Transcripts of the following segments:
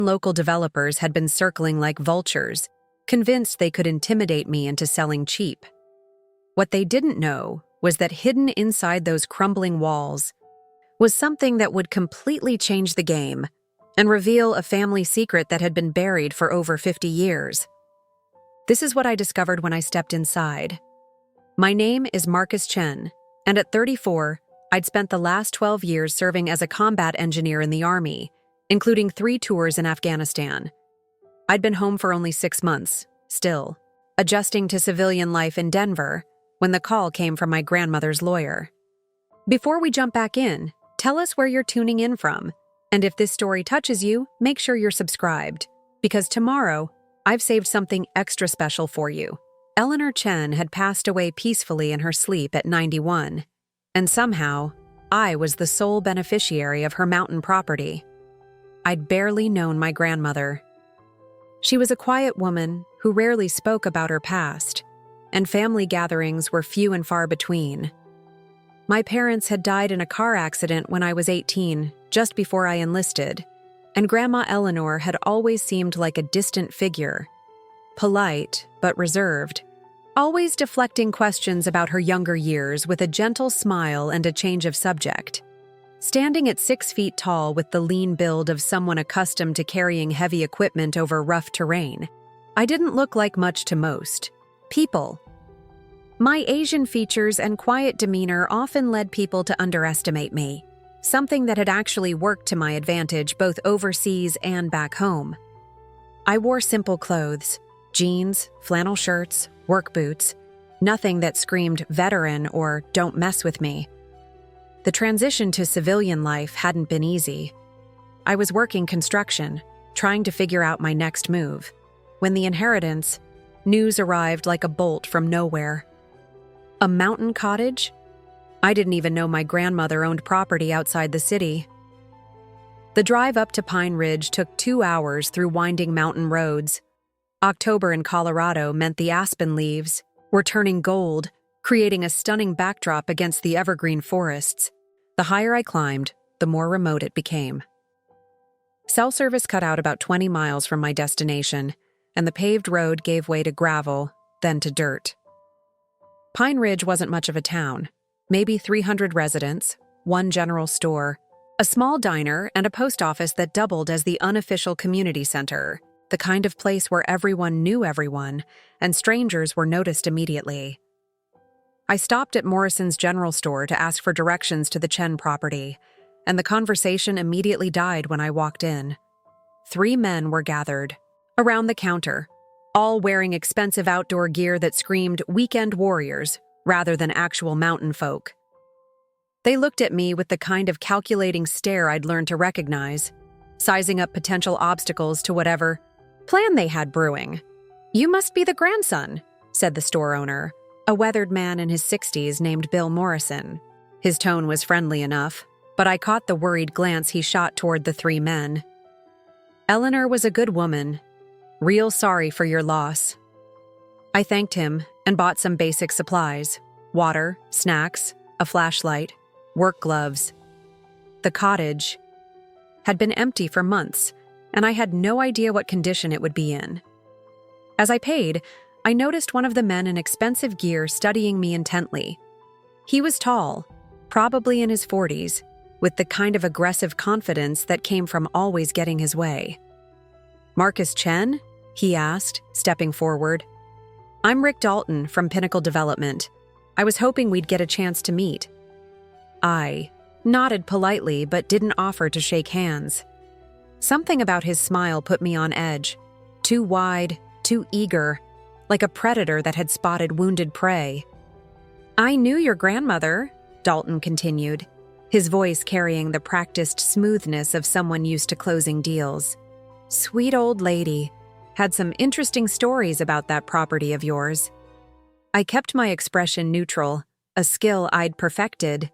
Local developers had been circling like vultures, convinced they could intimidate me into selling cheap. What they didn't know was that hidden inside those crumbling walls was something that would completely change the game and reveal a family secret that had been buried for over 50 years. This is what I discovered when I stepped inside. My name is Marcus Chen, and at 34, I'd spent the last 12 years serving as a combat engineer in the Army, including 3 tours in Afghanistan. I'd been home for only 6 months, still, adjusting to civilian life in Denver, when the call came from my grandmother's lawyer. Before we jump back in, tell us where you're tuning in from, and if this story touches you, make sure you're subscribed, because tomorrow, I've saved something extra special for you. Eleanor Chen had passed away peacefully in her sleep at 91, and somehow, I was the sole beneficiary of her mountain property. I'd barely known my grandmother. She was a quiet woman who rarely spoke about her past, and family gatherings were few and far between. My parents had died in a car accident when I was 18, just before I enlisted, and Grandma Eleanor had always seemed like a distant figure, polite but reserved, always deflecting questions about her younger years with a gentle smile and a change of subject. Standing at 6 feet tall with the lean build of someone accustomed to carrying heavy equipment over rough terrain, I didn't look like much to most people. My Asian features and quiet demeanor often led people to underestimate me, something that had actually worked to my advantage both overseas and back home. I wore simple clothes, jeans, flannel shirts, work boots, nothing that screamed veteran or don't mess with me. The transition to civilian life hadn't been easy. I was working construction, trying to figure out my next move, when the inheritance news arrived like a bolt from nowhere. A mountain cottage? I didn't even know my grandmother owned property outside the city. The drive up to Pine Ridge took 2 hours through winding mountain roads. October in Colorado meant the aspen leaves were turning gold, creating a stunning backdrop against the evergreen forests. The higher I climbed, the more remote it became. Cell service cut out about 20 miles from my destination, and the paved road gave way to gravel, then to dirt. Pine Ridge wasn't much of a town, maybe 300 residents, 1 general store, a small diner, and a post office that doubled as the unofficial community center, the kind of place where everyone knew everyone, and strangers were noticed immediately. I stopped at Morrison's general store to ask for directions to the Chen property, and the conversation immediately died when I walked in. 3 men were gathered around the counter, all wearing expensive outdoor gear that screamed weekend warriors rather than actual mountain folk. They looked at me with the kind of calculating stare I'd learned to recognize, sizing up potential obstacles to whatever plan they had brewing. "You must be the grandson," said the store owner, a weathered man in his 60s named Bill Morrison. His tone was friendly enough, but I caught the worried glance he shot toward the 3 men. "Eleanor was a good woman. Real sorry for your loss." I thanked him and bought some basic supplies: water, snacks, a flashlight, work gloves. The cottage had been empty for months, and I had no idea what condition it would be in. As I paid, I noticed one of the men in expensive gear studying me intently. He was tall, probably in his 40s, with the kind of aggressive confidence that came from always getting his way. "Marcus Chen?" he asked, stepping forward. "I'm Rick Dalton from Pinnacle Development. I was hoping we'd get a chance to meet." I nodded politely but didn't offer to shake hands. Something about his smile put me on edge. Too wide, too eager, like a predator that had spotted wounded prey. "I knew your grandmother," Dalton continued, his voice carrying the practiced smoothness of someone used to closing deals. "Sweet old lady. Had some interesting stories about that property of yours." I kept my expression neutral, a skill I'd perfected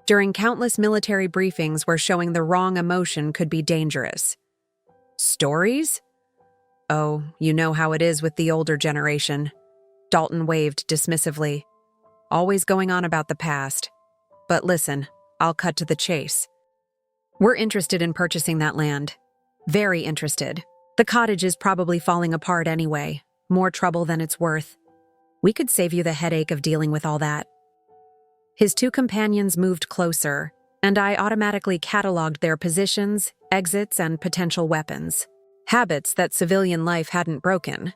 during countless military briefings where showing the wrong emotion could be dangerous. "Stories? Oh, you know how it is with the older generation." Dalton waved dismissively. "Always going on about the past. But listen, I'll cut to the chase. We're interested in purchasing that land. Very interested. The cottage is probably falling apart anyway. More trouble than it's worth. We could save you the headache of dealing with all that. His two companions moved closer, and I automatically cataloged their positions, exits, and potential weapons. Habits that civilian life hadn't broken.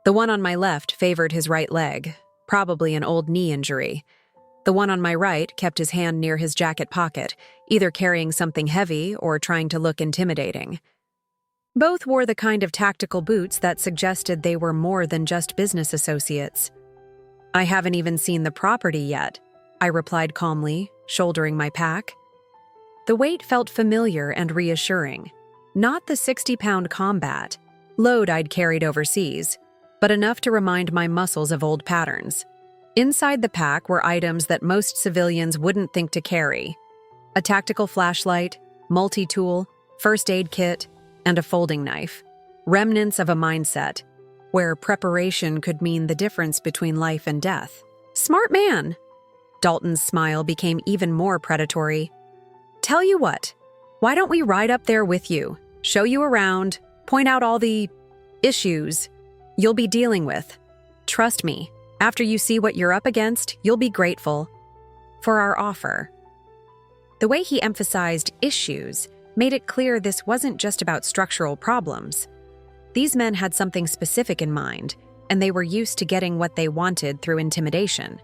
The one on my left favored his right leg, probably an old knee injury. The one on my right kept his hand near his jacket pocket, either carrying something heavy or trying to look intimidating. Both wore the kind of tactical boots that suggested they were more than just business associates. I haven't even seen the property yet, I replied calmly, shouldering my pack. The weight felt familiar and reassuring. Not the 60-pound combat load I'd carried overseas, but enough to remind my muscles of old patterns. Inside the pack were items that most civilians wouldn't think to carry. A tactical flashlight, multi-tool, first aid kit, and a folding knife. Remnants of a mindset where preparation could mean the difference between life and death. Smart man! Dalton's smile became even more predatory. Tell you what, why don't we ride up there with you, show you around, point out all the issues you'll be dealing with. Trust me, after you see what you're up against, you'll be grateful for our offer. The way he emphasized issues made it clear this wasn't just about structural problems. These men had something specific in mind, and they were used to getting what they wanted through intimidation.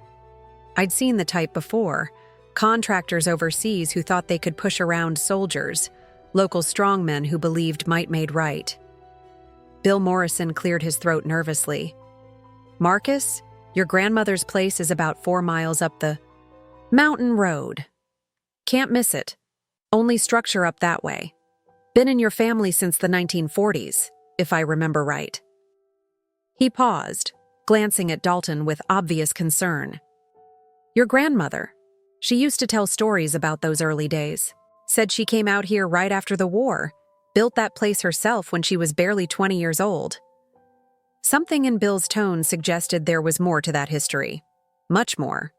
I'd seen the type before, contractors overseas who thought they could push around soldiers, local strongmen who believed might made right. Bill Morrison cleared his throat nervously. Marcus, your grandmother's place is about 4 miles up the mountain road. Can't miss it. Only structure up that way. Been in your family since the 1940s, if I remember right. He paused, glancing at Dalton with obvious concern. Your grandmother. She used to tell stories about those early days. Said she came out here right after the war, built that place herself when she was barely 20 years old. Something in Bill's tone suggested there was more to that history. Much more.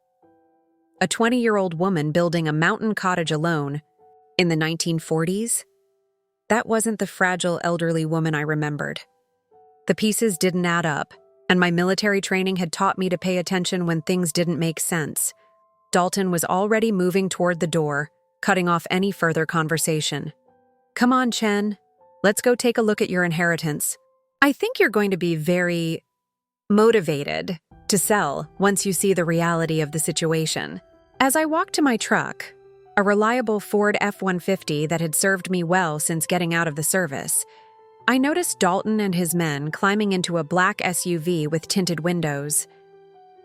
A 20-year-old woman building a mountain cottage alone in the 1940s? That wasn't the fragile elderly woman I remembered. The pieces didn't add up, and my military training had taught me to pay attention when things didn't make sense. Dalton was already moving toward the door, cutting off any further conversation. Come on, Chen. Let's go take a look at your inheritance. I think you're going to be very motivated to sell once you see the reality of the situation. As I walked to my truck, a reliable Ford F-150 that had served me well since getting out of the service, I noticed Dalton and his men climbing into a black SUV with tinted windows.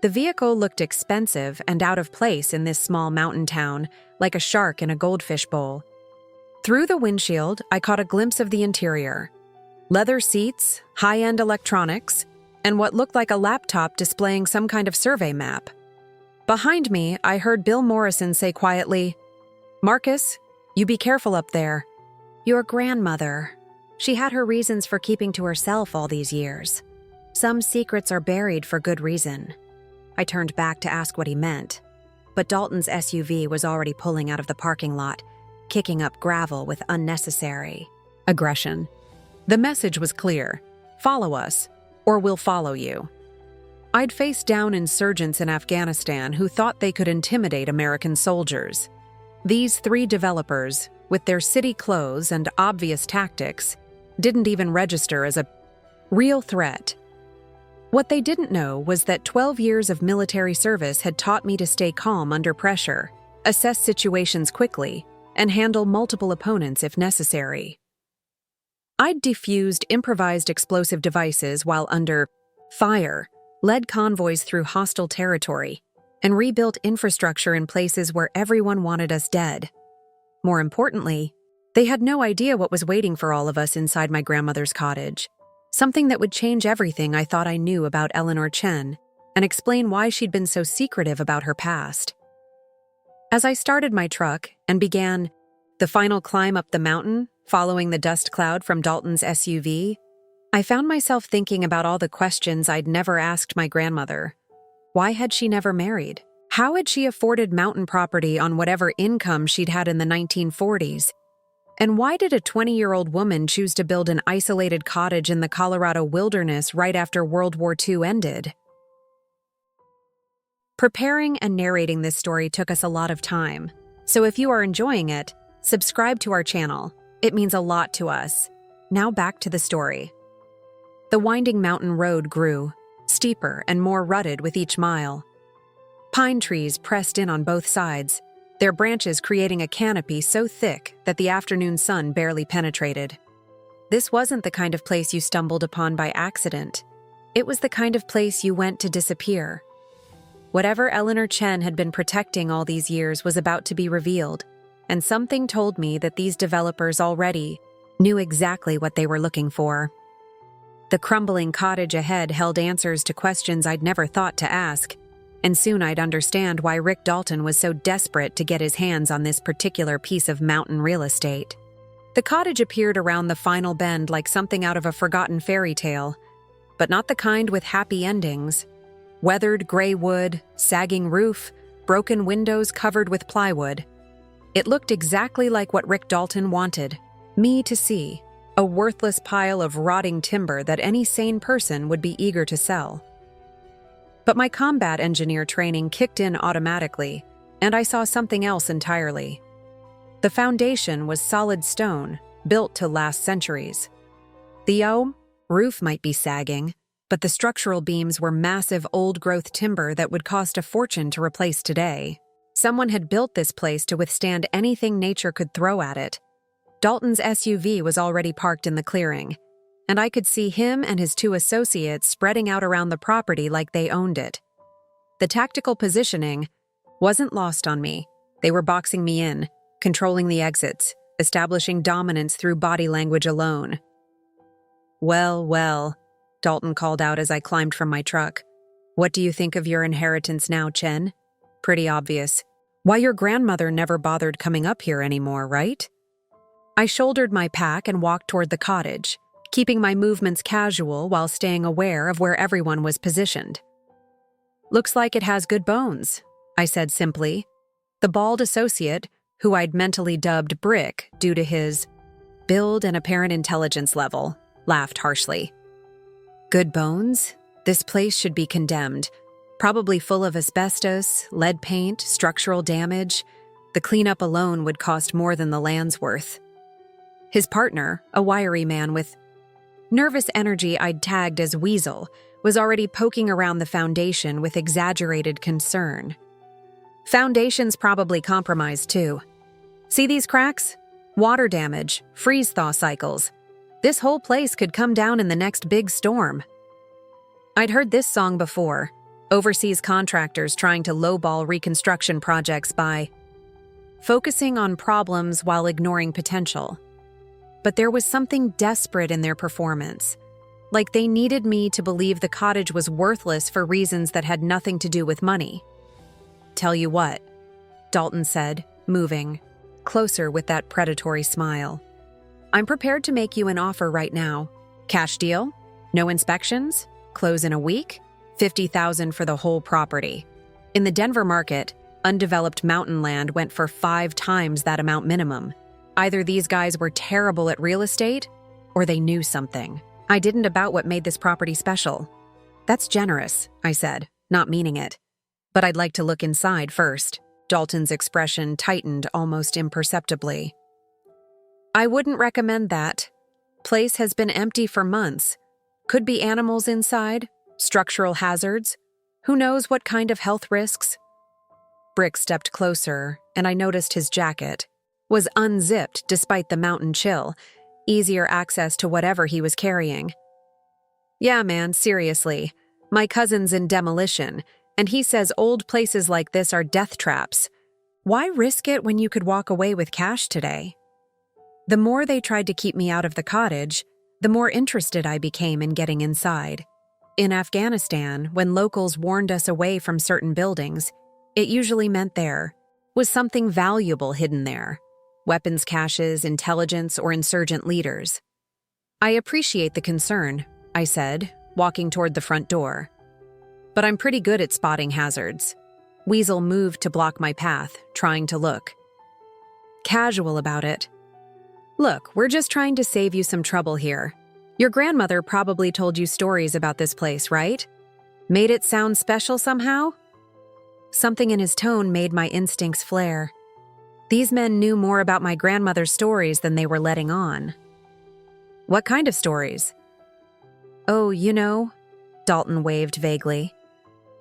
The vehicle looked expensive and out of place in this small mountain town, like a shark in a goldfish bowl. Through the windshield, I caught a glimpse of the interior. Leather seats, high-end electronics, and what looked like a laptop displaying some kind of survey map. Behind me, I heard Bill Morrison say quietly, Marcus, you be careful up there. Your grandmother. She had her reasons for keeping to herself all these years. Some secrets are buried for good reason. I turned back to ask what he meant, but Dalton's SUV was already pulling out of the parking lot, kicking up gravel with unnecessary aggression. The message was clear. Follow us, or we'll follow you. I'd faced down insurgents in Afghanistan who thought they could intimidate American soldiers. These 3 developers, with their city clothes and obvious tactics, didn't even register as a real threat. What they didn't know was that 12 years of military service had taught me to stay calm under pressure, assess situations quickly, and handle multiple opponents if necessary. I'd defused improvised explosive devices while under fire, led convoys through hostile territory, and rebuilt infrastructure in places where everyone wanted us dead. More importantly, they had no idea what was waiting for all of us inside my grandmother's cottage, something that would change everything I thought I knew about Eleanor Chen and explain why she'd been so secretive about her past. As I started my truck and began the final climb up the mountain, following the dust cloud from Dalton's SUV, I found myself thinking about all the questions I'd never asked my grandmother. Why had she never married? How had she afforded mountain property on whatever income she'd had in the 1940s? And why did a 20-year-old woman choose to build an isolated cottage in the Colorado wilderness right after World War II ended? Preparing and narrating this story took us a lot of time, so if you are enjoying it, subscribe to our channel. It means a lot to us. Now back to the story. The winding mountain road grew, steeper and more rutted with each mile. Pine trees pressed in on both sides, their branches creating a canopy so thick that the afternoon sun barely penetrated. This wasn't the kind of place you stumbled upon by accident. It was the kind of place you went to disappear. Whatever Eleanor Chen had been protecting all these years was about to be revealed, and something told me that these developers already knew exactly what they were looking for. The crumbling cottage ahead held answers to questions I'd never thought to ask, and soon I'd understand why Rick Dalton was so desperate to get his hands on this particular piece of mountain real estate. The cottage appeared around the final bend like something out of a forgotten fairy tale, but not the kind with happy endings. Weathered gray wood, sagging roof, broken windows covered with plywood. It looked exactly like what Rick Dalton wanted me to see, a worthless pile of rotting timber that any sane person would be eager to sell. But my combat engineer training kicked in automatically, and I saw something else entirely. The foundation was solid stone, built to last centuries. The roof might be sagging, but the structural beams were massive old-growth timber that would cost a fortune to replace today. Someone had built this place to withstand anything nature could throw at it. Dalton's SUV was already parked in the clearing, and I could see him and his two associates spreading out around the property like they owned it. The tactical positioning wasn't lost on me. They were boxing me in, controlling the exits, establishing dominance through body language alone. "Well, well," Dalton called out as I climbed from my truck. "What do you think of your inheritance now, Chen? Pretty obvious. Why your grandmother never bothered coming up here anymore, right?" I shouldered my pack and walked toward the cottage, keeping my movements casual while staying aware of where everyone was positioned. "Looks like it has good bones," I said simply. The bald associate, who I'd mentally dubbed Brick due to his build and apparent intelligence level, laughed harshly. "Good bones? This place should be condemned. Probably full of asbestos, lead paint, structural damage. The cleanup alone would cost more than the land's worth." His partner, a wiry man with nervous energy I'd tagged as Weasel, was already poking around the foundation with exaggerated concern. "Foundation's probably compromised too. See these cracks? Water damage, freeze-thaw cycles. This whole place could come down in the next big storm." I'd heard this song before, overseas contractors trying to lowball reconstruction projects by focusing on problems while ignoring potential. But there was something desperate in their performance, like they needed me to believe the cottage was worthless for reasons that had nothing to do with money. "Tell you what," Dalton said, moving closer with that predatory smile. "I'm prepared to make you an offer right now. Cash deal? No inspections? Close in a week? $50,000 for the whole property." In the Denver market, undeveloped mountain land went for 5 times that amount minimum. Either these guys were terrible at real estate, or they knew something. I didn't about what made this property special. "That's generous," I said, not meaning it. "But I'd like to look inside first." Dalton's expression tightened almost imperceptibly. "I wouldn't recommend that. Place has been empty for months. Could be animals inside, structural hazards. Who knows what kind of health risks?" Brick stepped closer, and I noticed his jacket was unzipped despite the mountain chill, easier access to whatever he was carrying. "Yeah, man, seriously. My cousin's in demolition, and he says old places like this are death traps. Why risk it when you could walk away with cash today?" The more they tried to keep me out of the cottage, the more interested I became in getting inside. In Afghanistan, when locals warned us away from certain buildings, it usually meant there was something valuable hidden there. Weapons caches, intelligence, or insurgent leaders. "I appreciate the concern," I said, walking toward the front door. "But I'm pretty good at spotting hazards." Weasel moved to block my path, trying to look casual about it. Look, we're just trying to save you some trouble here. Your grandmother probably told you stories about this place, right? Made it sound special somehow? Something in his tone made my instincts flare. These men knew more about my grandmother's stories than they were letting on. What kind of stories? Oh, you know, Dalton waved vaguely.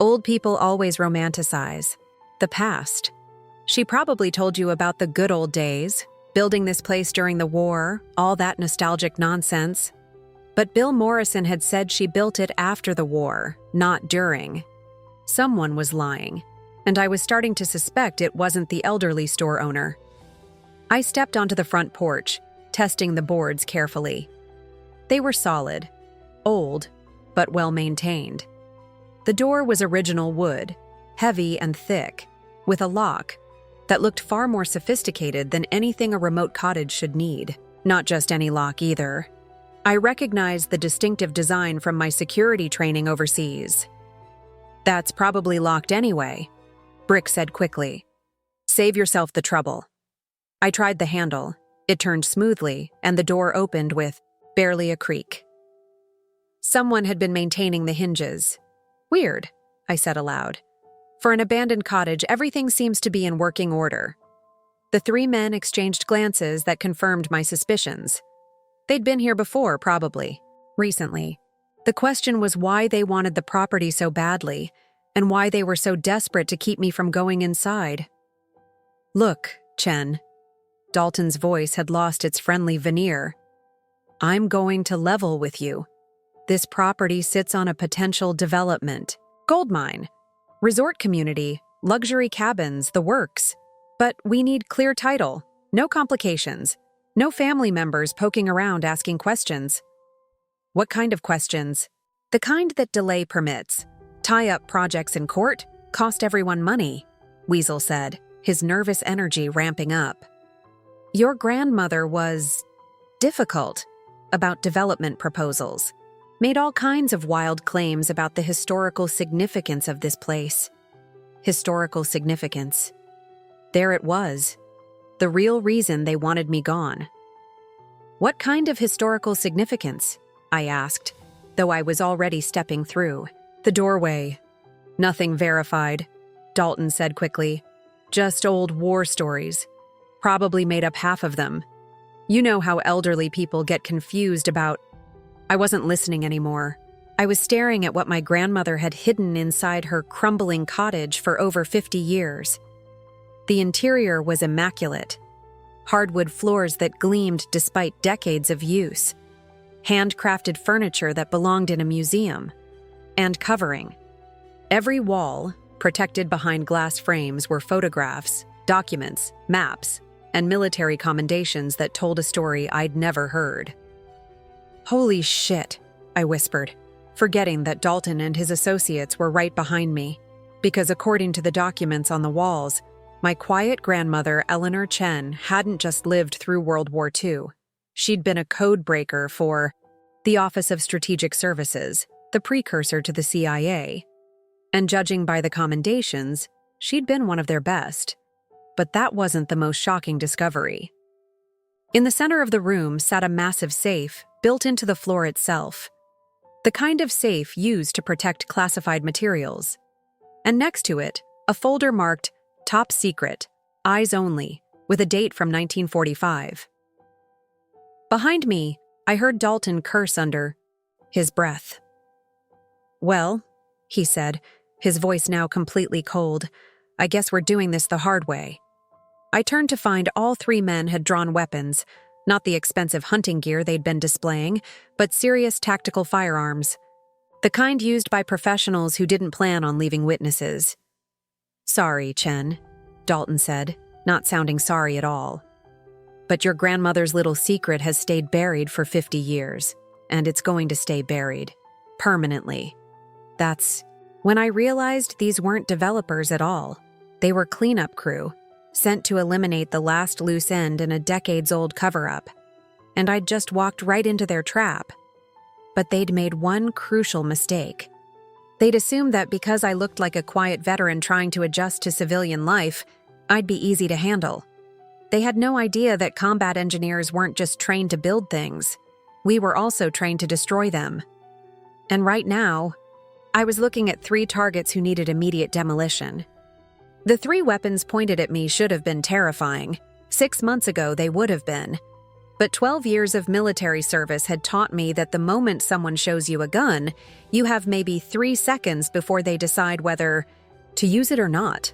Old people always romanticize the past. She probably told you about the good old days, building this place during the war, all that nostalgic nonsense. But Bill Morrison had said she built it after the war, not during. Someone was lying, and I was starting to suspect it wasn't the elderly store owner. I stepped onto the front porch, testing the boards carefully. They were solid, old, but well-maintained. The door was original wood, heavy and thick, with a lock that looked far more sophisticated than anything a remote cottage should need. Not just any lock either. I recognized the distinctive design from my security training overseas. That's probably locked anyway, Brick said quickly. Save yourself the trouble. I tried the handle. It turned smoothly, and the door opened with barely a creak. Someone had been maintaining the hinges. Weird, I said aloud. For an abandoned cottage, everything seems to be in working order. The three men exchanged glances that confirmed my suspicions. They'd been here before, probably. Recently. The question was why they wanted the property so badly, and why they were so desperate to keep me from going inside. Look, Chen. Dalton's voice had lost its friendly veneer. I'm going to level with you. This property sits on a potential development. Gold mine. Resort community. Luxury cabins, the works. But we need clear title. No complications. No family members poking around asking questions. What kind of questions? The kind that delay permits, tie up projects in court, cost everyone money, Weasel said, his nervous energy ramping up. Your grandmother was difficult about development proposals, made all kinds of wild claims about the historical significance of this place. Historical significance. There it was. The real reason they wanted me gone. What kind of historical significance? I asked, though I was already stepping through. The doorway. Nothing verified, Dalton said quickly. Just old war stories. Probably made up half of them. You know how elderly people get confused about... I wasn't listening anymore. I was staring at what my grandmother had hidden inside her crumbling cottage for over 50 years. The interior was immaculate. Hardwood floors that gleamed despite decades of use. Handcrafted furniture that belonged in a museum. And covering. Every wall, protected behind glass frames, were photographs, documents, maps, and military commendations that told a story I'd never heard. Holy shit, I whispered, forgetting that Dalton and his associates were right behind me, because according to the documents on the walls, my quiet grandmother, Eleanor Chen, hadn't just lived through World War II. She'd been a code breaker for the Office of Strategic Services, the precursor to the CIA. And judging by the commendations, she'd been one of their best. But that wasn't the most shocking discovery. In the center of the room sat a massive safe built into the floor itself. The kind of safe used to protect classified materials. And next to it, a folder marked Top Secret, Eyes Only, with a date from 1945. Behind me, I heard Dalton curse under his breath. Well, he said, his voice now completely cold, I guess we're doing this the hard way. I turned to find all three men had drawn weapons, not the expensive hunting gear they'd been displaying, but serious tactical firearms, the kind used by professionals who didn't plan on leaving witnesses. Sorry, Chen, Dalton said, not sounding sorry at all. But your grandmother's little secret has stayed buried for 50 years, and it's going to stay buried. Permanently. That's when I realized these weren't developers at all. They were cleanup crew, sent to eliminate the last loose end in a decades-old cover-up. And I'd just walked right into their trap. But they'd made one crucial mistake. They'd assumed that because I looked like a quiet veteran trying to adjust to civilian life, I'd be easy to handle. They had no idea that combat engineers weren't just trained to build things. We were also trained to destroy them. And right now, I was looking at 3 targets who needed immediate demolition. The 3 weapons pointed at me should have been terrifying. 6 months ago, they would have been. But 12 years of military service had taught me that the moment someone shows you a gun, you have maybe 3 seconds before they decide whether to use it or not.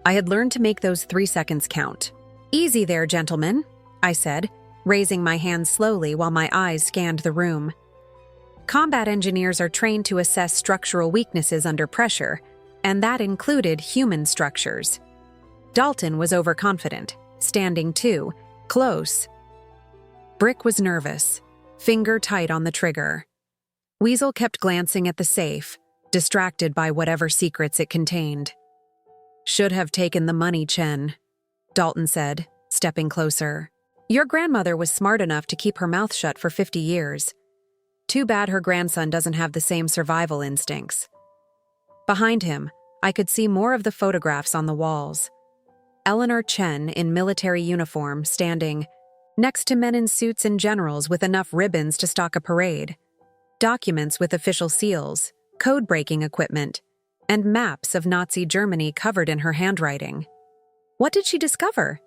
I had learned to make those 3 seconds count. "Easy there, gentlemen," I said, raising my hand slowly while my eyes scanned the room. Combat engineers are trained to assess structural weaknesses under pressure, and that included human structures. Dalton was overconfident, standing too, close. Brick was nervous, finger tight on the trigger. Weasel kept glancing at the safe, distracted by whatever secrets it contained. "Should have taken the money, Chen," Dalton said, stepping closer. "Your grandmother was smart enough to keep her mouth shut for 50 years. Too bad her grandson doesn't have the same survival instincts." Behind him, I could see more of the photographs on the walls. Eleanor Chen in military uniform standing next to men in suits and generals with enough ribbons to stock a parade. Documents with official seals, code-breaking equipment, and maps of Nazi Germany covered in her handwriting. "What did she discover?"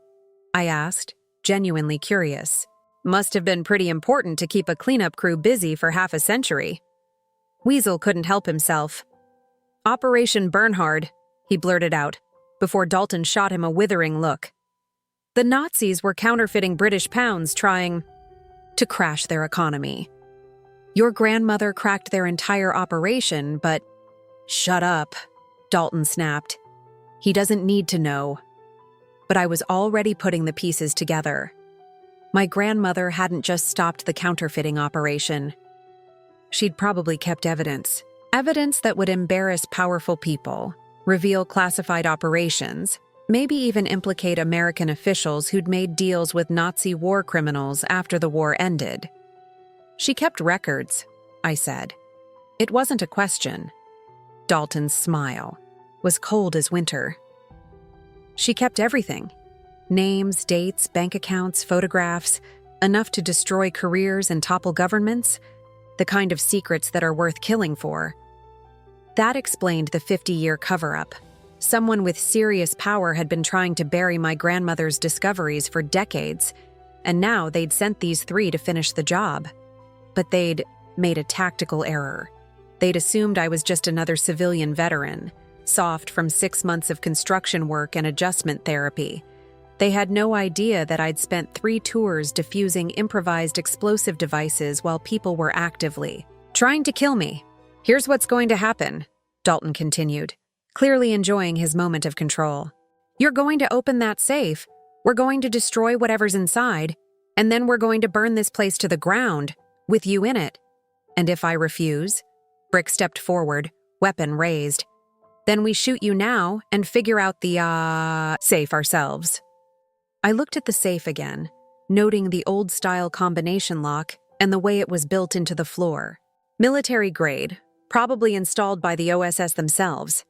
I asked, genuinely curious. "Must have been pretty important to keep a cleanup crew busy for half a century." Weasel couldn't help himself. "Operation Bernhard," he blurted out, before Dalton shot him a withering look. The Nazis were counterfeiting British pounds trying to crash their economy. Your grandmother cracked their entire operation, but— "Shut up," Dalton snapped. "He doesn't need to know." But I was already putting the pieces together. My grandmother hadn't just stopped the counterfeiting operation. She'd probably kept evidence that would embarrass powerful people, reveal classified operations, maybe even implicate American officials who'd made deals with Nazi war criminals after the war ended. "She kept records," I said. It wasn't a question. Dalton's smile was cold as winter. "She kept everything. Names, dates, bank accounts, photographs, enough to destroy careers and topple governments, the kind of secrets that are worth killing for." That explained the 50-year cover-up. Someone with serious power had been trying to bury my grandmother's discoveries for decades, and now they'd sent these 3 to finish the job. But they'd made a tactical error. They'd assumed I was just another civilian veteran, soft from 6 months of construction work and adjustment therapy. They had no idea that I'd spent 3 tours defusing improvised explosive devices while people were actively trying to kill me. "Here's what's going to happen," Dalton continued, clearly enjoying his moment of control. "You're going to open that safe, we're going to destroy whatever's inside, and then we're going to burn this place to the ground, with you in it. And if I refuse," Brick stepped forward, weapon raised, "then we shoot you now and figure out the, safe ourselves." I looked at the safe again, noting the old-style combination lock and the way it was built into the floor. Military grade, probably installed by the OSS themselves.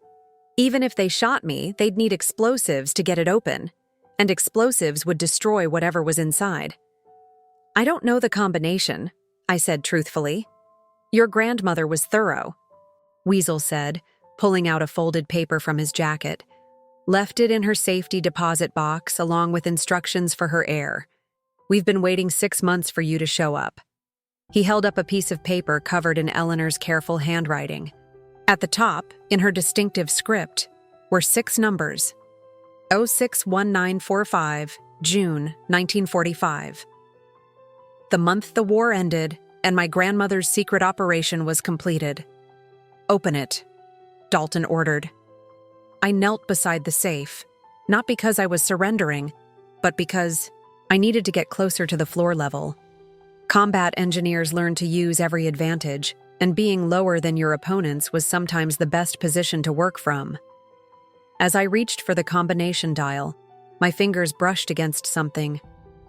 Even if they shot me, they'd need explosives to get it open, and explosives would destroy whatever was inside. "I don't know the combination," I said truthfully. "Your grandmother was thorough," Weasel said, pulling out a folded paper from his jacket. "Left it in her safety deposit box along with instructions for her heir. We've been waiting 6 months for you to show up." He held up a piece of paper covered in Eleanor's careful handwriting. At the top, in her distinctive script, were 6 numbers. 061945, June 1945. The month the war ended, and my grandmother's secret operation was completed. "Open it," Dalton ordered. I knelt beside the safe, not because I was surrendering, but because I needed to get closer to the floor level. Combat engineers learn to use every advantage, and being lower than your opponents was sometimes the best position to work from. As I reached for the combination dial, my fingers brushed against something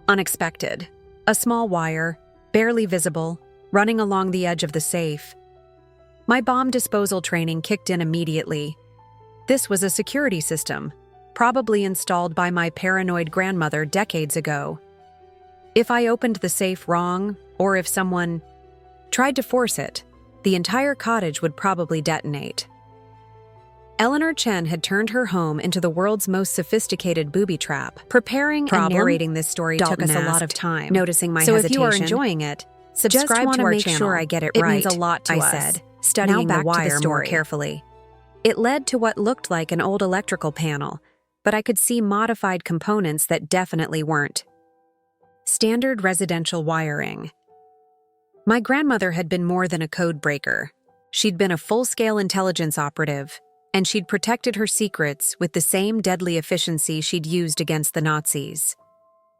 unexpected. A small wire, barely visible, running along the edge of the safe. My bomb disposal training kicked in immediately. This was a security system, probably installed by my paranoid grandmother decades ago. If I opened the safe wrong, or if someone tried to force it, the entire cottage would probably detonate. Eleanor Chen had turned her home into the world's most sophisticated booby trap. Preparing and narrating this story took us a lot of time. Noticing my hesitation. So if you are enjoying it, subscribe to our channel. Sure I get it right. It means a lot to us, I said, studying the wire more carefully. It led to what looked like an old electrical panel, but I could see modified components that definitely weren't. Standard residential wiring. My grandmother had been more than a code breaker. She'd been a full-scale intelligence operative, and she'd protected her secrets with the same deadly efficiency she'd used against the Nazis.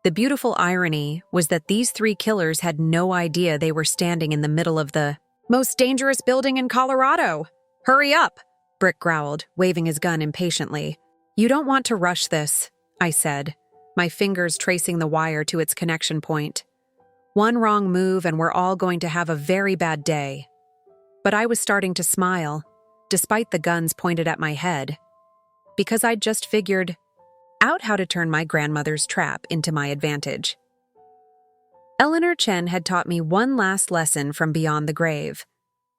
The beautiful irony was that these three killers had no idea they were standing in the middle of the most dangerous building in Colorado. Hurry up, Brick growled, waving his gun impatiently. You don't want to rush this, I said, my fingers tracing the wire to its connection point. One wrong move and we're all going to have a very bad day. But I was starting to smile, despite the guns pointed at my head, because I'd just figured out how to turn my grandmother's trap into my advantage. Eleanor Chen had taught me one last lesson from beyond the grave.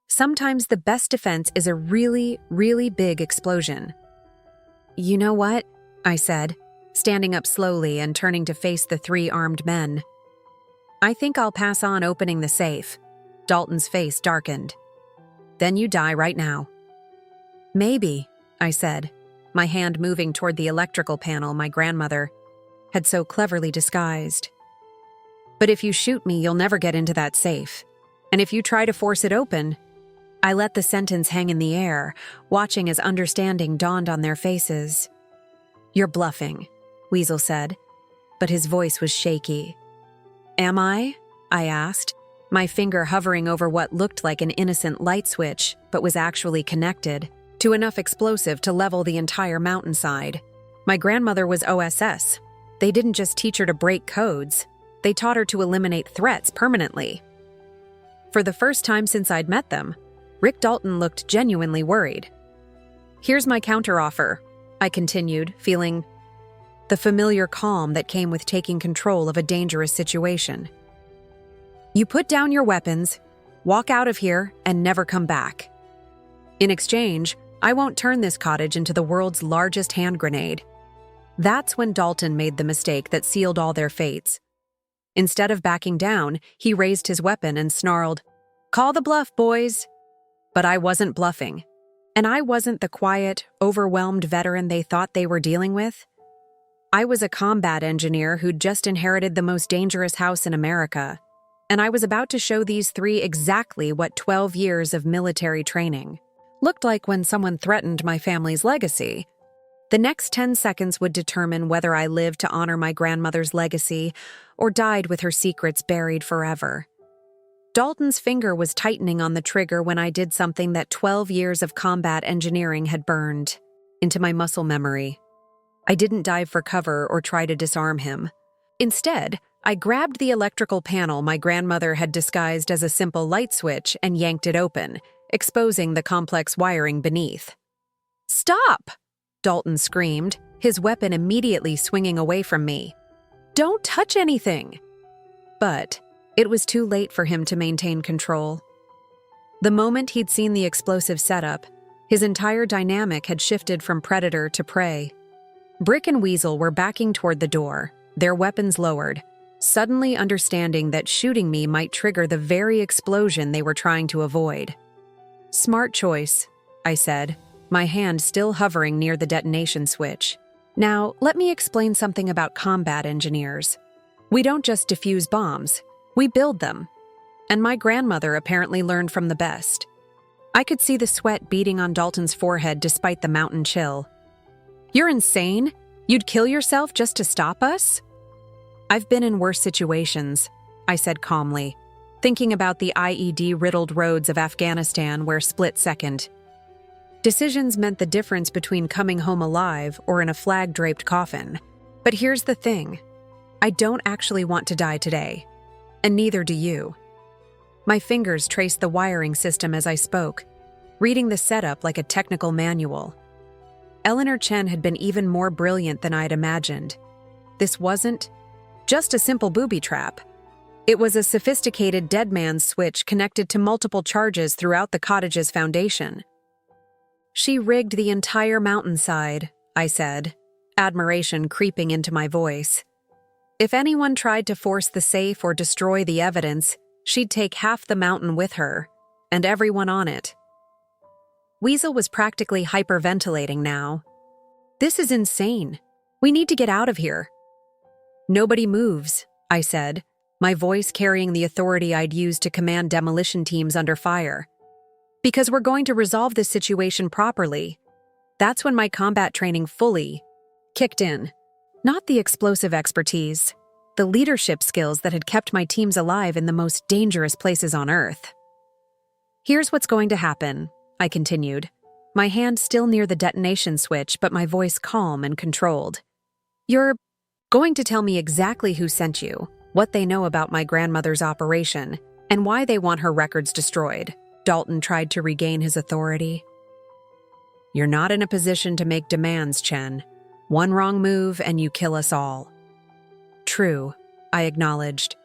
Sometimes the best defense is a really, really big explosion. You know what? I said, standing up slowly and turning to face the three armed men. I think I'll pass on opening the safe. Dalton's face darkened. Then you die right now. Maybe, I said, my hand moving toward the electrical panel my grandmother had so cleverly disguised. But if you shoot me, you'll never get into that safe. And if you try to force it open... I let the sentence hang in the air, watching as understanding dawned on their faces. You're bluffing, Weasel said, but his voice was shaky. Am I? I asked, my finger hovering over what looked like an innocent light switch, but was actually connected to enough explosive to level the entire mountainside. My grandmother was OSS. They didn't just teach her to break codes, they taught her to eliminate threats permanently. For the first time since I'd met them, Rick Dalton looked genuinely worried. Here's my counteroffer, I continued, feeling the familiar calm that came with taking control of a dangerous situation. You put down your weapons, walk out of here, and never come back. In exchange, I won't turn this cottage into the world's largest hand grenade. That's when Dalton made the mistake that sealed all their fates. Instead of backing down, he raised his weapon and snarled, "Call the bluff, boys." But I wasn't bluffing, and I wasn't the quiet, overwhelmed veteran they thought they were dealing with. I was a combat engineer who'd just inherited the most dangerous house in America, and I was about to show these three exactly what 12 years of military training looked like when someone threatened my family's legacy. The next 10 seconds would determine whether I lived to honor my grandmother's legacy or died with her secrets buried forever. Dalton's finger was tightening on the trigger when I did something that 12 years of combat engineering had burned into my muscle memory. I didn't dive for cover or try to disarm him. Instead, I grabbed the electrical panel my grandmother had disguised as a simple light switch and yanked it open, exposing the complex wiring beneath. "Stop!" Dalton screamed, his weapon immediately swinging away from me. "Don't touch anything!" But it was too late for him to maintain control. The moment he'd seen the explosive setup, his entire dynamic had shifted from predator to prey. Brick and Weasel were backing toward the door, their weapons lowered, suddenly understanding that shooting me might trigger the very explosion they were trying to avoid. "Smart choice," I said, my hand still hovering near the detonation switch. "Now, let me explain something about combat engineers. We don't just defuse bombs. We build them. And my grandmother apparently learned from the best." I could see the sweat beading on Dalton's forehead despite the mountain chill. "You're insane? You'd kill yourself just to stop us?" "I've been in worse situations," I said calmly, thinking about the IED-riddled roads of Afghanistan where split second decisions meant the difference between coming home alive or in a flag-draped coffin. But here's the thing. I don't actually want to die today. And neither do you. My fingers traced the wiring system as I spoke, reading the setup like a technical manual. Eleanor Chen had been even more brilliant than I'd imagined. This wasn't just a simple booby trap. It was a sophisticated dead man's switch connected to multiple charges throughout the cottage's foundation. She rigged the entire mountainside, I said, admiration creeping into my voice. If anyone tried to force the safe or destroy the evidence, she'd take half the mountain with her, and everyone on it. Weasel was practically hyperventilating now. This is insane. We need to get out of here. Nobody moves, I said, my voice carrying the authority I'd used to command demolition teams under fire. Because we're going to resolve this situation properly. That's when my combat training fully kicked in. Not the explosive expertise, the leadership skills that had kept my teams alive in the most dangerous places on Earth. Here's what's going to happen, I continued, my hand still near the detonation switch but my voice calm and controlled. You're going to tell me exactly who sent you, what they know about my grandmother's operation, and why they want her records destroyed. Dalton tried to regain his authority. You're not in a position to make demands, Chen. One wrong move and you kill us all. True, I acknowledged,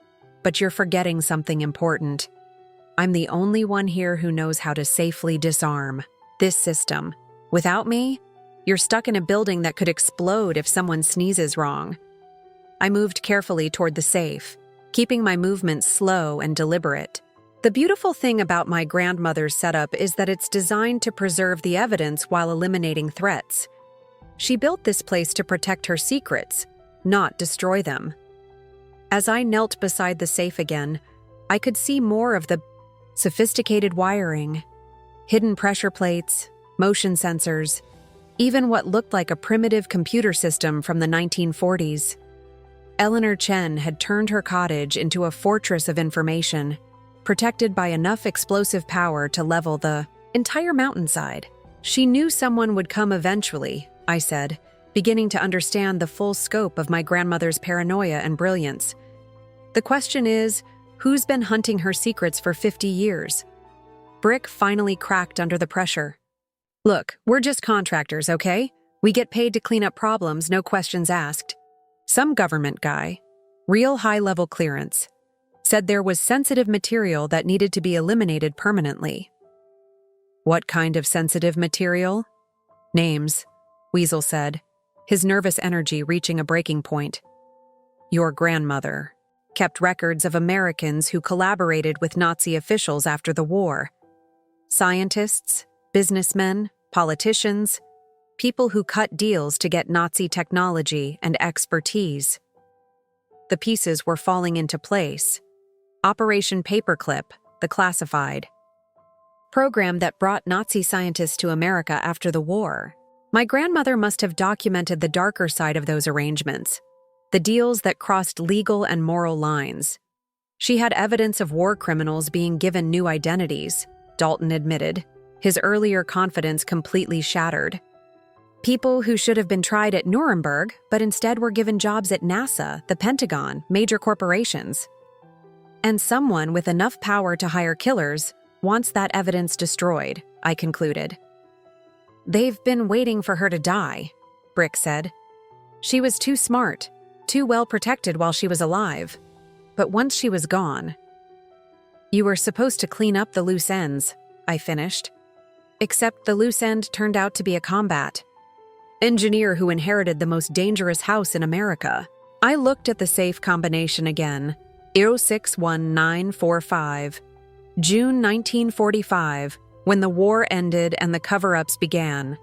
but you're forgetting something important. I'm the only one here who knows how to safely disarm this system. Without me, you're stuck in a building that could explode if someone sneezes wrong. I moved carefully toward the safe, keeping my movements slow and deliberate. The beautiful thing about my grandmother's setup is that it's designed to preserve the evidence while eliminating threats. She built this place to protect her secrets, not destroy them. As I knelt beside the safe again, I could see more of the sophisticated wiring, hidden pressure plates, motion sensors, even what looked like a primitive computer system from the 1940s. Eleanor Chen had turned her cottage into a fortress of information, protected by enough explosive power to level the entire mountainside. She knew someone would come eventually, I said, beginning to understand the full scope of my grandmother's paranoia and brilliance. The question is, who's been hunting her secrets for 50 years? Brick finally cracked under the pressure. Look, we're just contractors, okay? We get paid to clean up problems, no questions asked. Some government guy, real high-level clearance, said there was sensitive material that needed to be eliminated permanently. What kind of sensitive material? Names, Weasel said, his nervous energy reaching a breaking point. Your grandmother kept records of Americans who collaborated with Nazi officials after the war. Scientists, businessmen, politicians, people who cut deals to get Nazi technology and expertise. The pieces were falling into place. Operation Paperclip, the classified program that brought Nazi scientists to America after the war. My grandmother must have documented the darker side of those arrangements, the deals that crossed legal and moral lines. She had evidence of war criminals being given new identities, Dalton admitted, his earlier confidence completely shattered. People who should have been tried at Nuremberg, but instead were given jobs at NASA, the Pentagon, major corporations. And someone with enough power to hire killers wants that evidence destroyed, I concluded. They've been waiting for her to die, Brick said. She was too smart, too well protected while she was alive. But once she was gone... You were supposed to clean up the loose ends, I finished. Except the loose end turned out to be a combat engineer who inherited the most dangerous house in America. I looked at the safe combination again. 061945. June 1945, when the war ended and the cover-ups began.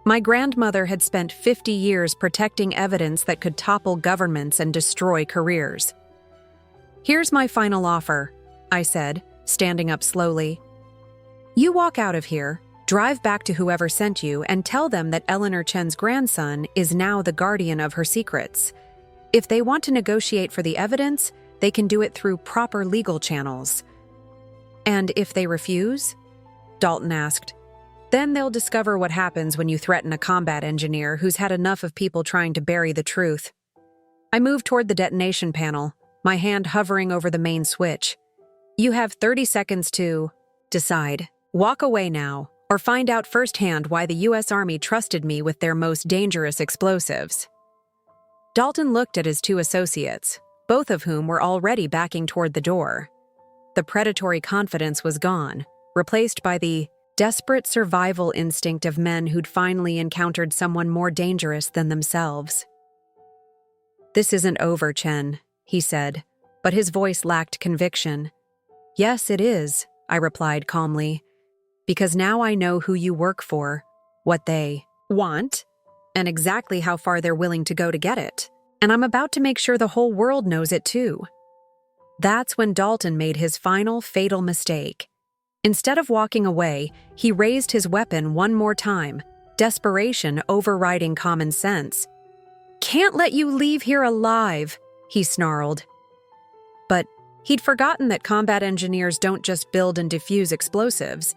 My grandmother had spent 50 years protecting evidence that could topple governments and destroy careers. Here's my final offer, I said, standing up slowly. You walk out of here, drive back to whoever sent you, and tell them that Eleanor Chen's grandson is now the guardian of her secrets. If they want to negotiate for the evidence, they can do it through proper legal channels. And if they refuse? Dalton asked. Then they'll discover what happens when you threaten a combat engineer who's had enough of people trying to bury the truth. I moved toward the detonation panel, my hand hovering over the main switch. You have 30 seconds to decide. Walk away now, or find out firsthand why the U.S. Army trusted me with their most dangerous explosives. Dalton looked at his 2 associates, both of whom were already backing toward the door. The predatory confidence was gone, replaced by the desperate survival instinct of men who'd finally encountered someone more dangerous than themselves. "This isn't over, Chen," he said, but his voice lacked conviction. "Yes, it is," I replied calmly, "because now I know who you work for, what they want, and exactly how far they're willing to go to get it. And I'm about to make sure the whole world knows it too." That's when Dalton made his final fatal mistake. Instead of walking away, he raised his weapon one more time, desperation overriding common sense. "Can't let you leave here alive," he snarled. But he'd forgotten that combat engineers don't just build and defuse explosives.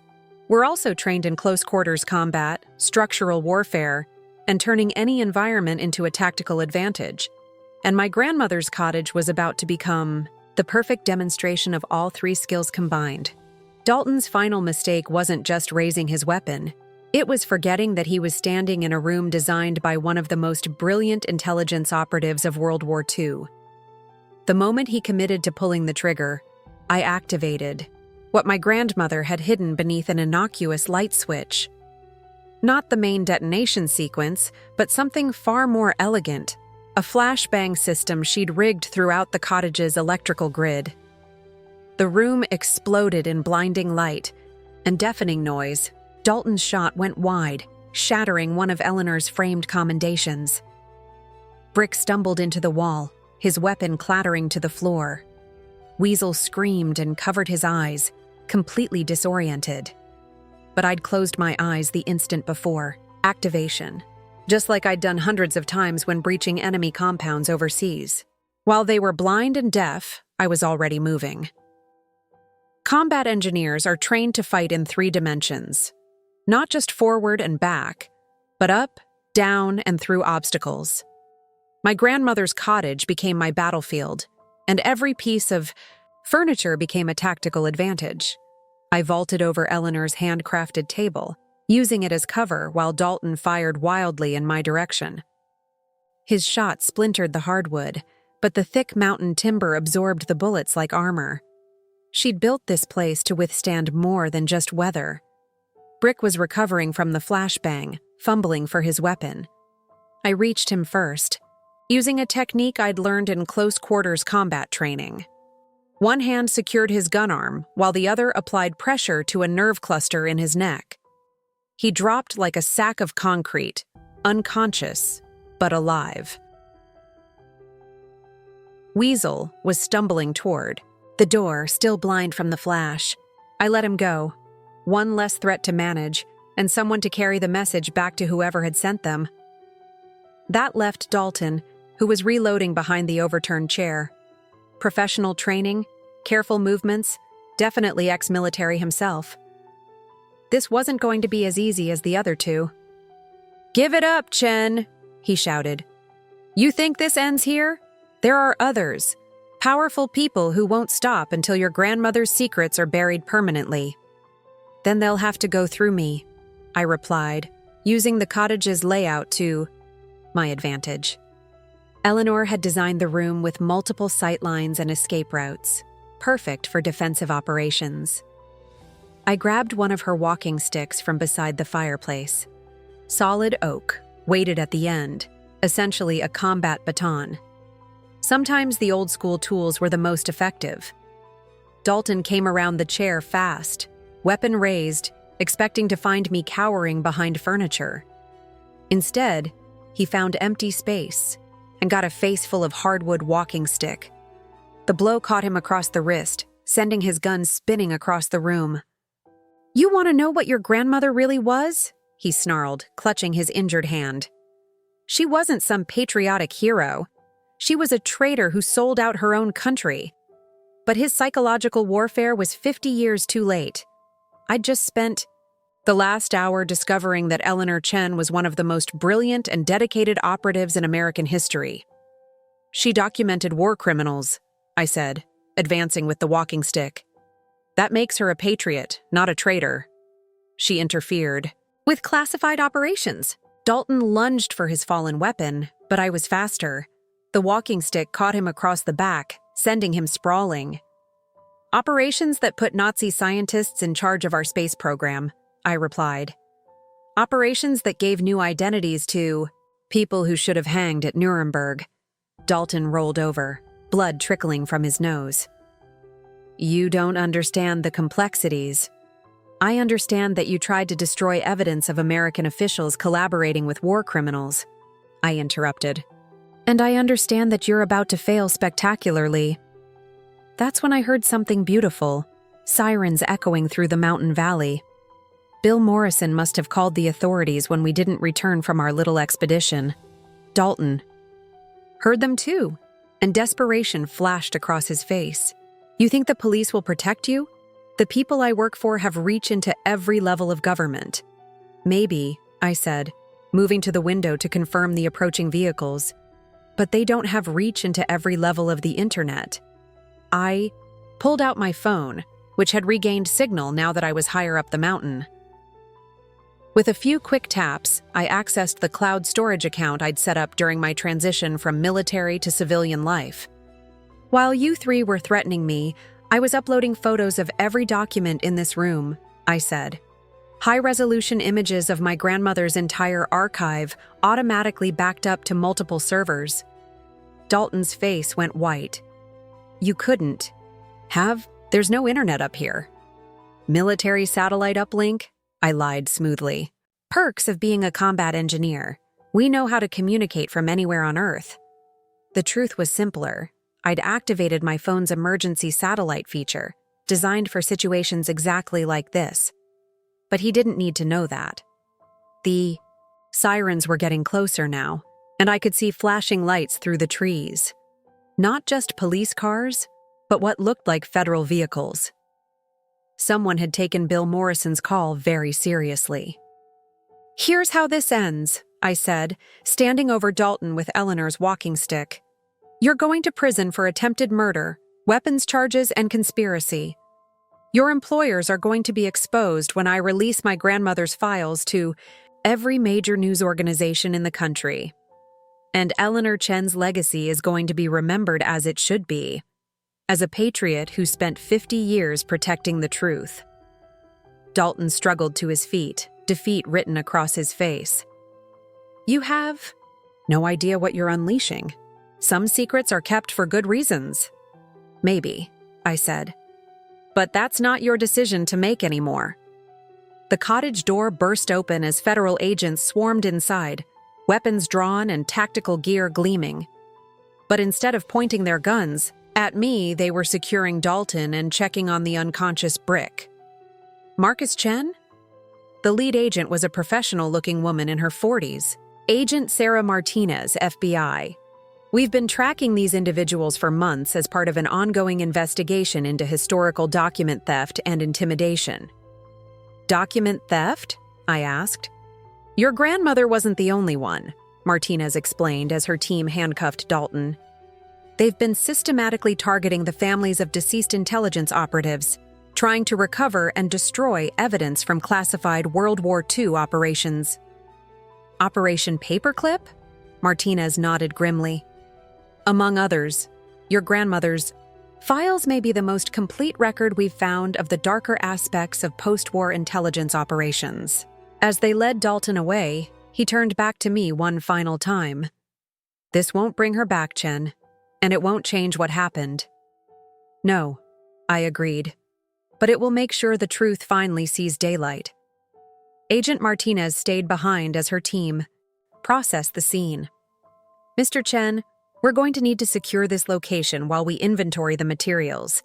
We're also trained in close-quarters combat, structural warfare, and turning any environment into a tactical advantage. And my grandmother's cottage was about to become the perfect demonstration of all 3 skills combined. Dalton's final mistake wasn't just raising his weapon. It was forgetting that he was standing in a room designed by one of the most brilliant intelligence operatives of World War II. The moment he committed to pulling the trigger, I activated what my grandmother had hidden beneath an innocuous light switch. Not the main detonation sequence, but something far more elegant, a flashbang system she'd rigged throughout the cottage's electrical grid. The room exploded in blinding light and deafening noise. Dalton's shot went wide, shattering one of Eleanor's framed commendations. Brick stumbled into the wall, his weapon clattering to the floor. Weasel screamed and covered his eyes, completely disoriented. But I'd closed my eyes the instant before. Activation. Just like I'd done hundreds of times when breaching enemy compounds overseas. While they were blind and deaf, I was already moving. Combat engineers are trained to fight in 3 dimensions. Not just forward and back, but up, down, and through obstacles. My grandmother's cottage became my battlefield, and every piece of furniture became a tactical advantage. I vaulted over Eleanor's handcrafted table, using it as cover while Dalton fired wildly in my direction. His shot splintered the hardwood, but the thick mountain timber absorbed the bullets like armor. She'd built this place to withstand more than just weather. Brick was recovering from the flashbang, fumbling for his weapon. I reached him first, using a technique I'd learned in close-quarters combat training. One hand secured his gun arm, while the other applied pressure to a nerve cluster in his neck. He dropped like a sack of concrete, unconscious, but alive. Weasel was stumbling toward the door, still blind from the flash. I let him go. One less threat to manage, and someone to carry the message back to whoever had sent them. That left Dalton, who was reloading behind the overturned chair. Professional training, careful movements, definitely ex-military himself. This wasn't going to be as easy as the other 2. "Give it up, Chen," he shouted. "You think this ends here? There are others. Powerful people who won't stop until your grandmother's secrets are buried permanently." "Then they'll have to go through me," I replied, using the cottage's layout to my advantage. Eleanor had designed the room with multiple sightlines and escape routes, perfect for defensive operations. I grabbed one of her walking sticks from beside the fireplace. Solid oak, weighted at the end, essentially a combat baton. Sometimes the old-school tools were the most effective. Dalton came around the chair fast, weapon raised, expecting to find me cowering behind furniture. Instead, he found empty space and got a face full of hardwood walking stick. The blow caught him across the wrist, sending his gun spinning across the room. "You want to know what your grandmother really was?" he snarled, clutching his injured hand. "She wasn't some patriotic hero. She was a traitor who sold out her own country. But his psychological warfare was 50 years too late. I'd just spent the last hour discovering that Eleanor Chen was one of the most brilliant and dedicated operatives in American history. She documented war criminals," I said, advancing with the walking stick. "That makes her a patriot, not a traitor. she interfered. With classified operations. Dalton lunged for his fallen weapon, but I was faster. The walking stick caught him across the back, sending him sprawling. Operations that put Nazi scientists in charge of our space program, I replied. Operations that gave new identities to people who should have hanged at Nuremberg. Dalton rolled over, blood trickling from his nose. You don't understand the complexities. I understand that you tried to destroy evidence of American officials collaborating with war criminals, I interrupted. And I understand that you're about to fail spectacularly. That's when I heard something beautiful, sirens echoing through the mountain valley. Bill Morrison must have called the authorities when we didn't return from our little expedition. Dalton heard them too, and desperation flashed across his face. You think the police will protect you? The people I work for have reach into every level of government. Maybe, I said, moving to the window to confirm the approaching vehicles. But they don't have reach into every level of the internet. I pulled out my phone, which had regained signal now that I was higher up the mountain. With a few quick taps, I accessed the cloud storage account I'd set up during my transition from military to civilian life. While you three were threatening me, I was uploading photos of every document in this room, I said. High-resolution images of my grandmother's entire archive automatically backed up to multiple servers. Dalton's face went white. You couldn't have? There's no internet up here. Military satellite uplink? I lied smoothly. Perks of being a combat engineer. We know how to communicate from anywhere on Earth. The truth was simpler. I'd activated my phone's emergency satellite feature, designed for situations exactly like this. But he didn't need to know that. The sirens were getting closer now, and I could see flashing lights through the trees. Not just police cars, but what looked like federal vehicles. Someone had taken Bill Morrison's call very seriously. Here's how this ends, I said, standing over Dalton with Eleanor's walking stick. You're going to prison for attempted murder, weapons charges, and conspiracy. Your employers are going to be exposed when I release my grandmother's files to every major news organization in the country. And Eleanor Chen's legacy is going to be remembered as it should be, as a patriot who spent 50 years protecting the truth. Dalton struggled to his feet, defeat written across his face. You have no idea what you're unleashing. Some secrets are kept for good reasons. Maybe, I said. But that's not your decision to make anymore. The cottage door burst open as federal agents swarmed inside, weapons drawn and tactical gear gleaming. But instead of pointing their guns at me, they were securing Dalton and checking on the unconscious Brick. Marcus Chen? The lead agent was a professional-looking woman in her 40s, Agent Sarah Martinez, FBI. We've been tracking these individuals for months as part of an ongoing investigation into historical document theft and intimidation. Document theft? I asked. Your grandmother wasn't the only one, Martinez explained as her team handcuffed Dalton. They've been systematically targeting the families of deceased intelligence operatives, trying to recover and destroy evidence from classified World War II operations. Operation Paperclip? Martinez nodded grimly. Among others, your grandmother's files may be the most complete record we've found of the darker aspects of post-war intelligence operations. As they led Dalton away, he turned back to me one final time. This won't bring her back, Chen, and it won't change what happened. No, I agreed, but it will make sure the truth finally sees daylight. Agent Martinez stayed behind as her team processed the scene. Mr. Chen, we're going to need to secure this location while we inventory the materials.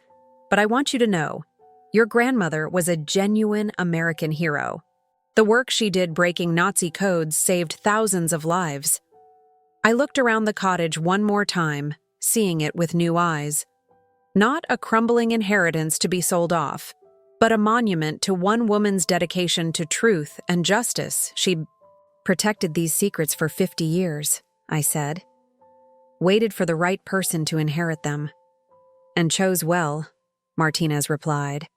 But I want you to know, your grandmother was a genuine American hero. The work she did breaking Nazi codes saved thousands of lives. I looked around the cottage one more time, seeing it with new eyes. Not a crumbling inheritance to be sold off, but a monument to one woman's dedication to truth and justice. She protected these secrets for 50 years, I said. Waited for the right person to inherit them. And chose well, Martinez replied.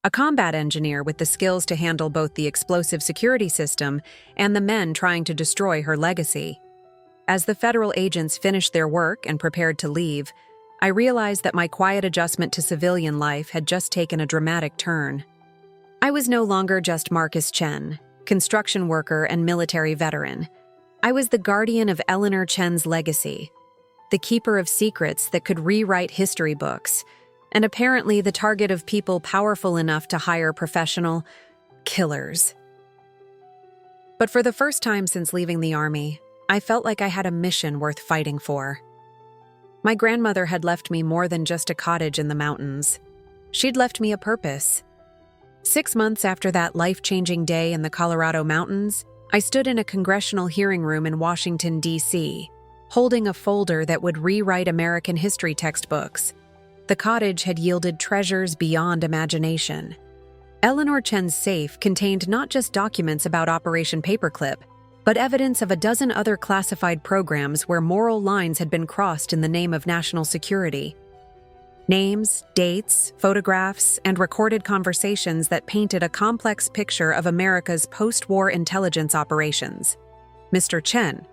a combat engineer with the skills to handle both the explosive security system and the men trying to destroy her legacy. As the federal agents finished their work and prepared to leave, I realized that my quiet adjustment to civilian life had just taken a dramatic turn. I was no longer just Marcus Chen, construction worker and military veteran. I was the guardian of Eleanor Chen's legacy, the keeper of secrets that could rewrite history books, and apparently the target of people powerful enough to hire professional killers. But for the first time since leaving the army, I felt like I had a mission worth fighting for. My grandmother had left me more than just a cottage in the mountains. She'd left me a purpose. 6 months after that life-changing day in the Colorado mountains, I stood in a congressional hearing room in Washington, D.C., holding a folder that would rewrite American history textbooks. The cottage had yielded treasures beyond imagination. Eleanor Chen's safe contained not just documents about Operation Paperclip, but evidence of a dozen other classified programs where moral lines had been crossed in the name of national security. Names, dates, photographs, and recorded conversations that painted a complex picture of America's post-war intelligence operations. Mr. Chen,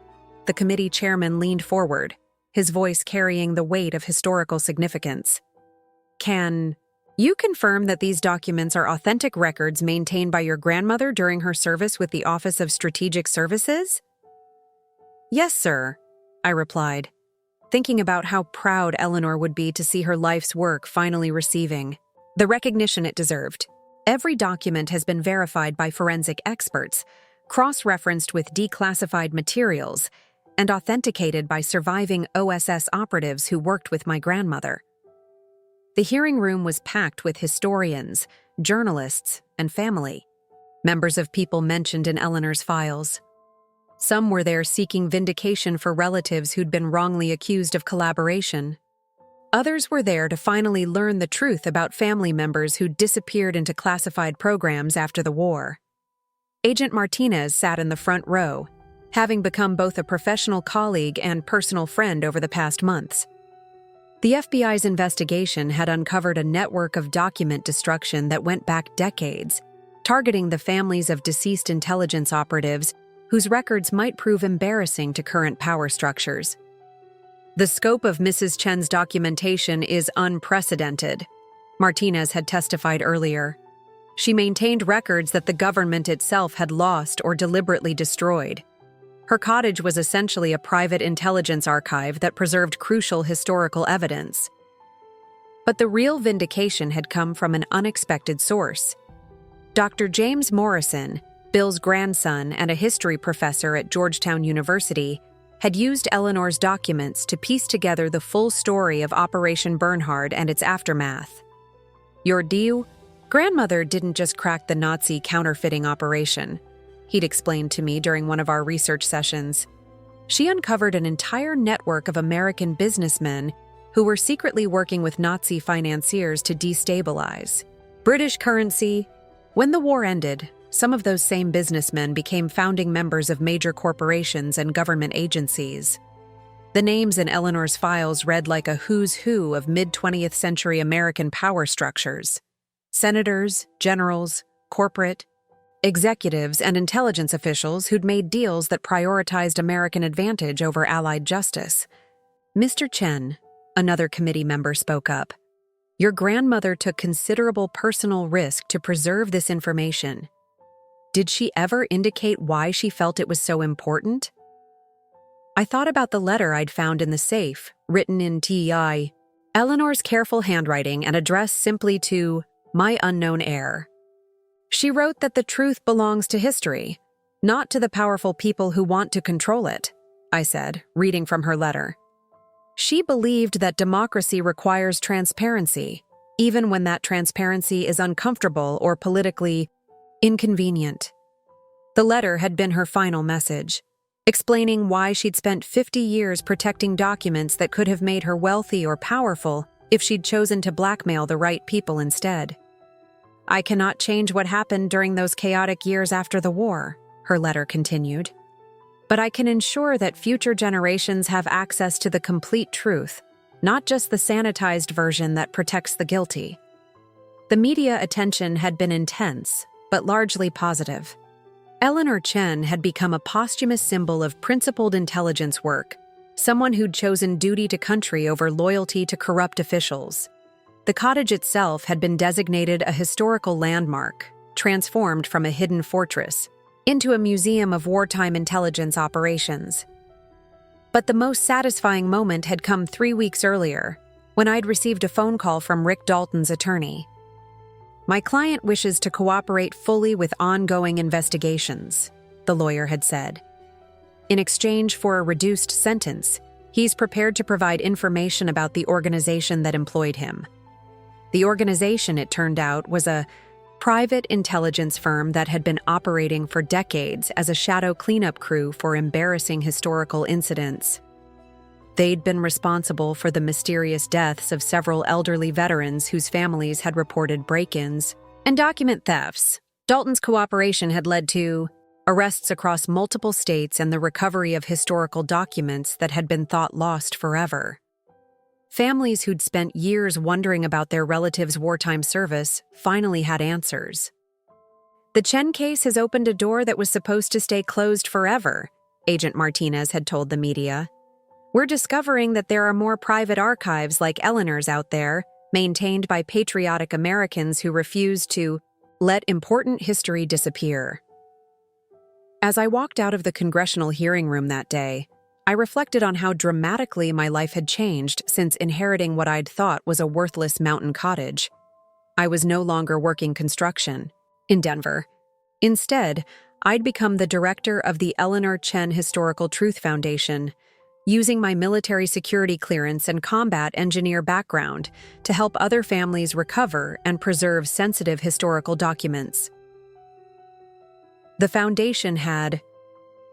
the committee chairman, leaned forward, his voice carrying the weight of historical significance. Can you confirm that these documents are authentic records maintained by your grandmother during her service with the Office of Strategic Services? Yes, sir, I replied, thinking about how proud Eleanor would be to see her life's work finally receiving the recognition it deserved. Every document has been verified by forensic experts, cross-referenced with declassified materials, and authenticated by surviving OSS operatives who worked with my grandmother. The hearing room was packed with historians, journalists, and family, members of people mentioned in Eleanor's files. Some were there seeking vindication for relatives who'd been wrongly accused of collaboration. Others were there to finally learn the truth about family members who'd disappeared into classified programs after the war. Agent Martinez sat in the front row, having become both a professional colleague and personal friend over the past months. The FBI's investigation had uncovered a network of document destruction that went back decades, targeting the families of deceased intelligence operatives whose records might prove embarrassing to current power structures. The scope of Mrs. Chen's documentation is unprecedented, Martinez had testified earlier. She maintained records that the government itself had lost or deliberately destroyed. Her cottage was essentially a private intelligence archive that preserved crucial historical evidence. But the real vindication had come from an unexpected source. Dr. James Morrison, Bill's grandson and a history professor at Georgetown University, had used Eleanor's documents to piece together the full story of Operation Bernhard and its aftermath. Your grandmother didn't just crack the Nazi counterfeiting operation, he'd explained to me during one of our research sessions. She uncovered an entire network of American businessmen who were secretly working with Nazi financiers to destabilize British currency. When the war ended, some of those same businessmen became founding members of major corporations and government agencies. The names in Eleanor's files read like a who's who of mid-20th century American power structures. Senators, generals, corporate executives, and intelligence officials who'd made deals that prioritized American advantage over Allied justice. Mr. Chen, another committee member, spoke up. Your grandmother took considerable personal risk to preserve this information. Did she ever indicate why she felt it was so important? I thought about the letter I'd found in the safe, written in TEI, Eleanor's careful handwriting and addressed simply to my unknown heir. She wrote that the truth belongs to history, not to the powerful people who want to control it, I said, reading from her letter. She believed that democracy requires transparency, even when that transparency is uncomfortable or politically inconvenient. The letter had been her final message, explaining why she'd spent 50 years protecting documents that could have made her wealthy or powerful if she'd chosen to blackmail the right people instead. I cannot change what happened during those chaotic years after the war, her letter continued. But I can ensure that future generations have access to the complete truth, not just the sanitized version that protects the guilty. The media attention had been intense, but largely positive. Eleanor Chen had become a posthumous symbol of principled intelligence work, someone who'd chosen duty to country over loyalty to corrupt officials. The cottage itself had been designated a historical landmark, transformed from a hidden fortress into a museum of wartime intelligence operations. But the most satisfying moment had come 3 weeks earlier, when I'd received a phone call from Rick Dalton's attorney. "My client wishes to cooperate fully with ongoing investigations," the lawyer had said. "In exchange for a reduced sentence, he's prepared to provide information about the organization that employed him." The organization, it turned out, was a private intelligence firm that had been operating for decades as a shadow cleanup crew for embarrassing historical incidents. They'd been responsible for the mysterious deaths of several elderly veterans whose families had reported break-ins and document thefts. Dalton's cooperation had led to arrests across multiple states and the recovery of historical documents that had been thought lost forever. Families who'd spent years wondering about their relatives' wartime service finally had answers. "The Chen case has opened a door that was supposed to stay closed forever," Agent Martinez had told the media. "We're discovering that there are more private archives like Eleanor's out there, maintained by patriotic Americans who refuse to let important history disappear." As I walked out of the congressional hearing room that day, I reflected on how dramatically my life had changed since inheriting what I'd thought was a worthless mountain cottage. I was no longer working construction in Denver. Instead, I'd become the director of the Eleanor Chen Historical Truth Foundation, using my military security clearance and combat engineer background to help other families recover and preserve sensitive historical documents. The foundation had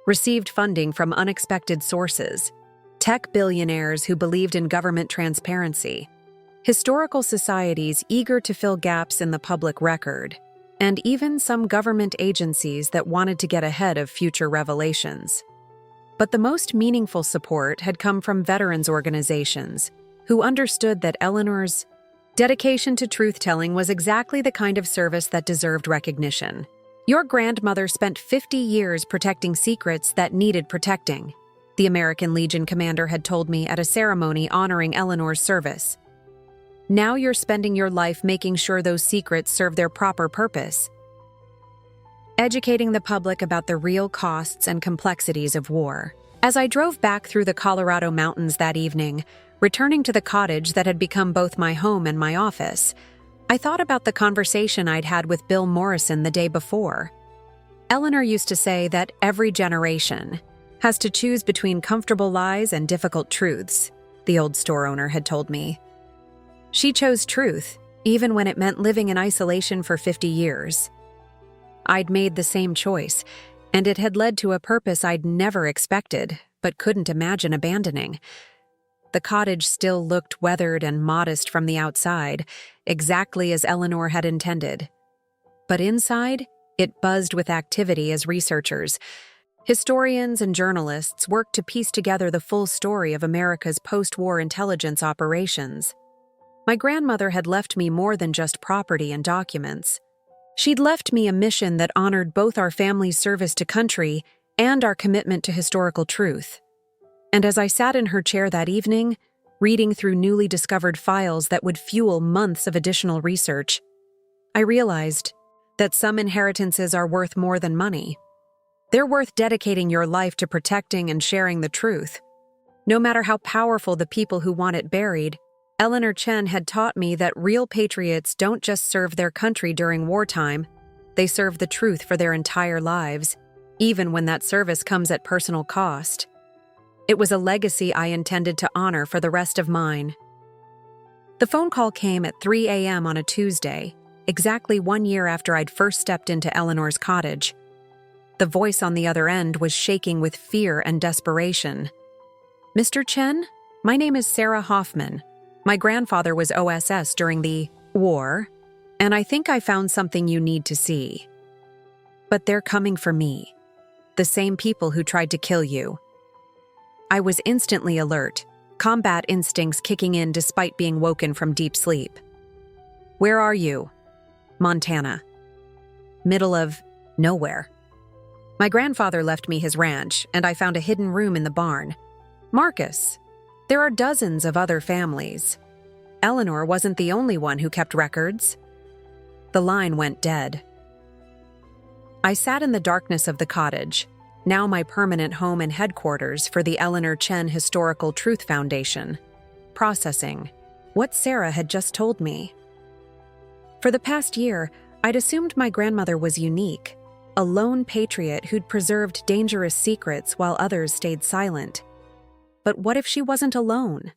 received funding from unexpected sources: tech billionaires who believed in government transparency, historical societies eager to fill gaps in the public record, and even some government agencies that wanted to get ahead of future revelations. But the most meaningful support had come from veterans organizations who understood that Eleanor's dedication to truth-telling was exactly the kind of service that deserved recognition. "Your grandmother spent 50 years protecting secrets that needed protecting," the American Legion commander had told me at a ceremony honoring Eleanor's service. "Now you're spending your life making sure those secrets serve their proper purpose." Educating the public about the real costs and complexities of war. As I drove back through the Colorado mountains that evening, returning to the cottage that had become both my home and my office, I thought about the conversation I'd had with Bill Morrison the day before. Eleanor used to say that every generation has to choose between comfortable lies and difficult truths, the old store owner had told me. She chose truth, even when it meant living in isolation for 50 years. I'd made the same choice, and it had led to a purpose I'd never expected, but couldn't imagine abandoning. The cottage still looked weathered and modest from the outside, exactly as Eleanor had intended. But inside, it buzzed with activity as researchers, historians, and journalists worked to piece together the full story of America's post-war intelligence operations. My grandmother had left me more than just property and documents. She'd left me a mission that honored both our family's service to country and our commitment to historical truth. And as I sat in her chair that evening, reading through newly discovered files that would fuel months of additional research, I realized that some inheritances are worth more than money. They're worth dedicating your life to protecting and sharing the truth. No matter how powerful the people who want it buried, Eleanor Chen had taught me that real patriots don't just serve their country during wartime, they serve the truth for their entire lives, even when that service comes at personal cost. It was a legacy I intended to honor for the rest of mine. The phone call came at 3 a.m. on a Tuesday, exactly 1 year after I'd first stepped into Eleanor's cottage. The voice on the other end was shaking with fear and desperation. "Mr. Chen, my name is Sarah Hoffman. My grandfather was OSS during the war, and I think I found something you need to see. But they're coming for me, the same people who tried to kill you." I was instantly alert, combat instincts kicking in despite being woken from deep sleep. "Where are you?" Montana. Middle of nowhere. My grandfather left me his ranch, and I found a hidden room in the barn. Marcus, there are dozens of other families. Eleanor wasn't the only one who kept records. The line went dead. I sat in the darkness of the cottage, now my permanent home and headquarters for the Eleanor Chen Historical Truth Foundation, processing what Sarah had just told me. For the past year, I'd assumed my grandmother was unique, a lone patriot who'd preserved dangerous secrets while others stayed silent. But what if she wasn't alone?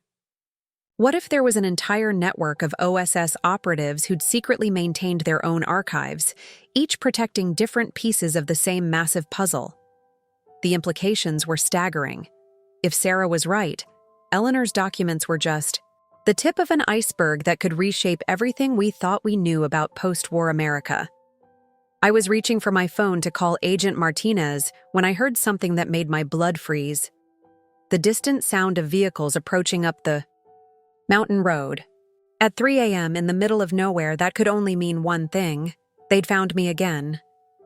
What if there was an entire network of OSS operatives who'd secretly maintained their own archives, each protecting different pieces of the same massive puzzle? The implications were staggering. If Sarah was right, Eleanor's documents were just the tip of an iceberg that could reshape everything we thought we knew about post-war America. I was reaching for my phone to call Agent Martinez when I heard something that made my blood freeze. The distant sound of vehicles approaching up the mountain road. At 3 a.m. in the middle of nowhere, that could only mean one thing. They'd found me again.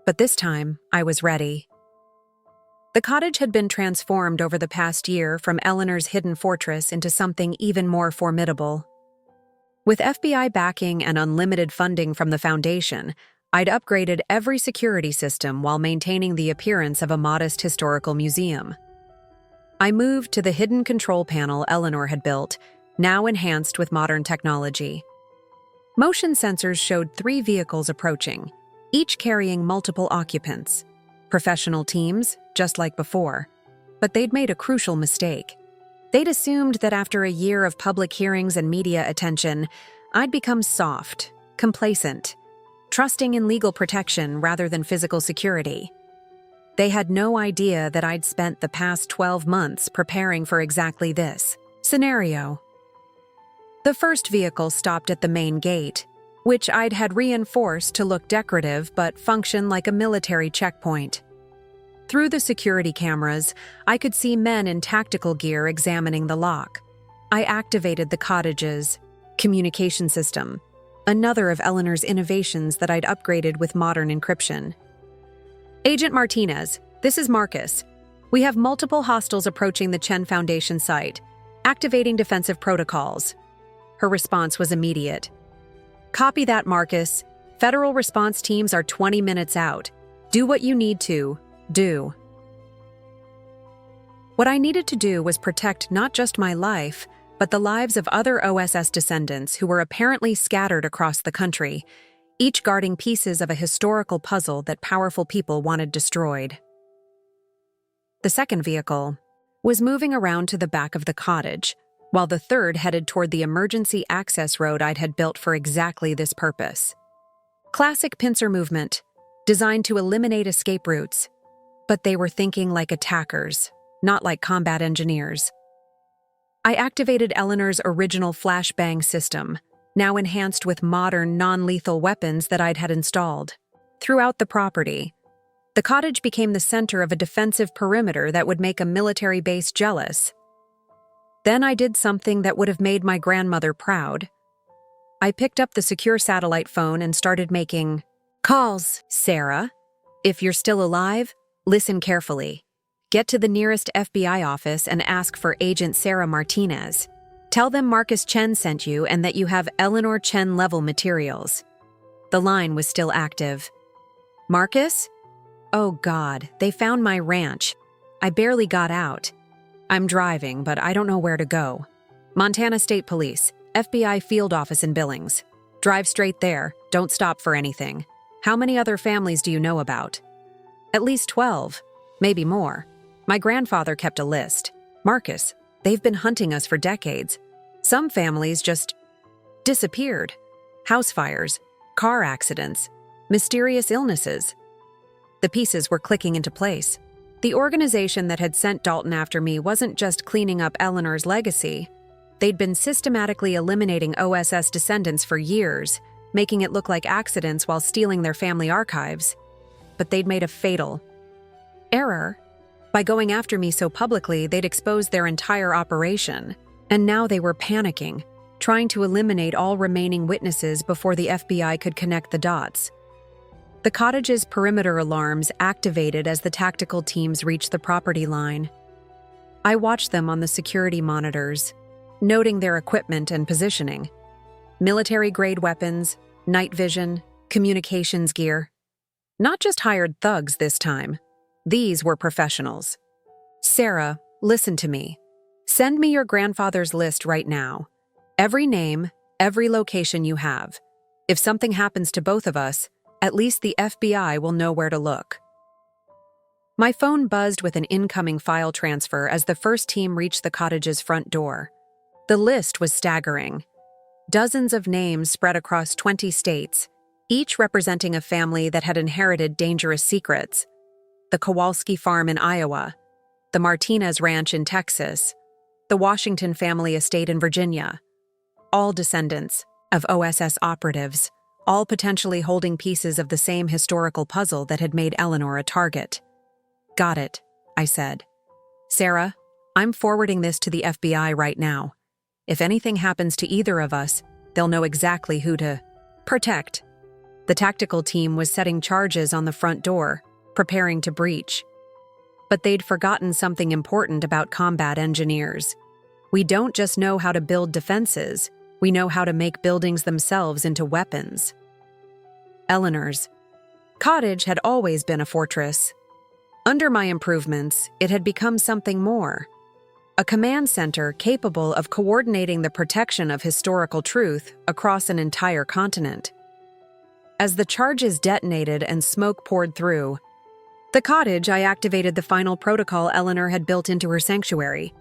But this time, I was ready. The cottage had been transformed over the past year from Eleanor's hidden fortress into something even more formidable. With FBI backing and unlimited funding from the foundation, I'd upgraded every security system while maintaining the appearance of a modest historical museum. I moved to the hidden control panel Eleanor had built, now enhanced with modern technology. Motion sensors showed 3 vehicles approaching, each carrying multiple occupants. Professional teams, just like before. But they'd made a crucial mistake. They'd assumed that after a year of public hearings and media attention, I'd become soft, complacent, trusting in legal protection rather than physical security. They had no idea that I'd spent the past 12 months preparing for exactly this scenario. The first vehicle stopped at the main gate, which I'd had reinforced to look decorative but function like a military checkpoint. Through the security cameras, I could see men in tactical gear examining the lock. I activated the cottage's communication system, another of Eleanor's innovations that I'd upgraded with modern encryption. Agent Martinez, this is Marcus. We have multiple hostiles approaching the Chen Foundation site. Activating defensive protocols. Her response was immediate. Copy that, Marcus. Federal response teams are 20 minutes out. Do what you need to do. What I needed to do was protect not just my life, but the lives of other OSS descendants who were apparently scattered across the country, each guarding pieces of a historical puzzle that powerful people wanted destroyed. The second vehicle was moving around to the back of the cottage, while the third headed toward the emergency access road I'd had built for exactly this purpose. Classic pincer movement, designed to eliminate escape routes, but they were thinking like attackers, not like combat engineers. I activated Eleanor's original flashbang system, now enhanced with modern, non-lethal weapons that I'd had installed. Throughout the property, the cottage became the center of a defensive perimeter that would make a military base jealous. Then I did something that would have made my grandmother proud. I picked up the secure satellite phone and started making calls. Sarah, if you're still alive, listen carefully. Get to the nearest FBI office and ask for Agent Sarah Martinez. Tell them Marcus Chen sent you and that you have Eleanor Chen level materials. The line was still active. Marcus? Oh God, they found my ranch. I barely got out. I'm driving, but I don't know where to go. Montana State Police, FBI field office in Billings. Drive straight there, don't stop for anything. How many other families do you know about? At least 12, maybe more. My grandfather kept a list. Marcus, they've been hunting us for decades. Some families just disappeared. House fires, car accidents, mysterious illnesses. The pieces were clicking into place. The organization that had sent Dalton after me wasn't just cleaning up Eleanor's legacy. They'd been systematically eliminating OSS descendants for years, making it look like accidents while stealing their family archives. But they'd made a fatal error. By going after me so publicly, they'd exposed their entire operation. And now they were panicking. trying to eliminate all remaining witnesses before the FBI could connect the dots. The cottage's perimeter alarms activated as the tactical teams reached the property line. I watched them on the security monitors, noting their equipment and positioning. Military-grade weapons, night vision, communications gear. Not just hired thugs this time. These were professionals. Sarah, listen to me. Send me your grandfather's list right now. Every name, every location you have. If something happens to both of us, at least the FBI will know where to look. My phone buzzed with an incoming file transfer as the first team reached the cottage's front door. The list was staggering. Dozens of names spread across 20 states, each representing a family that had inherited dangerous secrets. The Kowalski farm in Iowa, the Martinez Ranch in Texas, the Washington family estate in Virginia. All descendants of OSS operatives, all potentially holding pieces of the same historical puzzle that had made Eleanor a target. Got it, I said. Sarah, I'm forwarding this to the FBI right now. If anything happens to either of us, they'll know exactly who to protect. The tactical team was setting charges on the front door, preparing to breach. But they'd forgotten something important about combat engineers. We don't just know how to build defenses, we know how to make buildings themselves into weapons. Eleanor's cottage had always been a fortress. Under my improvements, it had become something more. A command center capable of coordinating the protection of historical truth across an entire continent. As the charges detonated and smoke poured through the cottage, I activated the final protocol Eleanor had built into her sanctuary.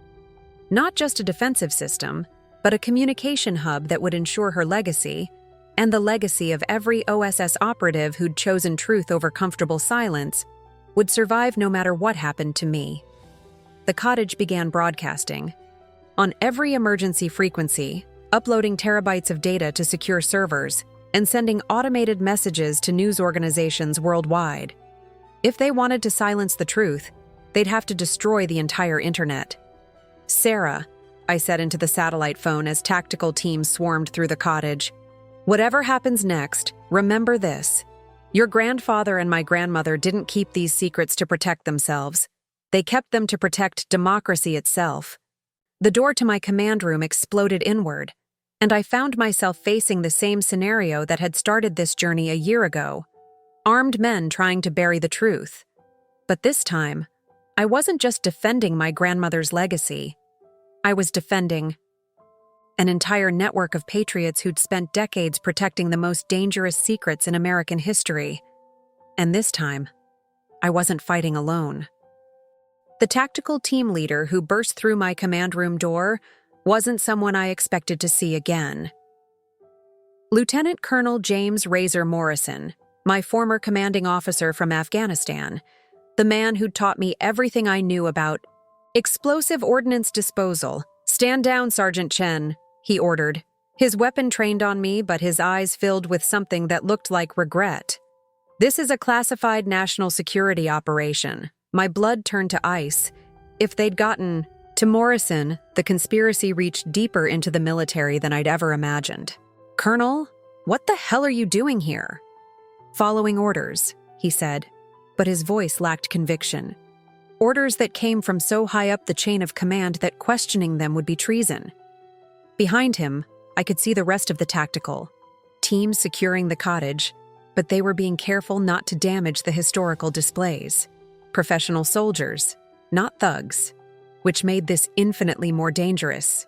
Not just a defensive system, but a communication hub that would ensure her legacy, and the legacy of every OSS operative who'd chosen truth over comfortable silence, would survive no matter what happened to me. The cottage began broadcasting. On every emergency frequency, uploading terabytes of data to secure servers, and sending automated messages to news organizations worldwide. If they wanted to silence the truth, they'd have to destroy the entire internet. Sarah, I said into the satellite phone as tactical teams swarmed through the cottage, whatever happens next, remember this. Your grandfather and my grandmother didn't keep these secrets to protect themselves. They kept them to protect democracy itself. The door to my command room exploded inward, and I found myself facing the same scenario that had started this journey a year ago. Armed men trying to bury the truth. But this time, I wasn't just defending my grandmother's legacy. I was defending an entire network of patriots who'd spent decades protecting the most dangerous secrets in American history. And this time, I wasn't fighting alone. The tactical team leader who burst through my command room door wasn't someone I expected to see again. Lieutenant Colonel James Razor Morrison, my former commanding officer from Afghanistan, the man who'd taught me everything I knew about explosive ordnance disposal. Stand down, Sergeant Chen, he ordered. His weapon trained on me, but his eyes filled with something that looked like regret. This is a classified national security operation. My blood turned to ice. If they'd gotten to Morrison, the conspiracy reached deeper into the military than I'd ever imagined. Colonel, what the hell are you doing here? Following orders, he said, but his voice lacked conviction. Orders that came from so high up the chain of command that questioning them would be treason. Behind him, I could see the rest of the tactical team securing the cottage, but they were being careful not to damage the historical displays. Professional soldiers, not thugs, which made this infinitely more dangerous.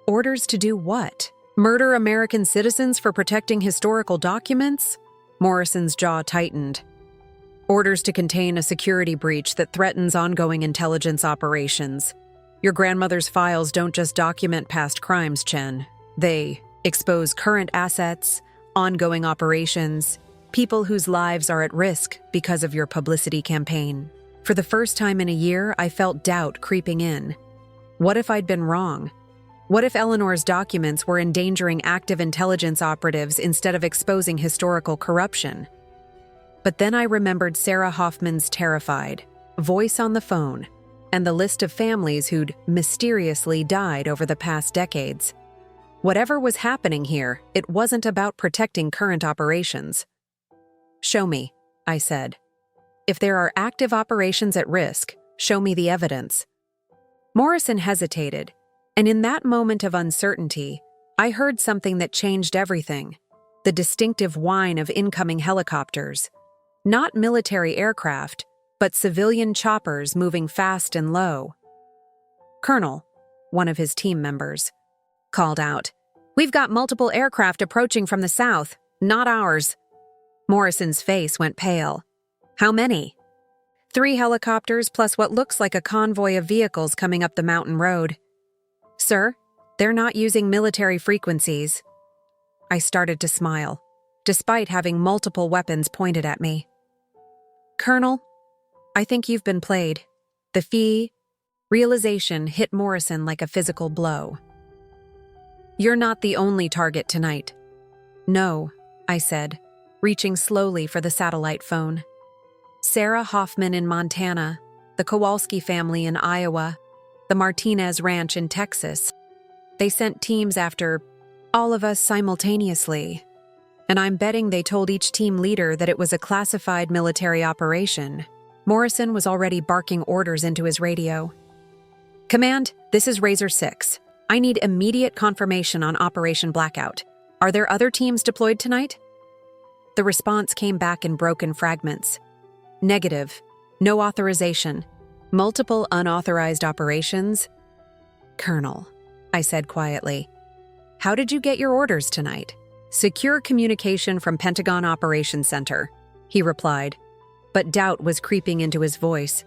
Orders to do what? Murder American citizens for protecting historical documents? Morrison's jaw tightened. Orders to contain a security breach that threatens ongoing intelligence operations. Your grandmother's files don't just document past crimes, Chen. They expose current assets, ongoing operations, people whose lives are at risk because of your publicity campaign. For the first time in a year, I felt doubt creeping in. What if I'd been wrong? What if Eleanor's documents were endangering active intelligence operatives instead of exposing historical corruption? But then I remembered Sarah Hoffman's terrified voice on the phone and the list of families who'd mysteriously died over the past decades. Whatever was happening here, it wasn't about protecting current operations. "Show me," I said. "If there are active operations at risk, show me the evidence." Morrison hesitated, and in that moment of uncertainty, I heard something that changed everything: the distinctive whine of incoming helicopters. Not military aircraft, but civilian choppers moving fast and low. "Colonel," one of his team members, called out, "We've got multiple aircraft approaching from the south, not ours." Morrison's face went pale. "How many?" "3 helicopters plus what looks like a convoy of vehicles coming up the mountain road." "Sir, they're not using military frequencies." I started to smile, despite having multiple weapons pointed at me. "Colonel, I think you've been played." The realization hit Morrison like a physical blow. "You're not the only target tonight." "No," I said, reaching slowly for the satellite phone. "Sarah Hoffman in Montana, the Kowalski family in Iowa, the Martinez Ranch in Texas. They sent teams after all of us simultaneously, and I'm betting they told each team leader that it was a classified military operation." Morrison was already barking orders into his radio. "Command, this is Razor 6. I need immediate confirmation on Operation Blackout. Are there other teams deployed tonight?" The response came back in broken fragments. "Negative. No authorization. Multiple unauthorized operations." "Colonel," I said quietly, "how did you get your orders tonight?" "Secure communication from Pentagon Operations Center," he replied, but doubt was creeping into his voice.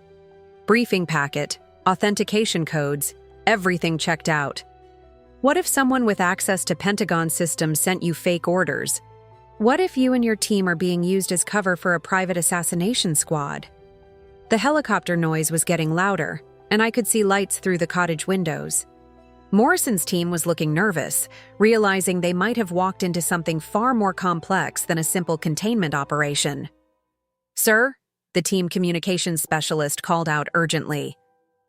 "Briefing packet, authentication codes, everything checked out." "What if someone with access to Pentagon systems sent you fake orders? What if you and your team are being used as cover for a private assassination squad?" The helicopter noise was getting louder, and I could see lights through the cottage windows. Morrison's team was looking nervous, realizing they might have walked into something far more complex than a simple containment operation. "Sir," the team communications specialist called out urgently,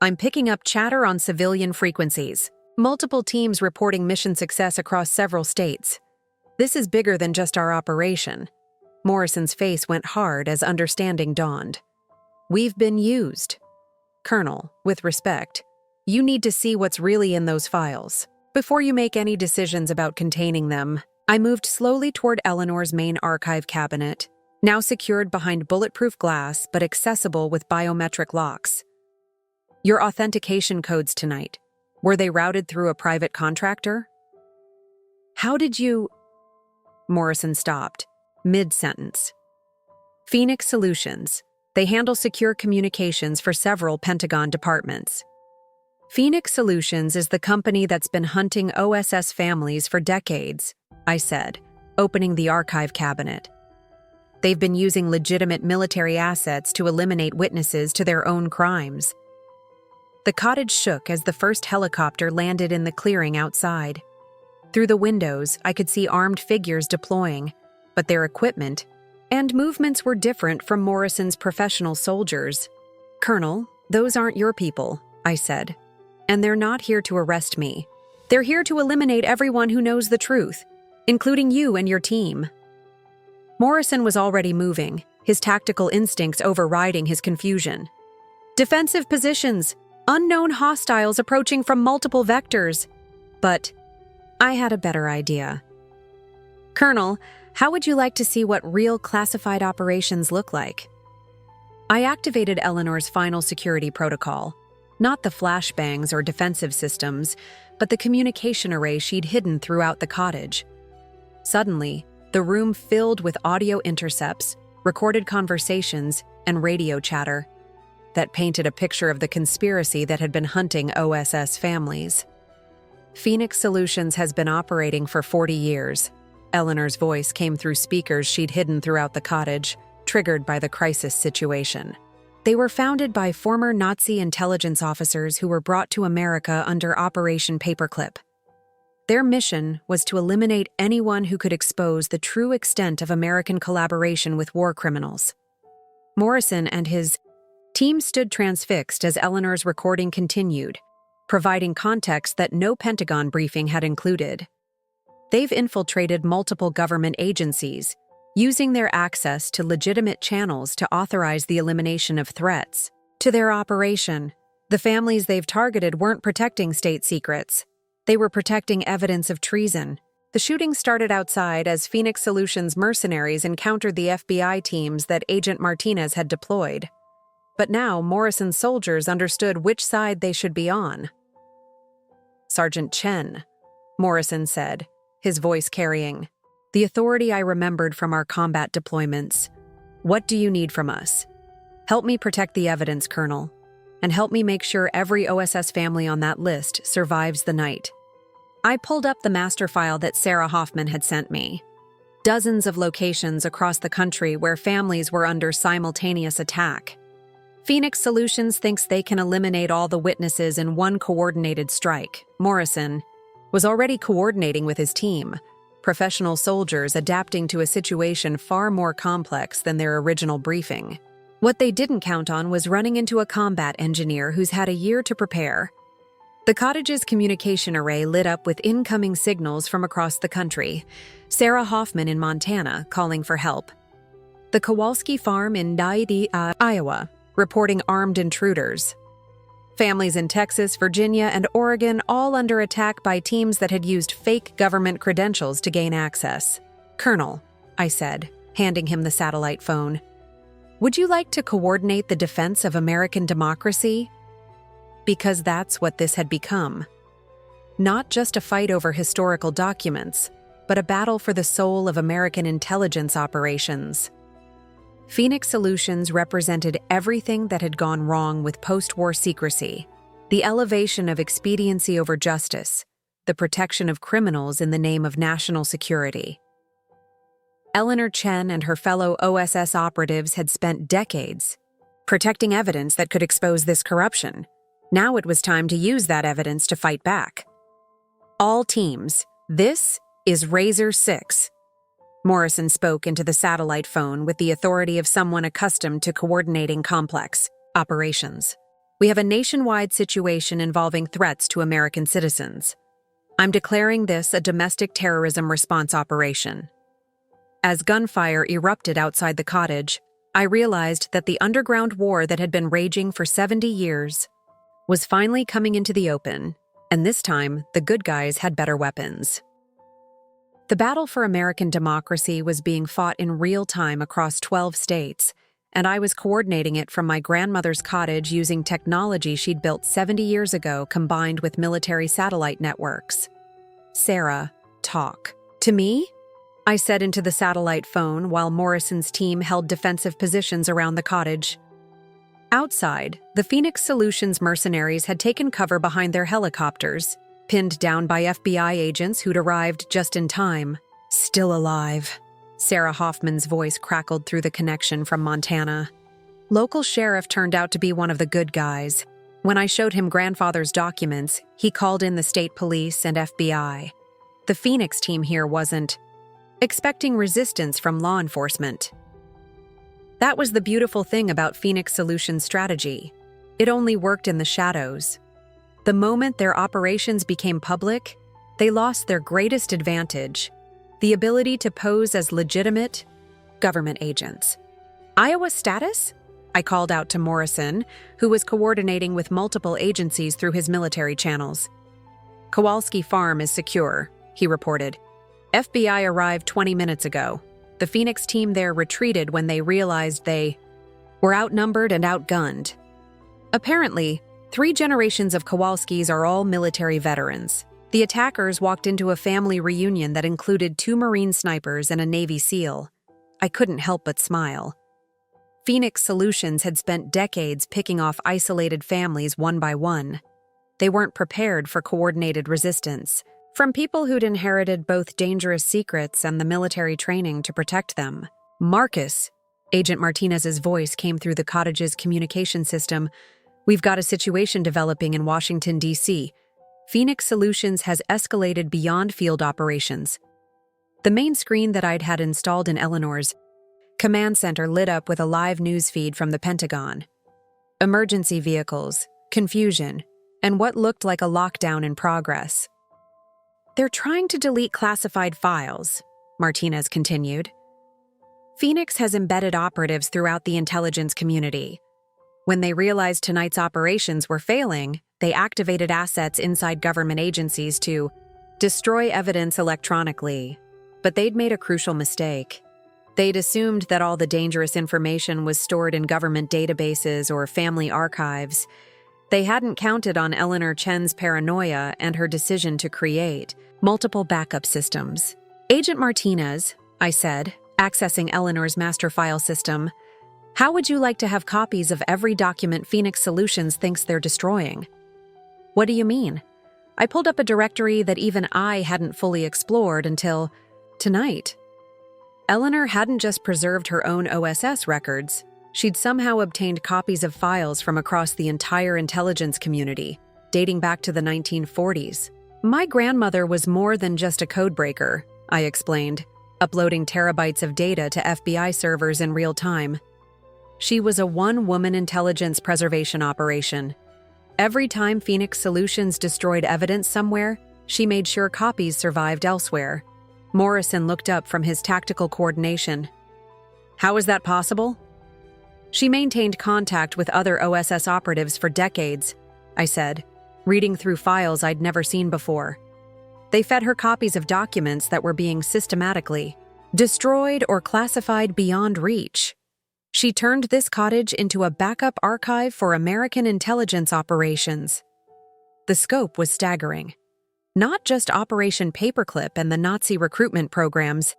"I'm picking up chatter on civilian frequencies. Multiple teams reporting mission success across several states. This is bigger than just our operation." Morrison's face went hard as understanding dawned. "We've been used. Colonel, with respect, you need to see what's really in those files before you make any decisions about containing them." I moved slowly toward Eleanor's main archive cabinet, now secured behind bulletproof glass but accessible with biometric locks. "Your authentication codes tonight, were they routed through a private contractor?" "How did you—" Morrison stopped, mid-sentence. "Phoenix Solutions. They handle secure communications for several Pentagon departments." "Phoenix Solutions is the company that's been hunting OSS families for decades," I said, opening the archive cabinet. "They've been using legitimate military assets to eliminate witnesses to their own crimes." The cottage shook as the first helicopter landed in the clearing outside. Through the windows, I could see armed figures deploying, but their equipment and movements were different from Morrison's professional soldiers. "Colonel, those aren't your people," I said, "and they're not here to arrest me. They're here to eliminate everyone who knows the truth, including you and your team." Morrison was already moving, his tactical instincts overriding his confusion. "Defensive positions! Unknown hostiles approaching from multiple vectors." But I had a better idea. "Colonel, how would you like to see what real classified operations look like?" I activated Eleanor's final security protocol, not the flashbangs or defensive systems, but the communication array she'd hidden throughout the cottage. Suddenly, the room filled with audio intercepts, recorded conversations, and radio chatter that painted a picture of the conspiracy that had been hunting OSS families. "Phoenix Solutions has been operating for 40 years. Eleanor's voice came through speakers she'd hidden throughout the cottage, triggered by the crisis situation. They were founded by former Nazi intelligence officers who were brought to America under Operation Paperclip. Their mission was to eliminate anyone who could expose the true extent of American collaboration with war criminals." Morrison and his team stood transfixed as Eleanor's recording continued, providing context that no Pentagon briefing had included. They've infiltrated multiple government agencies, using their access to legitimate channels to authorize the elimination of threats to their operation. The families they've targeted weren't protecting state secrets. They were protecting evidence of treason. The shooting started outside as Phoenix Solutions mercenaries encountered the FBI teams that Agent Martinez had deployed. But now Morrison's soldiers understood which side they should be on. "Sergeant Chen," Morrison said, his voice carrying the authority I remembered from our combat deployments. "What do you need from us? Help me protect the evidence, Colonel, and help me make sure every OSS family on that list survives the night." I pulled up the master file that Sarah Hoffman had sent me. Dozens of locations across the country where families were under simultaneous attack. Phoenix Solutions thinks they can eliminate all the witnesses in one coordinated strike. Morrison was already coordinating with his team, professional soldiers adapting to a situation far more complex than their original briefing. What they didn't count on was running into a combat engineer who's had a year to prepare. The cottage's communication array lit up with incoming signals from across the country. Sarah Hoffman in Montana calling for help. The Kowalski farm in Iowa reporting armed intruders. Families in Texas, Virginia, and Oregon all under attack by teams that had used fake government credentials to gain access. "Colonel," I said, handing him the satellite phone, "would you like to coordinate the defense of American democracy?" Because that's what this had become. Not just a fight over historical documents, but a battle for the soul of American intelligence operations. Phoenix Solutions represented everything that had gone wrong with post-war secrecy, the elevation of expediency over justice, the protection of criminals in the name of national security. Eleanor Chen and her fellow OSS operatives had spent decades protecting evidence that could expose this corruption. Now it was time to use that evidence to fight back. "All teams, this is Razor 6. Morrison spoke into the satellite phone with the authority of someone accustomed to coordinating complex operations. "We have a nationwide situation involving threats to American citizens. I'm declaring this a domestic terrorism response operation." As gunfire erupted outside the cottage, I realized that the underground war that had been raging for 70 years was finally coming into the open, and this time the good guys had better weapons. The battle for American democracy was being fought in real time across 12 states, and I was coordinating it from my grandmother's cottage using technology she'd built 70 years ago combined with military satellite networks. "Sarah, talk to me?" I said into the satellite phone while Morrison's team held defensive positions around the cottage. Outside, the Phoenix Solutions mercenaries had taken cover behind their helicopters, pinned down by FBI agents who'd arrived just in time. "Still alive." Sarah Hoffman's voice crackled through the connection from Montana. Local sheriff turned out to be one of the good guys. When I showed him grandfather's documents, he called in the state police and FBI. The Phoenix team here wasn't expecting resistance from law enforcement. That was the beautiful thing about Phoenix Solutions' strategy. It only worked in the shadows. The moment their operations became public, they lost their greatest advantage, the ability to pose as legitimate government agents. "Iowa status?" I called out to Morrison, who was coordinating with multiple agencies through his military channels. "Kowalski Farm is secure," he reported. "FBI arrived 20 minutes ago. The Phoenix team there retreated when they realized they were outnumbered and outgunned." Apparently, 3 generations of Kowalskis are all military veterans. The attackers walked into a family reunion that included 2 Marine snipers and a Navy SEAL. I couldn't help but smile. Phoenix Solutions had spent decades picking off isolated families one by one. They weren't prepared for coordinated resistance, from people who'd inherited both dangerous secrets and the military training to protect them. "Marcus," Agent Martinez's voice came through the cottage's communication system. "We've got a situation developing in Washington, D.C. Phoenix Solutions has escalated beyond field operations." The main screen that I'd had installed in Eleanor's command center lit up with a live news feed from the Pentagon. Emergency vehicles, confusion, and what looked like a lockdown in progress. They're trying to delete classified files, Martinez continued. Phoenix has embedded operatives throughout the intelligence community. When they realized tonight's operations were failing, they activated assets inside government agencies to destroy evidence electronically. But they'd made a crucial mistake. They'd assumed that all the dangerous information was stored in government databases or family archives. They hadn't counted on Eleanor Chen's paranoia and her decision to create multiple backup systems. Agent Martinez, I said, accessing Eleanor's master file system, how would you like to have copies of every document Phoenix Solutions thinks they're destroying? What do you mean? I pulled up a directory that even I hadn't fully explored until tonight. Eleanor hadn't just preserved her own OSS records. She'd somehow obtained copies of files from across the entire intelligence community, dating back to the 1940s. My grandmother was more than just a codebreaker, I explained, uploading terabytes of data to FBI servers in real time. She was a one-woman intelligence preservation operation. Every time Phoenix Solutions destroyed evidence somewhere, she made sure copies survived elsewhere. Morrison looked up from his tactical coordination. How is that possible? She maintained contact with other OSS operatives for decades, I said, reading through files I'd never seen before. They fed her copies of documents that were being systematically destroyed or classified beyond reach. She turned this cottage into a backup archive for American intelligence operations. The scope was staggering. Not just Operation Paperclip and the Nazi recruitment programs,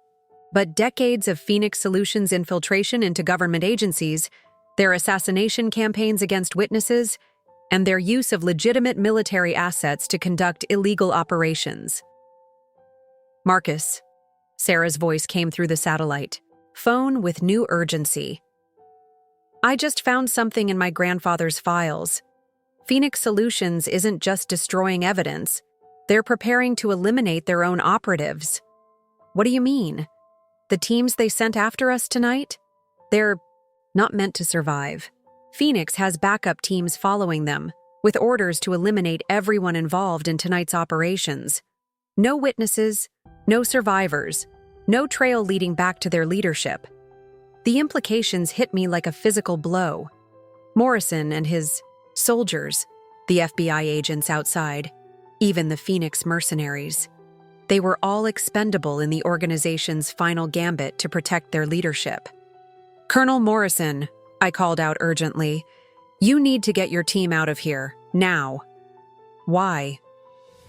but decades of Phoenix Solutions infiltration into government agencies, their assassination campaigns against witnesses, and their use of legitimate military assets to conduct illegal operations. Marcus, Sarah's voice came through the satellite, phone with new urgency. I just found something in my grandfather's files. Phoenix Solutions isn't just destroying evidence. They're preparing to eliminate their own operatives. What do you mean? The teams they sent after us tonight? They're not meant to survive. Phoenix has backup teams following them, with orders to eliminate everyone involved in tonight's operations. No witnesses, no survivors, no trail leading back to their leadership. The implications hit me like a physical blow. Morrison and his soldiers, the FBI agents outside, even the Phoenix mercenaries. They were all expendable in the organization's final gambit to protect their leadership. Colonel Morrison, I called out urgently, you need to get your team out of here, now. Why?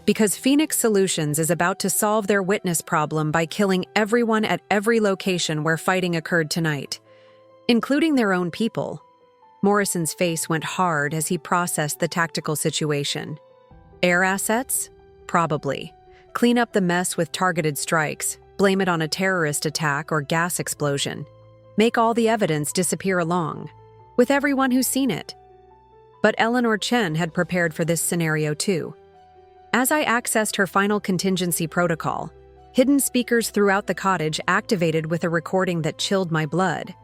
Because Phoenix Solutions is about to solve their witness problem by killing everyone at every location where fighting occurred tonight, including their own people. Morrison's face went hard as he processed the tactical situation. Air assets? Probably. Clean up the mess with targeted strikes, blame it on a terrorist attack or gas explosion. Make all the evidence disappear along, with everyone who's seen it. But Eleanor Chen had prepared for this scenario too. As I accessed her final contingency protocol, hidden speakers throughout the cottage activated with a recording that chilled my blood.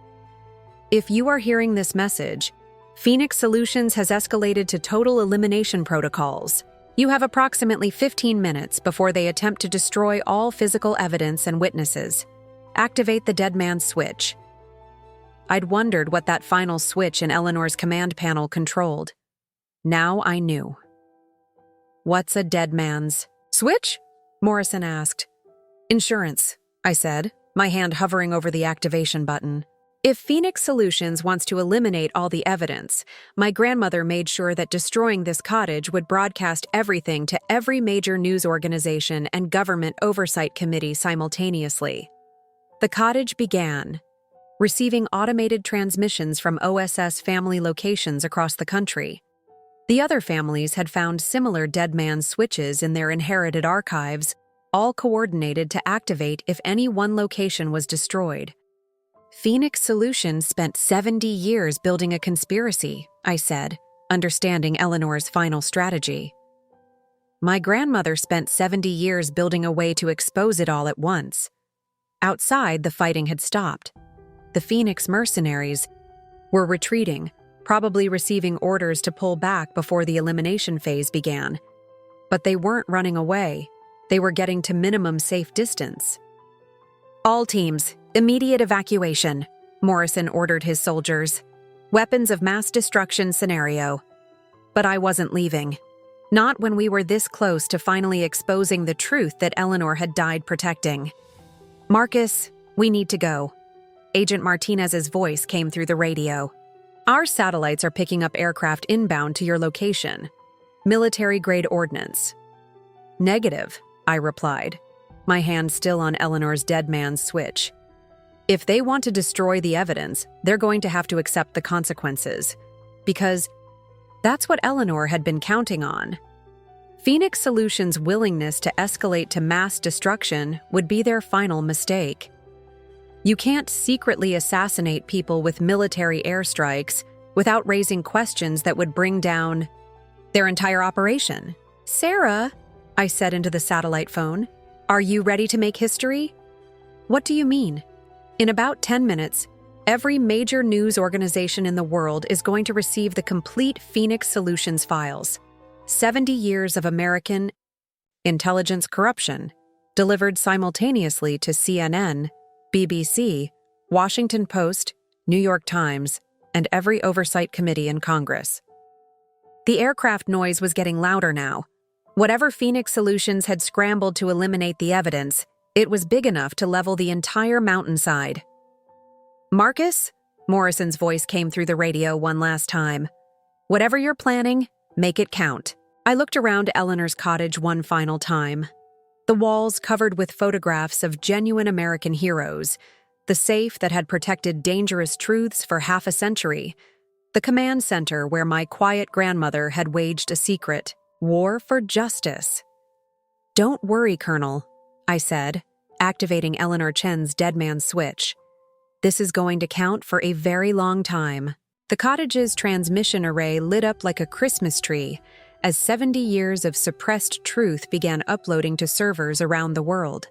If you are hearing this message, Phoenix Solutions has escalated to total elimination protocols. You have approximately 15 minutes before they attempt to destroy all physical evidence and witnesses. Activate the dead man's switch. I'd wondered what that final switch in Eleanor's command panel controlled. Now I knew. What's a dead man's switch? Morrison asked. Insurance, I said, my hand hovering over the activation button. If Phoenix Solutions wants to eliminate all the evidence, my grandmother made sure that destroying this cottage would broadcast everything to every major news organization and government oversight committee simultaneously. The cottage began, receiving automated transmissions from OSS family locations across the country. The other families had found similar dead man switches in their inherited archives, all coordinated to activate if any one location was destroyed. Phoenix Solutions spent 70 years building a conspiracy, I said, understanding Eleanor's final strategy. My grandmother spent 70 years building a way to expose it all at once. Outside, the fighting had stopped. The Phoenix mercenaries were retreating, probably receiving orders to pull back before the elimination phase began. But they weren't running away. They were getting to minimum safe distance. "All teams, immediate evacuation," Morrison ordered his soldiers. "Weapons of mass destruction scenario." But I wasn't leaving. Not when we were this close to finally exposing the truth that Eleanor had died protecting. "Marcus, we need to go." Agent Martinez's voice came through the radio. "Our satellites are picking up aircraft inbound to your location. Military-grade ordnance." "Negative," I replied, my hand still on Eleanor's dead man's switch. "If they want to destroy the evidence, they're going to have to accept the consequences. Because that's what Eleanor had been counting on. Phoenix Solutions' willingness to escalate to mass destruction would be their final mistake. You can't secretly assassinate people with military airstrikes without raising questions that would bring down their entire operation." "Sarah," I said into the satellite phone, "are you ready to make history?" "What do you mean?" "In about 10 minutes, every major news organization in the world is going to receive the complete Phoenix Solutions files. 70 years of American intelligence corruption, delivered simultaneously to CNN, BBC, Washington Post, New York Times, and every oversight committee in Congress." The aircraft noise was getting louder now. Whatever Phoenix Solutions had scrambled to eliminate the evidence, it was big enough to level the entire mountainside. "Marcus?" Morrison's voice came through the radio one last time. "Whatever you're planning, make it count." I looked around Eleanor's cottage one final time. The walls covered with photographs of genuine American heroes, the safe that had protected dangerous truths for half a century, the command center where my quiet grandmother had waged a secret war for justice. "Don't worry, Colonel," I said, activating Eleanor Chen's dead man switch. "This is going to count for a very long time." The cottage's transmission array lit up like a Christmas tree as 70 years of suppressed truth began uploading to servers around the world.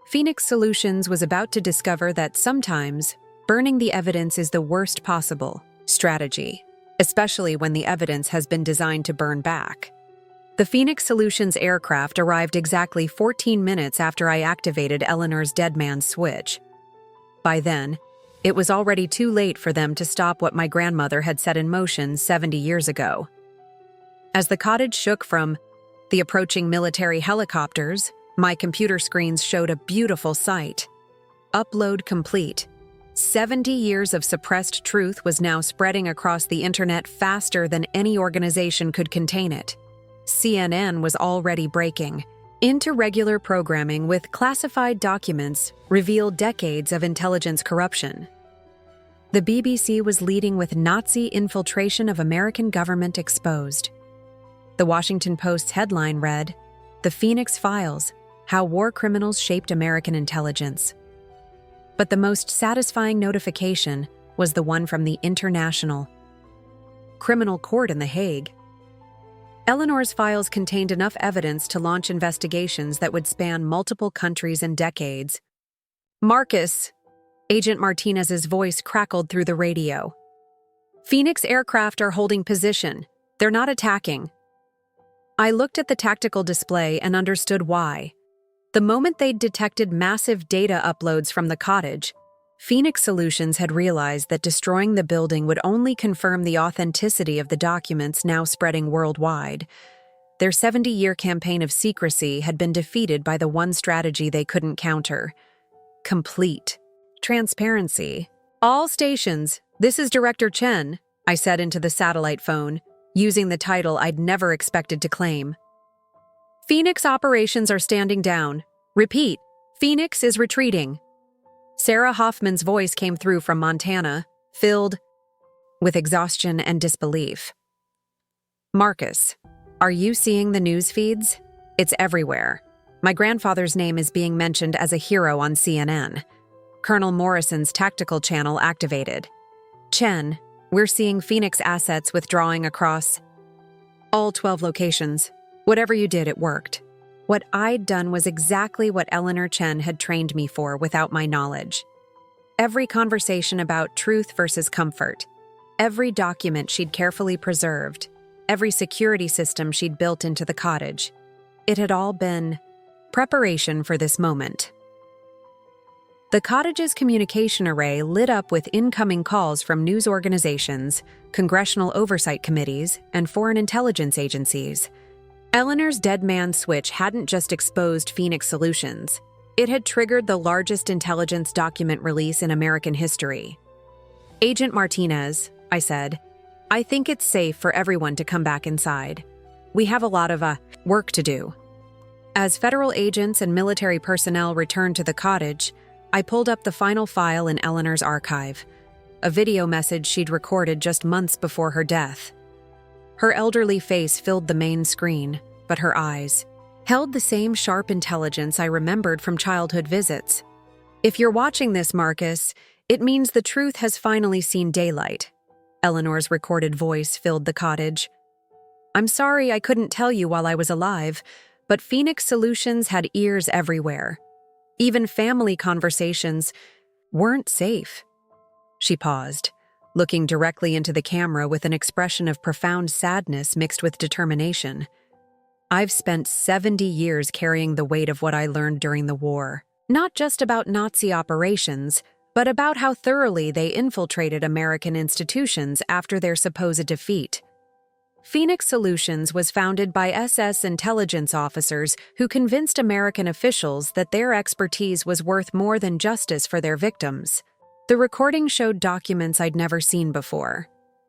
Phoenix Solutions was about to discover that sometimes burning the evidence is the worst possible strategy, especially when the evidence has been designed to burn back. The Phoenix Solutions aircraft arrived exactly 14 minutes after I activated Eleanor's dead man's switch. By then, it was already too late for them to stop what my grandmother had set in motion 70 years ago. As the cottage shook from the approaching military helicopters, my computer screens showed a beautiful sight. Upload complete. 70 years of suppressed truth was now spreading across the internet faster than any organization could contain it. CNN was already breaking into regular programming with classified documents revealed decades of intelligence corruption. The BBC was leading with Nazi infiltration of American government exposed. The Washington Post's headline read, "The Phoenix Files: How War Criminals Shaped American Intelligence." But the most satisfying notification was the one from the International Criminal Court in The Hague. Eleanor's files contained enough evidence to launch investigations that would span multiple countries and decades. "Marcus," Agent Martinez's voice crackled through the radio. "Phoenix aircraft are holding position. They're not attacking." I looked at the tactical display and understood why. The moment they'd detected massive data uploads from the cottage, Phoenix Solutions had realized that destroying the building would only confirm the authenticity of the documents now spreading worldwide. Their 70-year campaign of secrecy had been defeated by the one strategy they couldn't counter: complete transparency. "All stations, this is Director Chen," I said into the satellite phone, using the title I'd never expected to claim. "Phoenix operations are standing down. Repeat, Phoenix is retreating." Sarah Hoffman's voice came through from Montana, filled with exhaustion and disbelief. "Marcus, are you seeing the news feeds? It's everywhere. My grandfather's name is being mentioned as a hero on CNN. Colonel Morrison's tactical channel activated. Chen, we're seeing Phoenix assets withdrawing across all 12 locations. Whatever you did, it worked." What I'd done was exactly what Eleanor Chen had trained me for without my knowledge. Every conversation about truth versus comfort, every document she'd carefully preserved, every security system she'd built into the cottage, it had all been Preparation for this moment. The cottage's communication array lit up with incoming calls from news organizations, congressional oversight committees, and foreign intelligence agencies. Eleanor's dead man switch hadn't just exposed Phoenix Solutions. It had triggered the largest intelligence document release in American history. "Agent Martinez," I said, "I think it's safe for everyone to come back inside. We have a lot of work to do." As federal agents and military personnel returned to the cottage, I pulled up the final file in Eleanor's archive, a video message she'd recorded just months before her death. Her elderly face filled the main screen, but her eyes held the same sharp intelligence I remembered from childhood visits. "If you're watching this, Marcus, it means the truth has finally seen daylight." Eleanor's recorded voice filled the cottage. "I'm sorry I couldn't tell you while I was alive, but Phoenix Solutions had ears everywhere. Even family conversations weren't safe." She paused, looking directly into the camera with an expression of profound sadness mixed with determination. "I've spent 70 years carrying the weight of what I learned during the war, not just about Nazi operations, but about how thoroughly they infiltrated American institutions after their supposed defeat. Phoenix Solutions was founded by SS intelligence officers who convinced American officials that their expertise was worth more than justice for their victims. The recording showed documents I'd never seen before.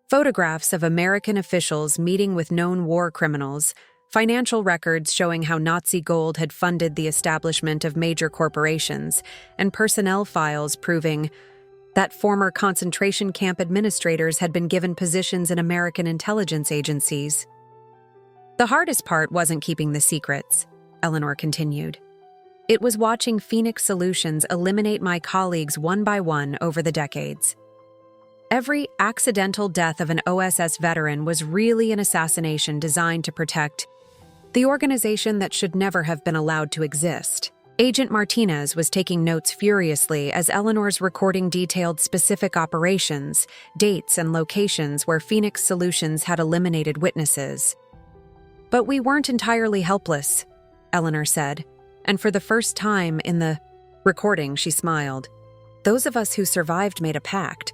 Photographs of American officials meeting with known war criminals, financial records showing how Nazi gold had funded the establishment of major corporations, and personnel files proving that former concentration camp administrators had been given positions in American intelligence agencies. "The hardest part wasn't keeping the secrets," Eleanor continued. "It was watching Phoenix Solutions eliminate my colleagues one by one over the decades. Every accidental death of an OSS veteran was really an assassination designed to protect the organization that should never have been allowed to exist." Agent Martinez was taking notes furiously as Eleanor's recording detailed specific operations, dates, and locations where Phoenix Solutions had eliminated witnesses. "But we weren't entirely helpless," Eleanor said, and for the first time in the recording, she smiled. "Those of us who survived made a pact.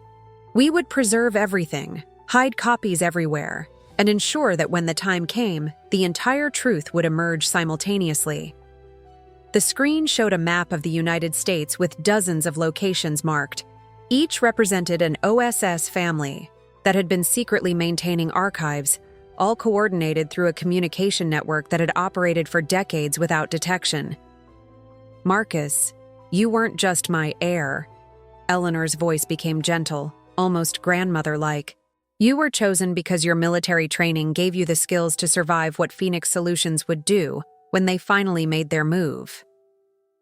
We would preserve everything, hide copies everywhere, and ensure that when the time came, the entire truth would emerge simultaneously." The screen showed a map of the United States with dozens of locations marked. Each represented an OSS family that had been secretly maintaining archives, all coordinated through a communication network that had operated for decades without detection. "Marcus, you weren't just my heir." Eleanor's voice became gentle, almost grandmother-like. "You were chosen because your military training gave you the skills to survive what Phoenix Solutions would do when they finally made their move.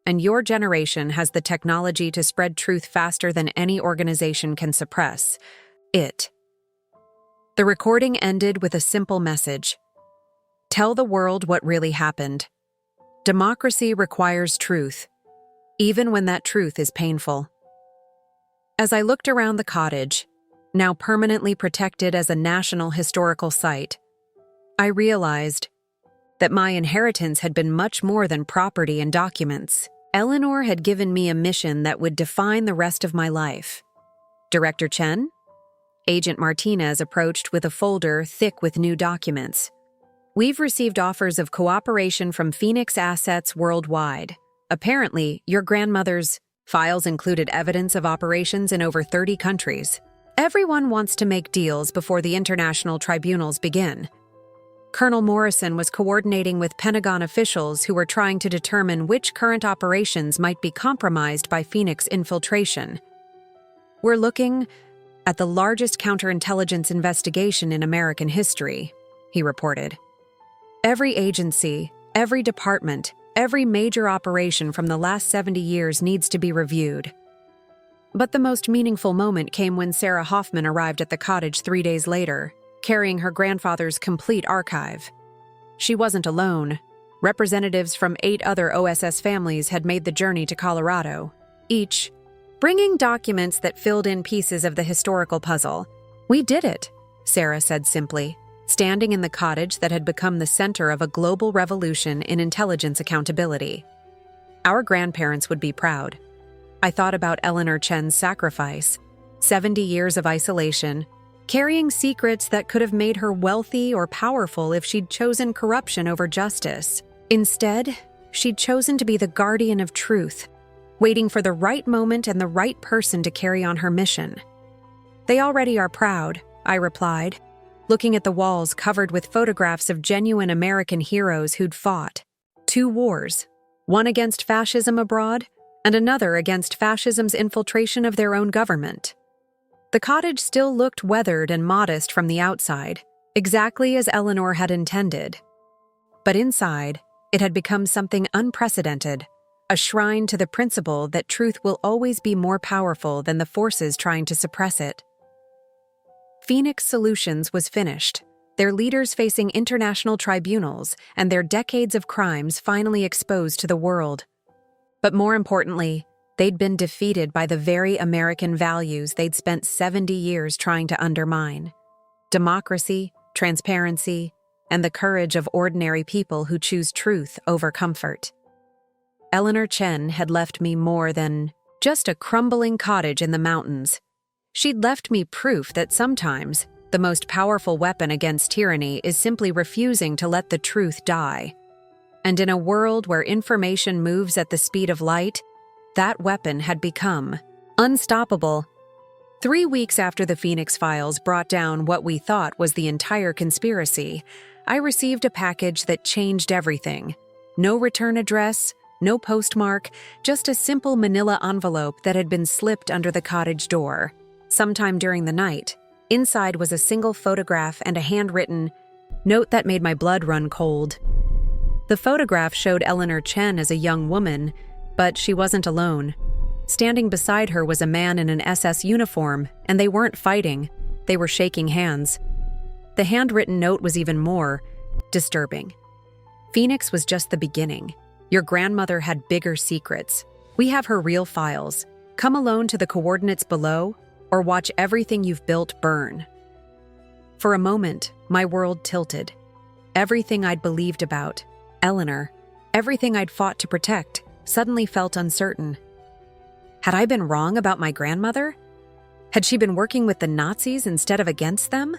And your generation has the technology to spread truth faster than any organization can suppress it." The recording ended with a simple message. "Tell the world what really happened. Democracy requires truth, even when that truth is painful." As I looked around the cottage, now permanently protected as a national historical site, I realized that my inheritance had been much more than property and documents. Eleanor had given me a mission that would define the rest of my life. "Director Chen?" Agent Martinez approached with a folder thick with new documents. "We've received offers of cooperation from Phoenix assets worldwide. Apparently, your grandmother's files included evidence of operations in over 30 countries. Everyone wants to make deals before the international tribunals begin. Colonel Morrison was coordinating with Pentagon officials who were trying to determine which current operations might be compromised by Phoenix infiltration. We're looking at the largest counterintelligence investigation in American history," he reported. "Every agency, every department, every major operation from the last 70 years needs to be reviewed." But the most meaningful moment came when Sarah Hoffman arrived at the cottage 3 days later, carrying her grandfather's complete archive. She wasn't alone. Representatives from 8 other OSS families had made the journey to Colorado, each bringing documents that filled in pieces of the historical puzzle. "We did it," Sarah said simply, standing in the cottage that had become the center of a global revolution in intelligence accountability. Our grandparents would be proud. I thought about Eleanor Chen's sacrifice, 70 years of isolation, carrying secrets that could have made her wealthy or powerful if she'd chosen corruption over justice. Instead, she'd chosen to be the guardian of truth, waiting for the right moment and the right person to carry on her mission. They already are proud, I replied, looking at the walls covered with photographs of genuine American heroes who'd fought 2 wars, one against fascism abroad and another against fascism's infiltration of their own government. The cottage still looked weathered and modest from the outside, exactly as Eleanor had intended. But inside, it had become something unprecedented, a shrine to the principle that truth will always be more powerful than the forces trying to suppress it. Phoenix Solutions was finished, their leaders facing international tribunals and their decades of crimes finally exposed to the world. But more importantly, they'd been defeated by the very American values they'd spent 70 years trying to undermine: democracy, transparency, and the courage of ordinary people who choose truth over comfort. Eleanor Chen had left me more than just a crumbling cottage in the mountains. She'd left me proof that sometimes the most powerful weapon against tyranny is simply refusing to let the truth die. And in a world where information moves at the speed of light, that weapon had become unstoppable. 3 weeks after the Phoenix Files brought down what we thought was the entire conspiracy, I received a package that changed everything. No return address, no postmark, just a simple manila envelope that had been slipped under the cottage door. Sometime during the night, inside was a single photograph and a handwritten note that made my blood run cold. The photograph showed Eleanor Chen as a young woman, but she wasn't alone. Standing beside her was a man in an SS uniform, and they weren't fighting, they were shaking hands. The handwritten note was even more disturbing. Phoenix was just the beginning. Your grandmother had bigger secrets. We have her real files. Come alone to the coordinates below, or watch everything you've built burn. For a moment, my world tilted. Everything I'd believed about Eleanor, everything I'd fought to protect, suddenly felt uncertain. Had I been wrong about my grandmother? Had she been working with the Nazis instead of against them?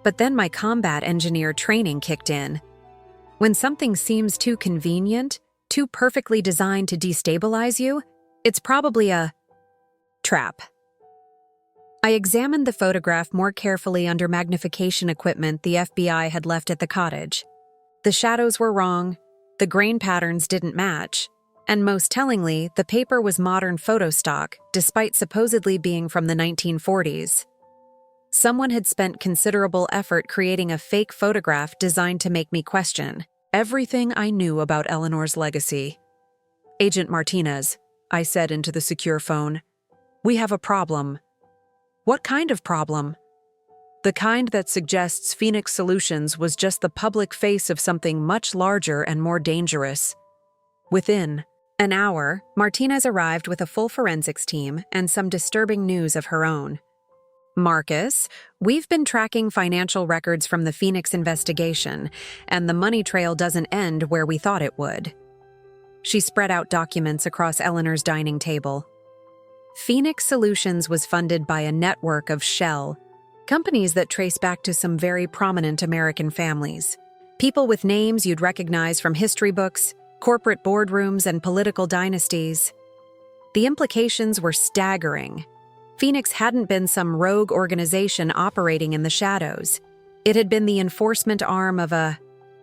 But then my combat engineer training kicked in. When something seems too convenient, too perfectly designed to destabilize you, it's probably a trap. I examined the photograph more carefully under magnification equipment the FBI had left at the cottage. The shadows were wrong, the grain patterns didn't match, and most tellingly, the paper was modern photo stock, despite supposedly being from the 1940s. Someone had spent considerable effort creating a fake photograph designed to make me question everything I knew about Eleanor's legacy. "Agent Martinez," I said into the secure phone, "we have a problem." "What kind of problem?" "The kind that suggests Phoenix Solutions was just the public face of something much larger and more dangerous." Within an hour, Martinez arrived with a full forensics team and some disturbing news of her own. "Marcus, we've been tracking financial records from the Phoenix investigation, and the money trail doesn't end where we thought it would." She spread out documents across Eleanor's dining table. Phoenix Solutions was funded by a network of shell companies that trace back to some very prominent American families. People with names you'd recognize from history books, corporate boardrooms, and political dynasties. The implications were staggering. Phoenix hadn't been some rogue organization operating in the shadows. It had been the enforcement arm of a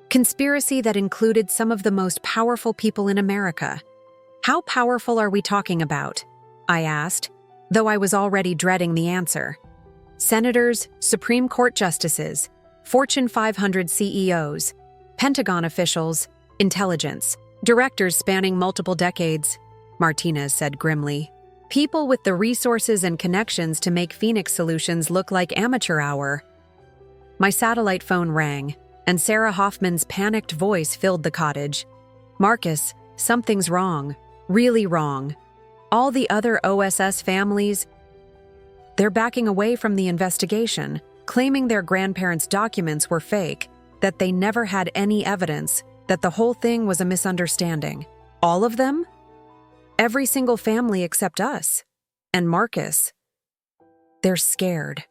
conspiracy that included some of the most powerful people in America. "How powerful are we talking about?" I asked, though I was already dreading the answer. "Senators, Supreme Court justices, Fortune 500 CEOs, Pentagon officials, intelligence, directors spanning multiple decades," Martinez said grimly. "People with the resources and connections to make Phoenix Solutions look like amateur hour." My satellite phone rang, and Sarah Hoffman's panicked voice filled the cottage. "Marcus, something's wrong. Really wrong. All the other OSS families, they're backing away from the investigation, claiming their grandparents' documents were fake, that they never had any evidence, that the whole thing was a misunderstanding. All of them? Every single family except us. And Marcus. They're scared.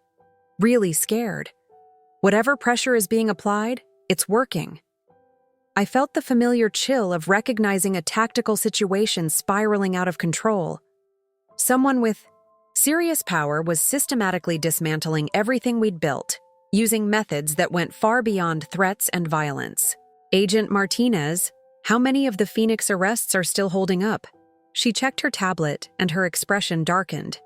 Really scared. Whatever pressure is being applied, it's working. I felt the familiar chill of recognizing a tactical situation spiraling out of control. Someone with serious power was systematically dismantling everything we'd built, using methods that went far beyond threats and violence. Agent Martinez, how many of the Phoenix arrests are still holding up? She checked her tablet, and her expression darkened.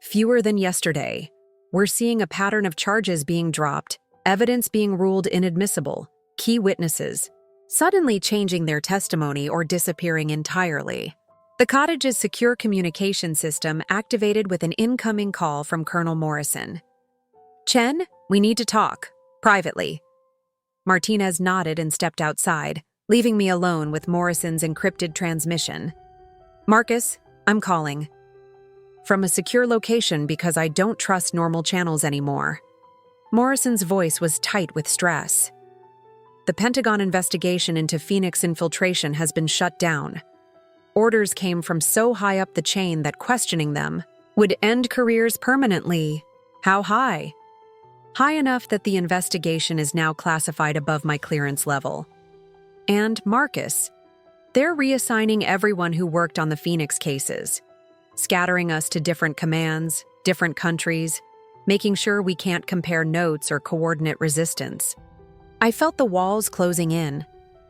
Fewer than yesterday. We're seeing a pattern of charges being dropped, evidence being ruled inadmissible, key witnesses suddenly changing their testimony or disappearing entirely. The cottage's secure communication system activated with an incoming call from Colonel Morrison. "Chen, we need to talk. Privately." Martinez nodded and stepped outside, leaving me alone with Morrison's encrypted transmission. "Marcus, I'm calling. From a secure location because I don't trust normal channels anymore." Morrison's voice was tight with stress. "The Pentagon investigation into Phoenix infiltration has been shut down. Orders came from so high up the chain that questioning them would end careers permanently." "How high?" "High enough that the investigation is now classified above my clearance level." "And Marcus, they're reassigning everyone who worked on the Phoenix cases, scattering us to different commands, different countries, making sure we can't compare notes or coordinate resistance." I felt the walls closing in,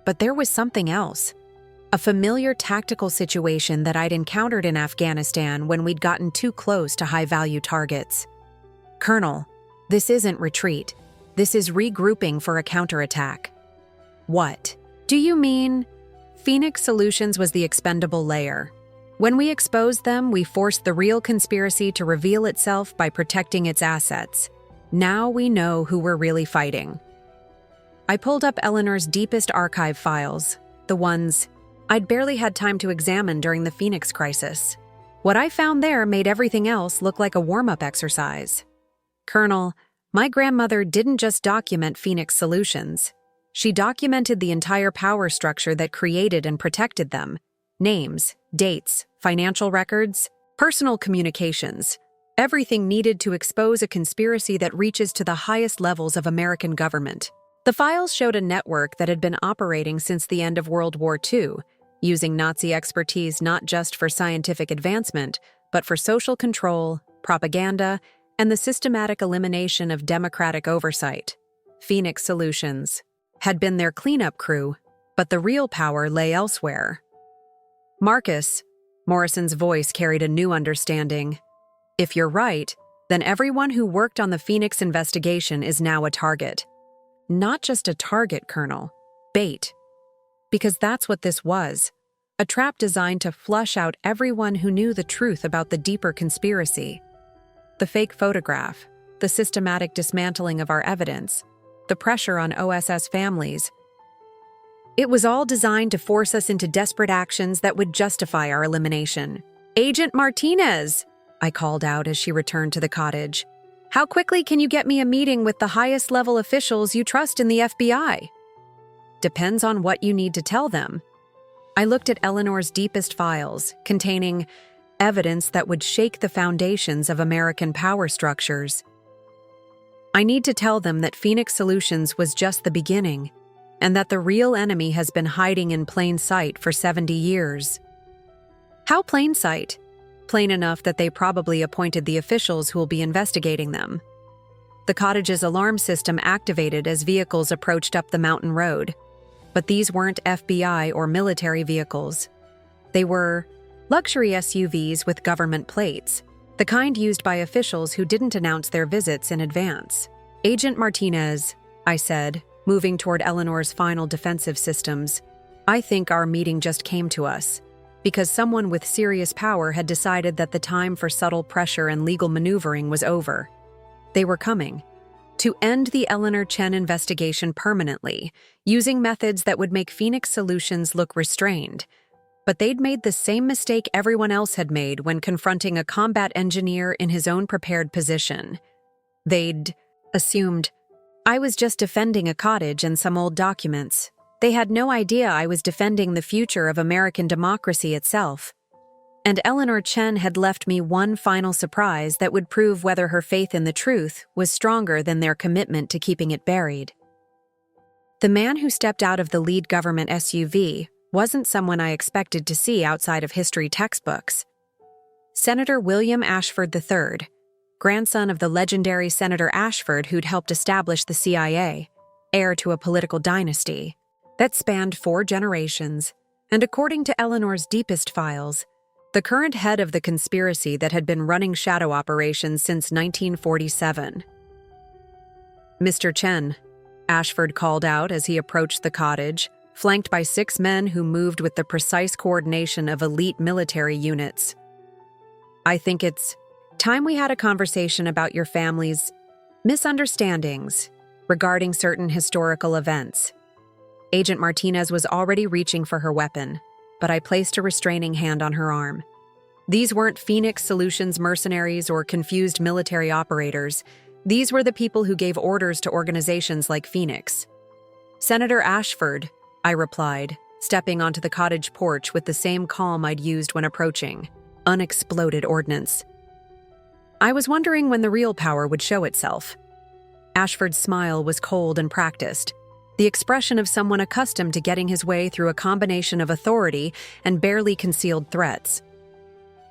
but there was something else. A familiar tactical situation that I'd encountered in Afghanistan when we'd gotten too close to high-value targets. "Colonel, this isn't retreat. This is regrouping for a counterattack." "What? Do you mean?" Phoenix Solutions was the expendable layer. When we exposed them, we forced the real conspiracy to reveal itself by protecting its assets. Now we know who we're really fighting. I pulled up Eleanor's deepest archive files, the ones I'd barely had time to examine during the Phoenix crisis. What I found there made everything else look like a warm-up exercise. "Colonel, my grandmother didn't just document Phoenix Solutions. She documented the entire power structure that created and protected them. Names, dates, financial records, personal communications, everything needed to expose a conspiracy that reaches to the highest levels of American government." The files showed a network that had been operating since the end of World War II, using Nazi expertise not just for scientific advancement, but for social control, propaganda, and the systematic elimination of democratic oversight. Phoenix Solutions had been their cleanup crew, but the real power lay elsewhere. "Marcus," Morrison's voice carried a new understanding. "If you're right, then everyone who worked on the Phoenix investigation is now a target. Not just a target, Colonel. Bait. Because that's what this was. A trap designed to flush out everyone who knew the truth about the deeper conspiracy. The fake photograph, the systematic dismantling of our evidence, the pressure on OSS families. It was all designed to force us into desperate actions that would justify our elimination." "Agent Martinez," I called out as she returned to the cottage. "How quickly can you get me a meeting with the highest level officials you trust in the FBI?" "Depends on what you need to tell them." I looked at Eleanor's deepest files, containing evidence that would shake the foundations of American power structures. "I need to tell them that Phoenix Solutions was just the beginning, and that the real enemy has been hiding in plain sight for 70 years. "How plain sight?" "Plain enough that they probably appointed the officials who will be investigating them." The cottage's alarm system activated as vehicles approached up the mountain road. But these weren't FBI or military vehicles. They were luxury SUVs with government plates, the kind used by officials who didn't announce their visits in advance. "Agent Martinez," I said, moving toward Eleanor's final defensive systems, "I think our meeting just came to us, because someone with serious power had decided that the time for subtle pressure and legal maneuvering was over. They were coming to end the Eleanor Chen investigation permanently, using methods that would make Phoenix Solutions look restrained. But they'd made the same mistake everyone else had made when confronting a combat engineer in his own prepared position. They'd assumed I was just defending a cottage and some old documents. They had no idea I was defending the future of American democracy itself. And Eleanor Chen had left me one final surprise that would prove whether her faith in the truth was stronger than their commitment to keeping it buried. The man who stepped out of the lead government SUV wasn't someone I expected to see outside of history textbooks. Senator William Ashford III, grandson of the legendary Senator Ashford who'd helped establish the CIA, heir to a political dynasty that spanned 4 generations, and according to Eleanor's deepest files, the current head of the conspiracy that had been running shadow operations since 1947. "Mr. Chen," Ashford called out as he approached the cottage, flanked by 6 men who moved with the precise coordination of elite military units. "I think it's time we had a conversation about your family's misunderstandings regarding certain historical events." Agent Martinez was already reaching for her weapon, but I placed a restraining hand on her arm. These weren't Phoenix Solutions mercenaries or confused military operators. These were the people who gave orders to organizations like Phoenix. "Senator Ashford," I replied, stepping onto the cottage porch with the same calm I'd used when approaching unexploded ordnance. I was wondering when the real power would show itself. Ashford's smile was cold and practiced, the expression of someone accustomed to getting his way through a combination of authority and barely concealed threats.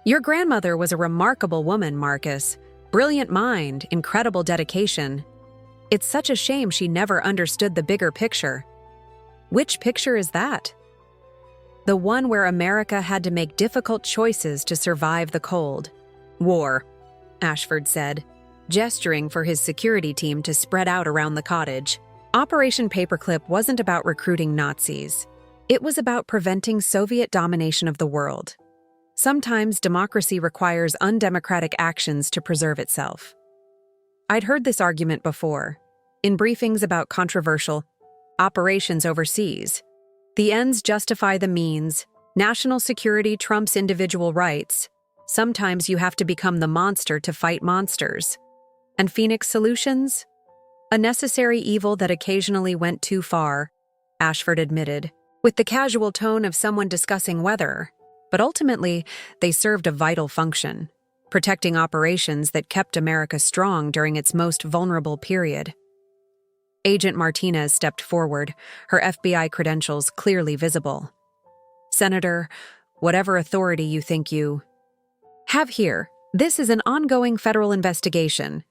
"Your grandmother was a remarkable woman, Marcus. Brilliant mind, incredible dedication. It's such a shame she never understood the bigger picture." "Which picture is that?" "The one where America had to make difficult choices to survive the cold. War," Ashford said, gesturing for his security team to spread out around the cottage. Operation Paperclip wasn't about recruiting Nazis. It was about preventing Soviet domination of the world. Sometimes democracy requires undemocratic actions to preserve itself. I'd heard this argument before, in briefings about controversial operations overseas. The ends justify the means. National security trumps individual rights. Sometimes you have to become the monster to fight monsters. And Phoenix Solutions? A necessary evil that occasionally went too far, Ashford admitted, with the casual tone of someone discussing weather. But ultimately, they served a vital function, protecting operations that kept America strong during its most vulnerable period. Agent Martinez stepped forward, her FBI credentials clearly visible. "Senator, whatever authority you think you have here, this is an ongoing federal investigation."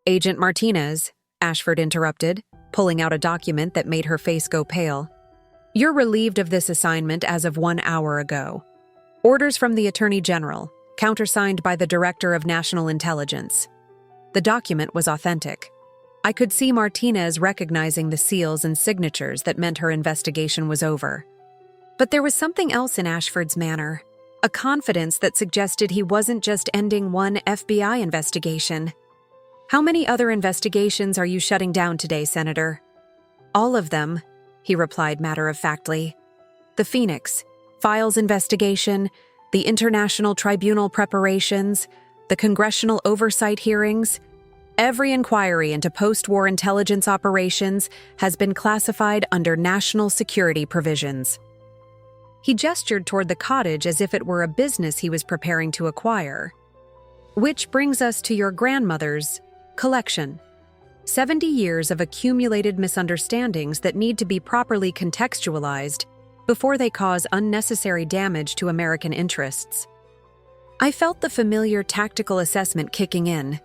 "Agent Martinez," Ashford interrupted, pulling out a document that made her face go pale. "You're relieved of this assignment as of 1 hour ago. Orders from the Attorney General, countersigned by the Director of National Intelligence." The document was authentic. I could see Martinez recognizing the seals and signatures that meant her investigation was over. But there was something else in Ashford's manner, a confidence that suggested he wasn't just ending one FBI investigation. "How many other investigations are you shutting down today, Senator?" "All of them," he replied matter-of-factly. "The Phoenix Files investigation, the International Tribunal preparations, the Congressional Oversight hearings. Every inquiry into post-war intelligence operations has been classified under national security provisions." He gestured toward the cottage as if it were a business he was preparing to acquire. "Which brings us to your grandmother's collection. 70 years of accumulated misunderstandings that need to be properly contextualized before they cause unnecessary damage to American interests." I felt the familiar tactical assessment kicking in.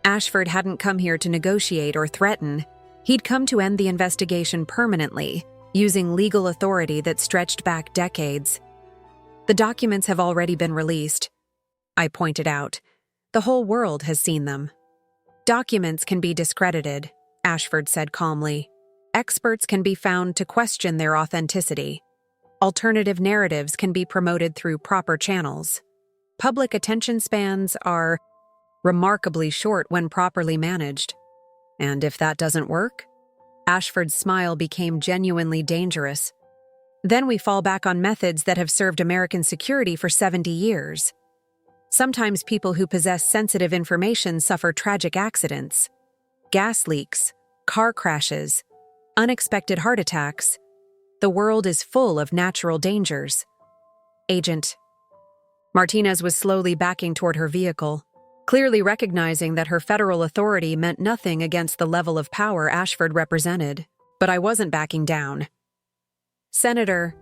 Ashford hadn't come here to negotiate or threaten. He'd come to end the investigation permanently, using legal authority that stretched back decades. "The documents have already been released," I pointed out. "The whole world has seen them." "Documents can be discredited," Ashford said calmly. "Experts can be found to question their authenticity. Alternative narratives can be promoted through proper channels. Public attention spans are remarkably short when properly managed. And if that doesn't work?" Ashford's smile became genuinely dangerous. "Then we fall back on methods that have served American security for 70 years. Sometimes people who possess sensitive information suffer tragic accidents. Gas leaks, car crashes, unexpected heart attacks. The world is full of natural dangers. Agent. Martinez was slowly backing toward her vehicle, clearly recognizing that her federal authority meant nothing against the level of power Ashford represented. But I wasn't backing down. Senator,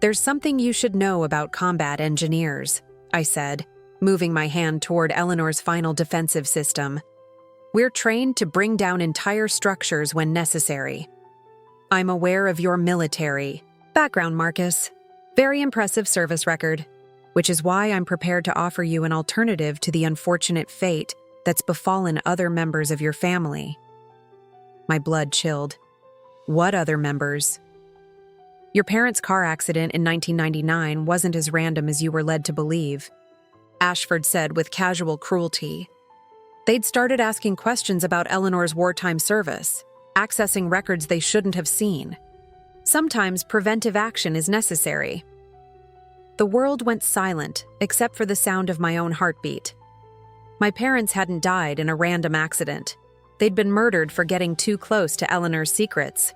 there's something you should know about combat engineers, I said, moving my hand toward Eleanor's final defensive system. We're trained to bring down entire structures when necessary. I'm aware of your military background, Marcus. Very impressive service record, which is why I'm prepared to offer you an alternative to the unfortunate fate that's befallen other members of your family. My blood chilled. What other members? Your parents' car accident in 1999 wasn't as random as you were led to believe, Ashford said with casual cruelty. They'd started asking questions about Eleanor's wartime service, accessing records they shouldn't have seen. Sometimes preventive action is necessary. The world went silent, except for the sound of my own heartbeat. My parents hadn't died in a random accident. They'd been murdered for getting too close to Eleanor's secrets.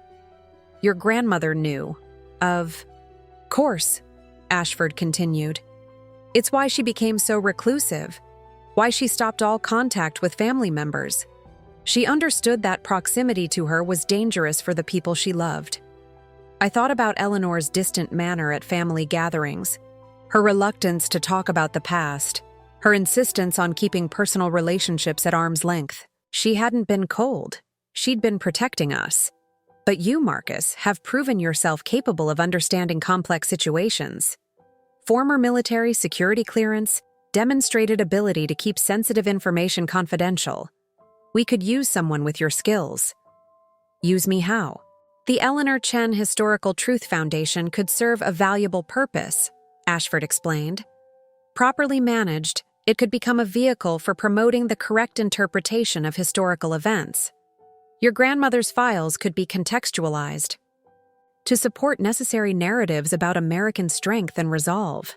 Your grandmother knew. Of course, Ashford continued. It's why she became so reclusive, why she stopped all contact with family members. She understood that proximity to her was dangerous for the people she loved. I thought about Eleanor's distant manner at family gatherings, her reluctance to talk about the past, her insistence on keeping personal relationships at arm's length. She hadn't been cold. She'd been protecting us. But you, Marcus, have proven yourself capable of understanding complex situations. Former military security clearance, demonstrated ability to keep sensitive information confidential. We could use someone with your skills. Use me how? The Eleanor Chen Historical Truth Foundation could serve a valuable purpose, Ashford explained. Properly managed, it could become a vehicle for promoting the correct interpretation of historical events. Your grandmother's files could be contextualized to support necessary narratives about American strength and resolve.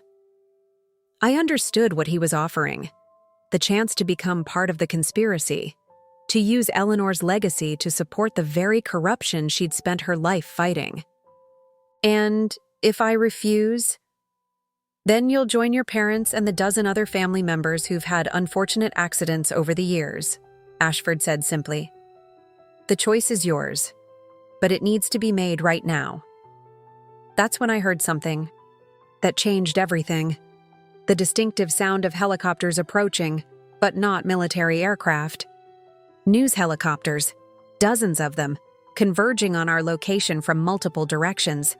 I understood what he was offering, the chance to become part of the conspiracy, to use Eleanor's legacy to support the very corruption she'd spent her life fighting. And if I refuse, then you'll join your parents and the dozen other family members who've had unfortunate accidents over the years, Ashford said simply. The choice is yours, but it needs to be made right now. That's when I heard something that changed everything. The distinctive sound of helicopters approaching, but not military aircraft. News helicopters, dozens of them, converging on our location from multiple directions.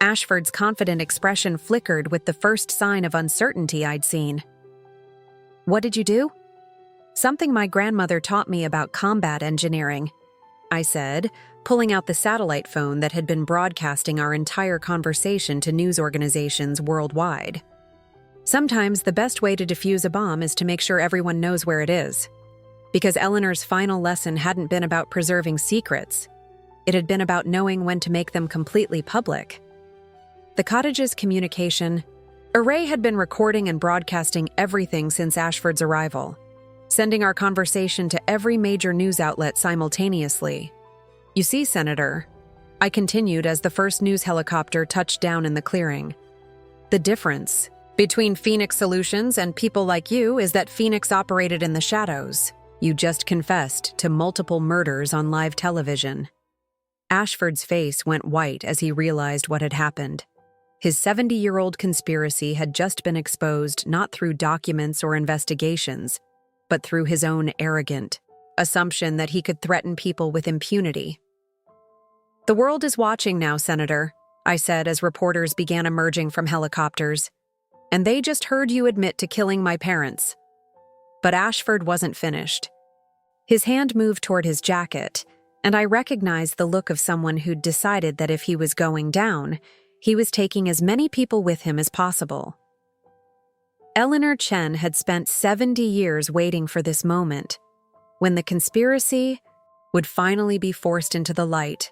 Ashford's confident expression flickered with the first sign of uncertainty I'd seen. What did you do? Something my grandmother taught me about combat engineering, I said, pulling out the satellite phone that had been broadcasting our entire conversation to news organizations worldwide. Sometimes the best way to defuse a bomb is to make sure everyone knows where it is. Because Eleanor's final lesson hadn't been about preserving secrets. It had been about knowing when to make them completely public. The cottage's communication array had been recording and broadcasting everything since Ashford's arrival, sending our conversation to every major news outlet simultaneously. You see, Senator, I continued as the first news helicopter touched down in the clearing. The difference between Phoenix Solutions and people like you is that Phoenix operated in the shadows. You just confessed to multiple murders on live television. Ashford's face went white as he realized what had happened. His 70-year-old conspiracy had just been exposed not through documents or investigations, but through his own arrogant assumption that he could threaten people with impunity. The world is watching now, Senator, I said as reporters began emerging from helicopters. And they just heard you admit to killing my parents. But Ashford wasn't finished. His hand moved toward his jacket, and I recognized the look of someone who'd decided that if he was going down, he was taking as many people with him as possible. Eleanor Chen had spent 70 years waiting for this moment, when the conspiracy would finally be forced into the light.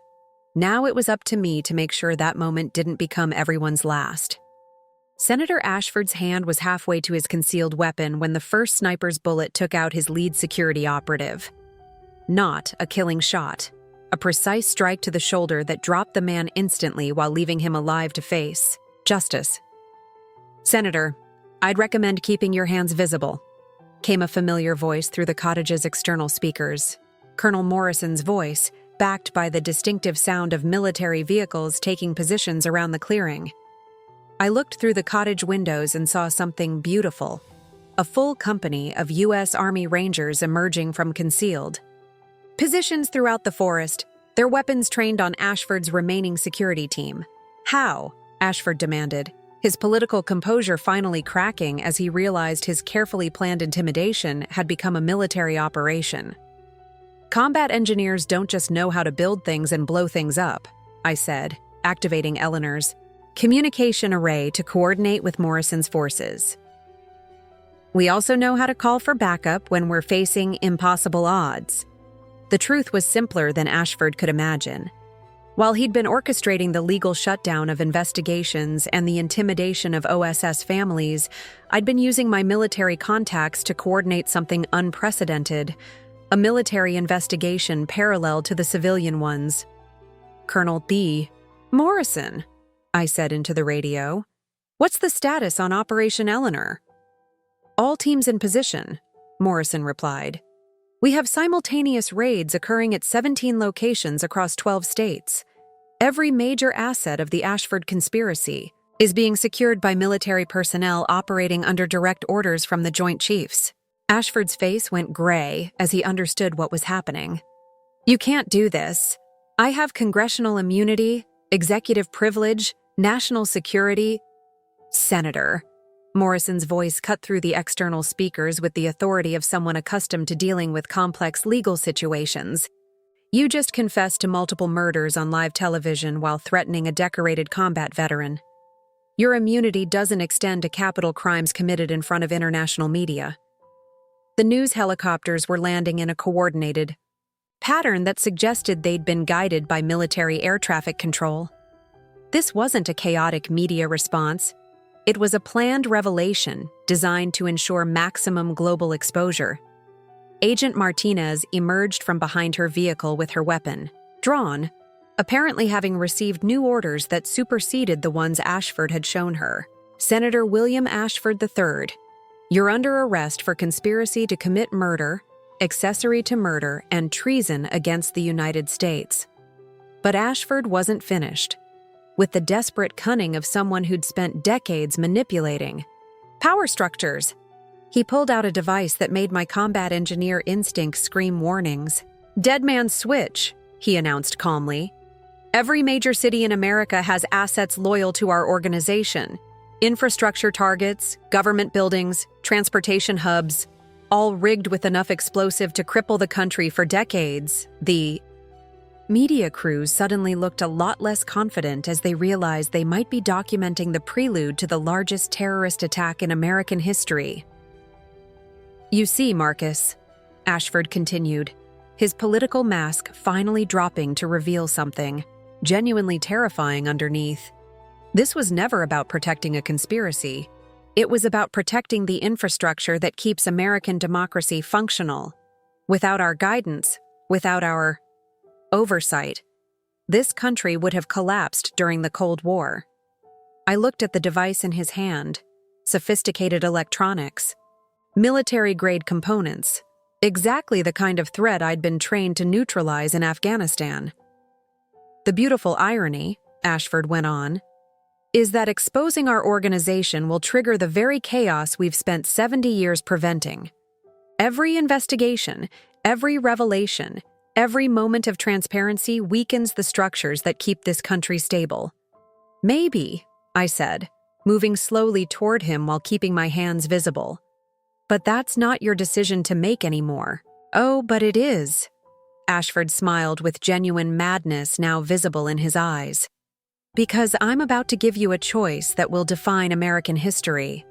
Now it was up to me to make sure that moment didn't become everyone's last. Senator Ashford's hand was halfway to his concealed weapon when the first sniper's bullet took out his lead security operative. Not a killing shot, a precise strike to the shoulder that dropped the man instantly while leaving him alive to face justice. "Senator, I'd recommend keeping your hands visible," came a familiar voice through the cottage's external speakers. Colonel Morrison's voice, backed by the distinctive sound of military vehicles taking positions around the clearing. I looked through the cottage windows and saw something beautiful. A full company of U.S. Army Rangers emerging from concealed positions throughout the forest, their weapons trained on Ashford's remaining security team. "How?" Ashford demanded, his political composure finally cracking as he realized his carefully planned intimidation had become a military operation. "Combat engineers don't just know how to build things and blow things up," I said, activating Eleanor's communication array to coordinate with Morrison's forces. "We also know how to call for backup when we're facing impossible odds." The truth was simpler than Ashford could imagine. While he'd been orchestrating the legal shutdown of investigations and the intimidation of OSS families, I'd been using my military contacts to coordinate something unprecedented, a military investigation parallel to the civilian ones. "Colonel B. Morrison," I said into the radio. "What's the status on Operation Eleanor?" "All teams in position," Morrison replied. "We have simultaneous raids occurring at 17 locations across 12 states. Every major asset of the Ashford conspiracy is being secured by military personnel operating under direct orders from the Joint Chiefs." Ashford's face went gray as he understood what was happening. "You can't do this. I have congressional immunity, executive privilege, national security." "Senator," Morrison's voice cut through the external speakers with the authority of someone accustomed to dealing with complex legal situations. "You just confessed to multiple murders on live television while threatening a decorated combat veteran. Your immunity doesn't extend to capital crimes committed in front of international media." The news helicopters were landing in a coordinated pattern that suggested they'd been guided by military air traffic control. This wasn't a chaotic media response. It was a planned revelation designed to ensure maximum global exposure. Agent Martinez emerged from behind her vehicle with her weapon, drawn, apparently having received new orders that superseded the ones Ashford had shown her. "Senator William Ashford III, you're under arrest for conspiracy to commit murder, accessory to murder, and treason against the United States." But Ashford wasn't finished. With the desperate cunning of someone who'd spent decades manipulating power structures, he pulled out a device that made my combat engineer instinct scream warnings. "Dead man's switch," he announced calmly. "Every major city in America has assets loyal to our organization. Infrastructure targets, government buildings, transportation hubs, all rigged with enough explosive to cripple the country for decades." The media crews suddenly looked a lot less confident as they realized they might be documenting the prelude to the largest terrorist attack in American history. "You see, Marcus," Ashford continued, his political mask finally dropping to reveal something genuinely terrifying underneath. "This was never about protecting a conspiracy. It was about protecting the infrastructure that keeps American democracy functional. Without our guidance, without our oversight, this country would have collapsed during the Cold War." I looked at the device in his hand. Sophisticated electronics, military-grade components, exactly the kind of threat I'd been trained to neutralize in Afghanistan. "The beautiful irony," Ashford went on, "is that exposing our organization will trigger the very chaos we've spent 70 years preventing. Every investigation, every revelation, every moment of transparency weakens the structures that keep this country stable." "Maybe," I said, moving slowly toward him while keeping my hands visible. "But that's not your decision to make anymore." "Oh, but it is." Ashford smiled with genuine madness now visible in his eyes. "Because I'm about to give you a choice that will define American history.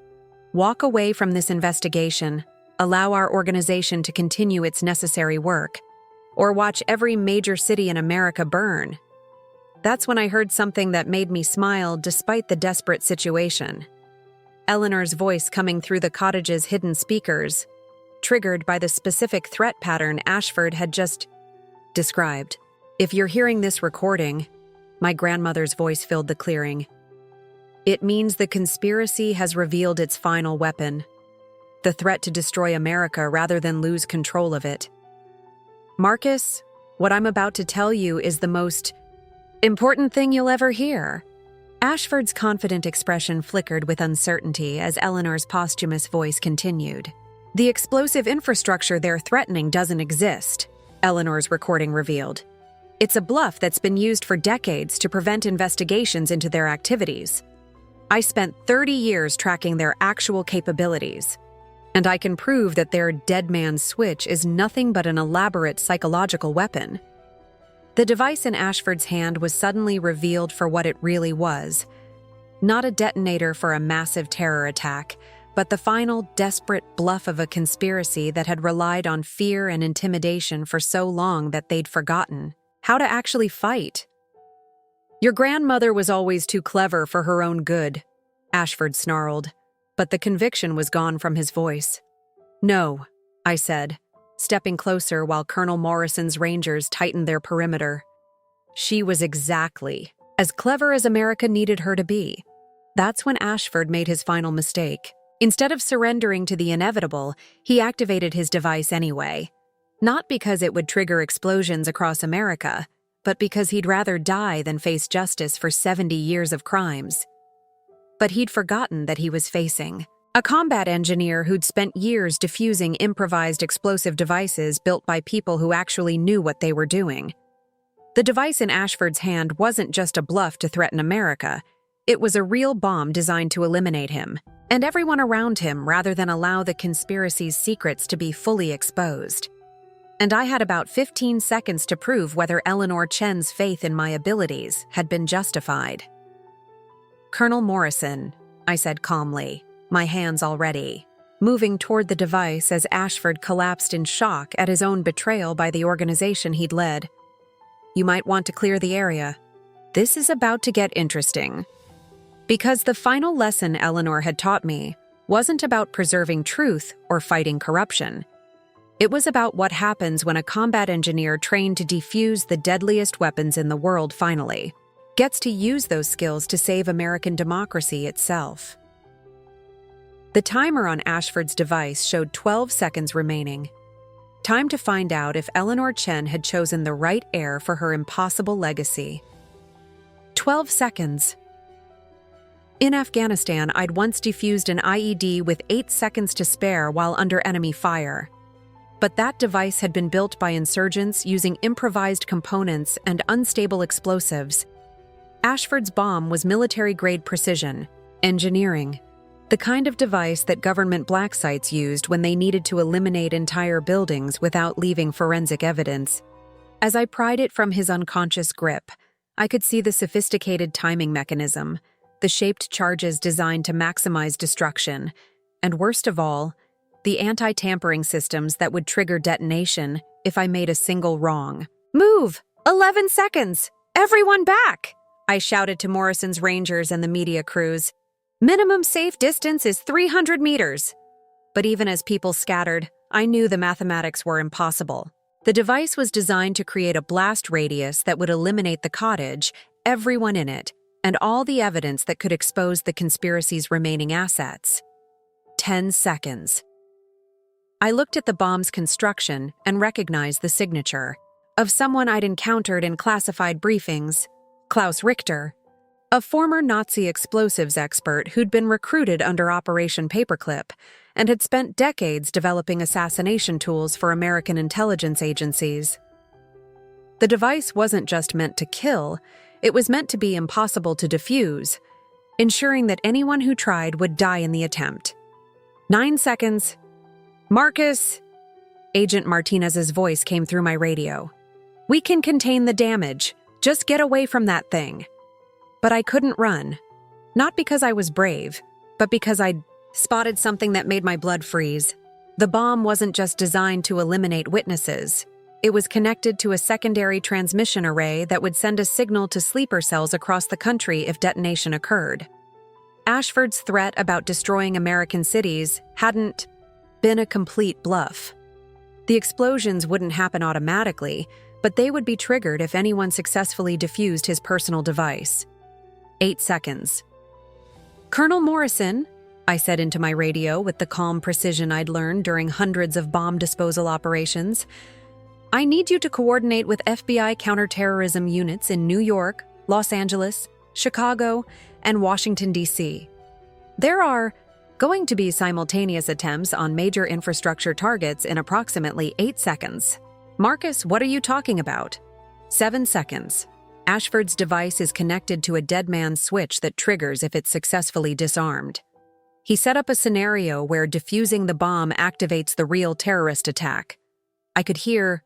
Walk away from this investigation, allow our organization to continue its necessary work, or watch every major city in America burn." That's when I heard something that made me smile despite the desperate situation. Eleanor's voice coming through the cottage's hidden speakers, triggered by the specific threat pattern Ashford had just described. If you're hearing this recording, my grandmother's voice filled the clearing. It means the conspiracy has revealed its final weapon, the threat to destroy America rather than lose control of it. Marcus, what I'm about to tell you is the most important thing you'll ever hear. Ashford's confident expression flickered with uncertainty as Eleanor's posthumous voice continued. The explosive infrastructure they're threatening doesn't exist, Eleanor's recording revealed. It's a bluff that's been used for decades to prevent investigations into their activities. I spent 30 years tracking their actual capabilities, and I can prove that their dead man's switch is nothing but an elaborate psychological weapon. The device in Ashford's hand was suddenly revealed for what it really was. Not a detonator for a massive terror attack, but the final, desperate bluff of a conspiracy that had relied on fear and intimidation for so long that they'd forgotten how to actually fight. Your grandmother was always too clever for her own good, Ashford snarled, but the conviction was gone from his voice. No, I said, stepping closer while Colonel Morrison's Rangers tightened their perimeter. She was exactly as clever as America needed her to be. That's when Ashford made his final mistake. Instead of surrendering to the inevitable, he activated his device anyway. Not because it would trigger explosions across America, but because he'd rather die than face justice for 70 years of crimes. But he'd forgotten that he was facing a combat engineer who'd spent years defusing improvised explosive devices built by people who actually knew what they were doing. The device in Ashford's hand wasn't just a bluff to threaten America. It was a real bomb designed to eliminate him and everyone around him rather than allow the conspiracy's secrets to be fully exposed. And I had about 15 seconds to prove whether Eleanor Chen's faith in my abilities had been justified. Colonel Morrison, I said calmly, my hands already, moving toward the device as Ashford collapsed in shock at his own betrayal by the organization he'd led. You might want to clear the area. This is about to get interesting. Because the final lesson Eleanor had taught me wasn't about preserving truth or fighting corruption. It was about what happens when a combat engineer trained to defuse the deadliest weapons in the world finally gets to use those skills to save American democracy itself. The timer on Ashford's device showed 12 seconds remaining. Time to find out if Eleanor Chen had chosen the right heir for her impossible legacy. 12 seconds. In Afghanistan, I'd once defused an IED with 8 seconds to spare while under enemy fire. But that device had been built by insurgents using improvised components and unstable explosives. Ashford's bomb was military-grade precision, engineering, the kind of device that government black sites used when they needed to eliminate entire buildings without leaving forensic evidence. As I pried it from his unconscious grip, I could see the sophisticated timing mechanism, the shaped charges designed to maximize destruction, and worst of all, the anti-tampering systems that would trigger detonation if I made a single wrong. Move! 11 seconds! Everyone back! I shouted to Morrison's Rangers and the media crews. Minimum safe distance is 300 meters. But even as people scattered, I knew the mathematics were impossible. The device was designed to create a blast radius that would eliminate the cottage, everyone in it, and all the evidence that could expose the conspiracy's remaining assets. 10 seconds. I looked at the bomb's construction and recognized the signature of someone I'd encountered in classified briefings, Klaus Richter, a former Nazi explosives expert who'd been recruited under Operation Paperclip and had spent decades developing assassination tools for American intelligence agencies. The device wasn't just meant to kill, it was meant to be impossible to defuse, ensuring that anyone who tried would die in the attempt. 9 seconds. Marcus! Agent Martinez's voice came through my radio. We can contain the damage. Just get away from that thing. But I couldn't run. Not because I was brave, but because I'd spotted something that made my blood freeze. The bomb wasn't just designed to eliminate witnesses. It was connected to a secondary transmission array that would send a signal to sleeper cells across the country if detonation occurred. Ashford's threat about destroying American cities hadn't been a complete bluff. The explosions wouldn't happen automatically, but they would be triggered if anyone successfully defused his personal device. 8 seconds. "Colonel Morrison," I said into my radio with the calm precision I'd learned during hundreds of bomb disposal operations, "I need you to coordinate with FBI counterterrorism units in New York, Los Angeles, Chicago, and Washington, D.C. There are going to be simultaneous attempts on major infrastructure targets in approximately 8 seconds. Marcus, what are you talking about? 7 seconds. Ashford's device is connected to a dead man's switch that triggers if it's successfully disarmed. He set up a scenario where defusing the bomb activates the real terrorist attack." I could hear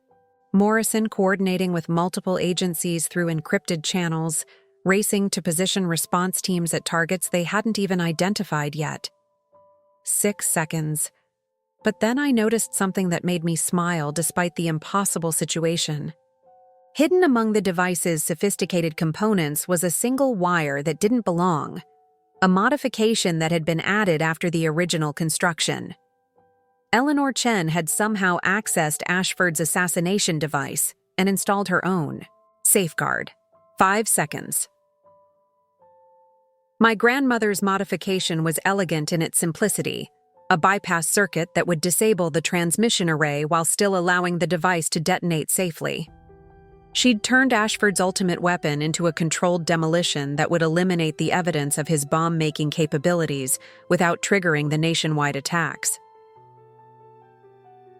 Morrison coordinating with multiple agencies through encrypted channels, racing to position response teams at targets they hadn't even identified yet. 6 seconds. But then I noticed something that made me smile despite the impossible situation. Hidden among the device's sophisticated components was a single wire that didn't belong, a modification that had been added after the original construction. Eleanor Chen had somehow accessed Ashford's assassination device and installed her own safeguard. 5 seconds. My grandmother's modification was elegant in its simplicity, a bypass circuit that would disable the transmission array while still allowing the device to detonate safely. She'd turned Ashford's ultimate weapon into a controlled demolition that would eliminate the evidence of his bomb-making capabilities without triggering the nationwide attacks.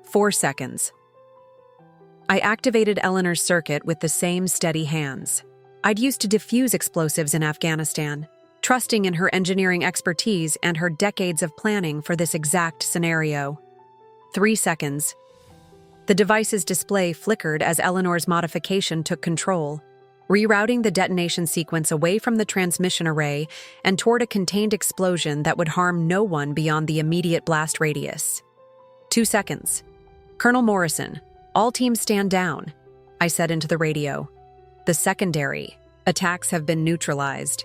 4 seconds. I activated Eleanor's circuit with the same steady hands. I'd used to defuse explosives in Afghanistan, trusting in her engineering expertise and her decades of planning for this exact scenario. 3 seconds. The device's display flickered as Eleanor's modification took control, rerouting the detonation sequence away from the transmission array and toward a contained explosion that would harm no one beyond the immediate blast radius. 2 seconds. "Colonel Morrison, all teams stand down," I said into the radio. "The secondary attacks have been neutralized.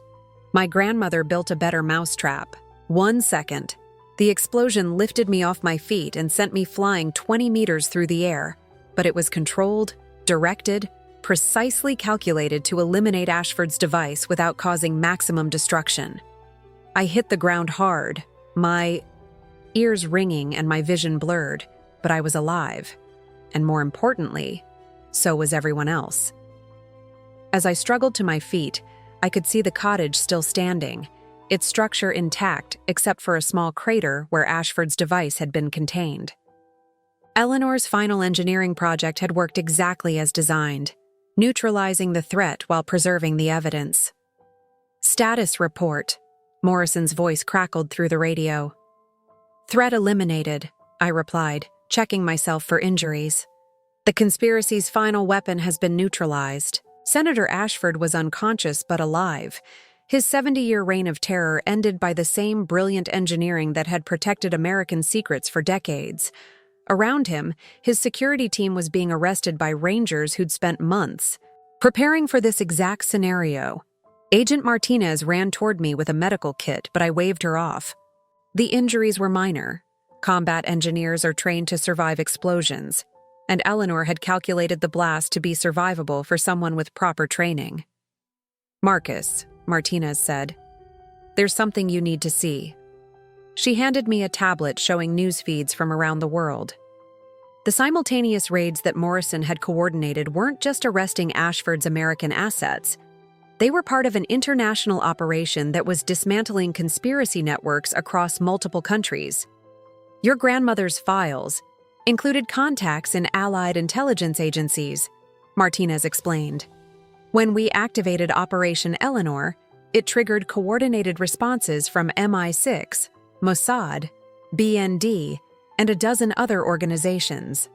My grandmother built a better mousetrap." 1 second. The explosion lifted me off my feet and sent me flying 20 meters through the air, but it was controlled, directed, precisely calculated to eliminate Ashford's device without causing maximum destruction. I hit the ground hard, my ears ringing and my vision blurred, but I was alive. And more importantly, so was everyone else. As I struggled to my feet, I could see the cottage still standing, its structure intact except for a small crater where Ashford's device had been contained. Eleanor's final engineering project had worked exactly as designed, neutralizing the threat while preserving the evidence. "Status report," Morrison's voice crackled through the radio. "Threat eliminated," I replied, checking myself for injuries. "The conspiracy's final weapon has been neutralized. Senator Ashford was unconscious but alive. His 70-year reign of terror ended by the same brilliant engineering that had protected American secrets for decades. Around him, his security team was being arrested by Rangers who'd spent months preparing for this exact scenario. Agent Martinez ran toward me with a medical kit, but I waved her off. The injuries were minor. Combat engineers are trained to survive explosions, and Eleanor had calculated the blast to be survivable for someone with proper training. "Marcus," Martinez said, "there's something you need to see." She handed me a tablet showing news feeds from around the world. The simultaneous raids that Morrison had coordinated weren't just arresting Ashford's American assets. They were part of an international operation that was dismantling conspiracy networks across multiple countries. Your grandmother's files included contacts in allied intelligence agencies, Martinez explained. When we activated Operation Eleanor, it triggered coordinated responses from MI6, Mossad, BND, and a dozen other organizations.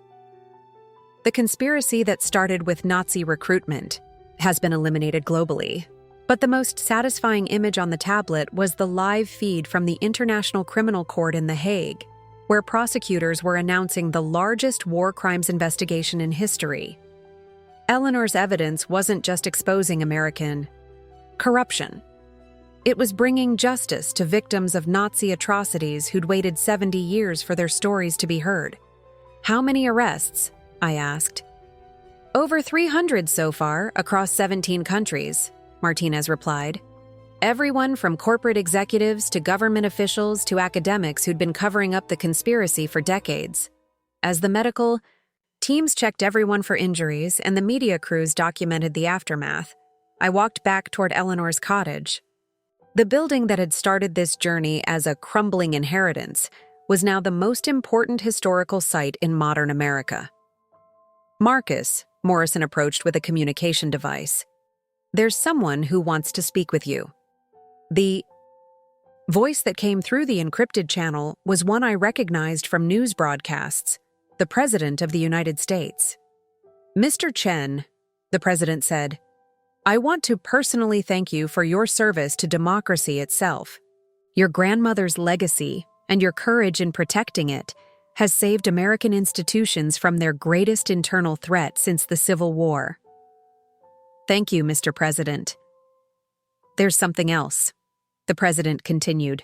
The conspiracy that started with Nazi recruitment has been eliminated globally, but the most satisfying image on the tablet was the live feed from the International Criminal Court in The Hague, where prosecutors were announcing the largest war crimes investigation in history. Eleanor's evidence wasn't just exposing American corruption. It was bringing justice to victims of Nazi atrocities who'd waited 70 years for their stories to be heard. "How many arrests?" I asked. Over 300 so far, across 17 countries, Martinez replied. Everyone from corporate executives to government officials to academics who'd been covering up the conspiracy for decades. As the medical teams checked everyone for injuries and the media crews documented the aftermath, I walked back toward Eleanor's cottage. The building that had started this journey as a crumbling inheritance was now the most important historical site in modern America. Marcus, Morrison approached with a communication device. There's someone who wants to speak with you. The voice that came through the encrypted channel was one I recognized from news broadcasts, the President of the United States. Mr. Chen, the President said, I want to personally thank you for your service to democracy itself. Your grandmother's legacy and your courage in protecting it has saved American institutions from their greatest internal threat since the Civil War. Thank you, Mr. President. There's something else, the President continued.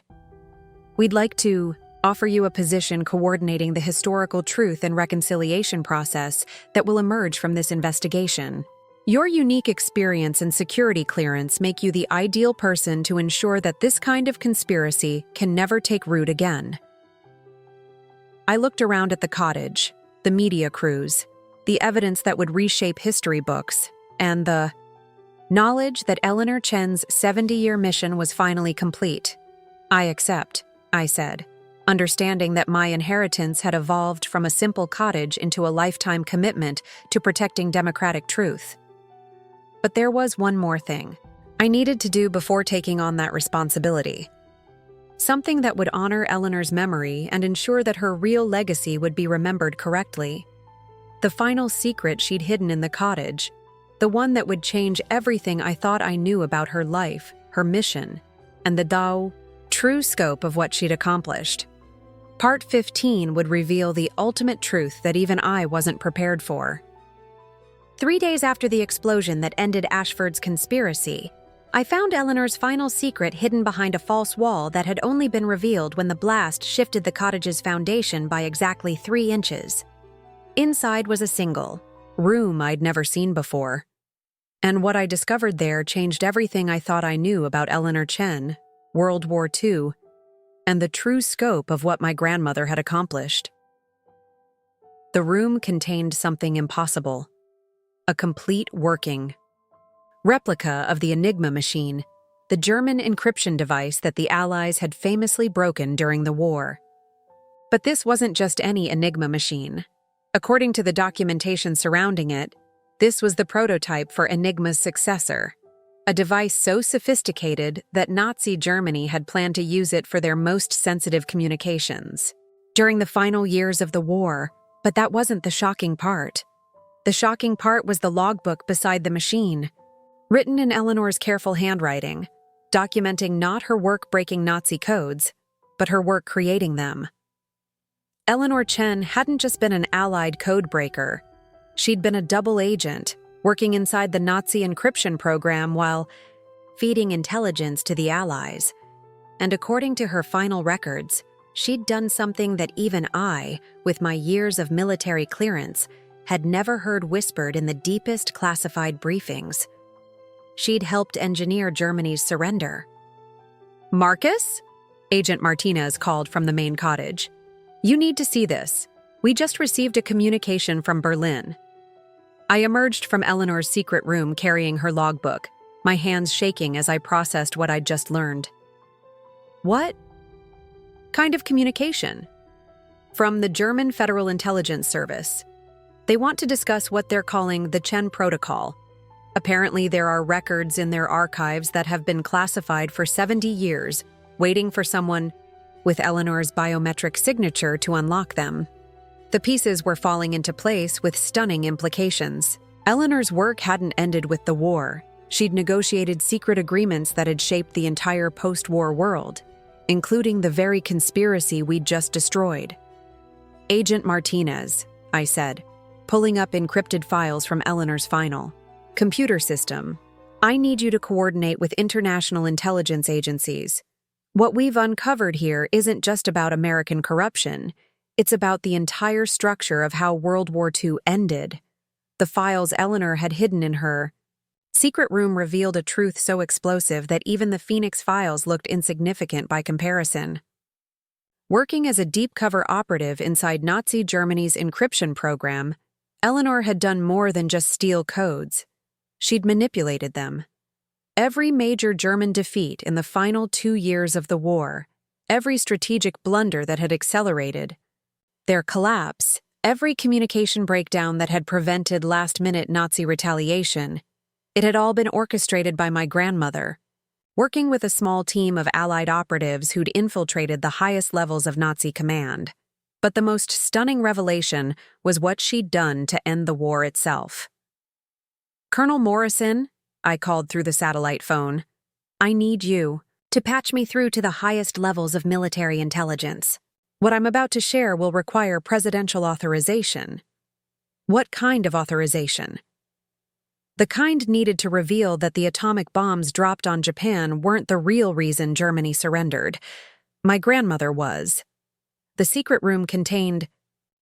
We'd like to offer you a position coordinating the historical truth and reconciliation process that will emerge from this investigation. Your unique experience and security clearance make you the ideal person to ensure that this kind of conspiracy can never take root again. I looked around at the cottage, the media crews, the evidence that would reshape history books, and the knowledge that Eleanor Chen's 70-year mission was finally complete. I accept, I said, understanding that my inheritance had evolved from a simple cottage into a lifetime commitment to protecting democratic truth. But there was one more thing I needed to do before taking on that responsibility. Something that would honor Eleanor's memory and ensure that her real legacy would be remembered correctly. The final secret she'd hidden in the cottage, the one that would change everything I thought I knew about her life, her mission, and the true scope of what she'd accomplished. Part 15 would reveal the ultimate truth that even I wasn't prepared for. 3 days after the explosion that ended Ashford's conspiracy, I found Eleanor's final secret hidden behind a false wall that had only been revealed when the blast shifted the cottage's foundation by exactly 3 inches. Inside was a single room I'd never seen before. And what I discovered there changed everything I thought I knew about Eleanor Chen, World War II, and the true scope of what my grandmother had accomplished. The room contained something impossible. A complete working replica of the Enigma machine, the German encryption device that the Allies had famously broken during the war. But this wasn't just any Enigma machine. According to the documentation surrounding it, this was the prototype for Enigma's successor, a device so sophisticated that Nazi Germany had planned to use it for their most sensitive communications during the final years of the war. But that wasn't the shocking part. The shocking part was the logbook beside the machine, written in Eleanor's careful handwriting, documenting not her work breaking Nazi codes, but her work creating them. Eleanor Chen hadn't just been an Allied code breaker. She'd been a double agent, working inside the Nazi encryption program while feeding intelligence to the Allies. And according to her final records, she'd done something that even I, with my years of military clearance, had never heard whispered in the deepest classified briefings. She'd helped engineer Germany's surrender. Marcus? Agent Martinez called from the main cottage. You need to see this. We just received a communication from Berlin. I emerged from Eleanor's secret room carrying her logbook, my hands shaking as I processed what I'd just learned. What kind of communication? From the German Federal Intelligence Service. They want to discuss what they're calling the Chen Protocol. Apparently, there are records in their archives that have been classified for 70 years, waiting for someone with Eleanor's biometric signature to unlock them. The pieces were falling into place with stunning implications. Eleanor's work hadn't ended with the war. She'd negotiated secret agreements that had shaped the entire post-war world, including the very conspiracy we'd just destroyed. Agent Martinez, I said, pulling up encrypted files from Eleanor's final computer system. I need you to coordinate with international intelligence agencies. What we've uncovered here isn't just about American corruption. It's about the entire structure of how World War II ended. the files Eleanor had hidden in her secret room revealed a truth so explosive that even the Phoenix files looked insignificant by comparison. Working as a deep-cover operative inside Nazi Germany's encryption program, Eleanor had done more than just steal codes. She'd manipulated them. Every major German defeat in the final 2 years of the war, every strategic blunder that had accelerated their collapse, every communication breakdown that had prevented last-minute Nazi retaliation, it had all been orchestrated by my grandmother, working with a small team of Allied operatives who'd infiltrated the highest levels of Nazi command. But the most stunning revelation was what she'd done to end the war itself. "Colonel Morrison," I called through the satellite phone, "I need you to patch me through to the highest levels of military intelligence. What I'm about to share will require presidential authorization." "What kind of authorization?" "The kind needed to reveal that the atomic bombs dropped on Japan weren't the real reason Germany surrendered. My grandmother was." The secret room contained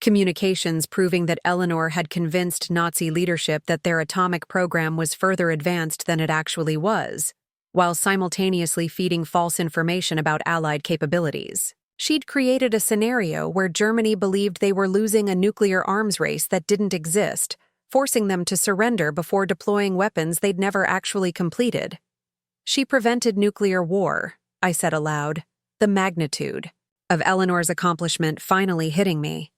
communications proving that Eleanor had convinced Nazi leadership that their atomic program was further advanced than it actually was, while simultaneously feeding false information about Allied capabilities. She'd created a scenario where Germany believed they were losing a nuclear arms race that didn't exist, forcing them to surrender before deploying weapons they'd never actually completed. "She prevented nuclear war," I said aloud, the magnitude of Eleanor's accomplishment finally hitting me.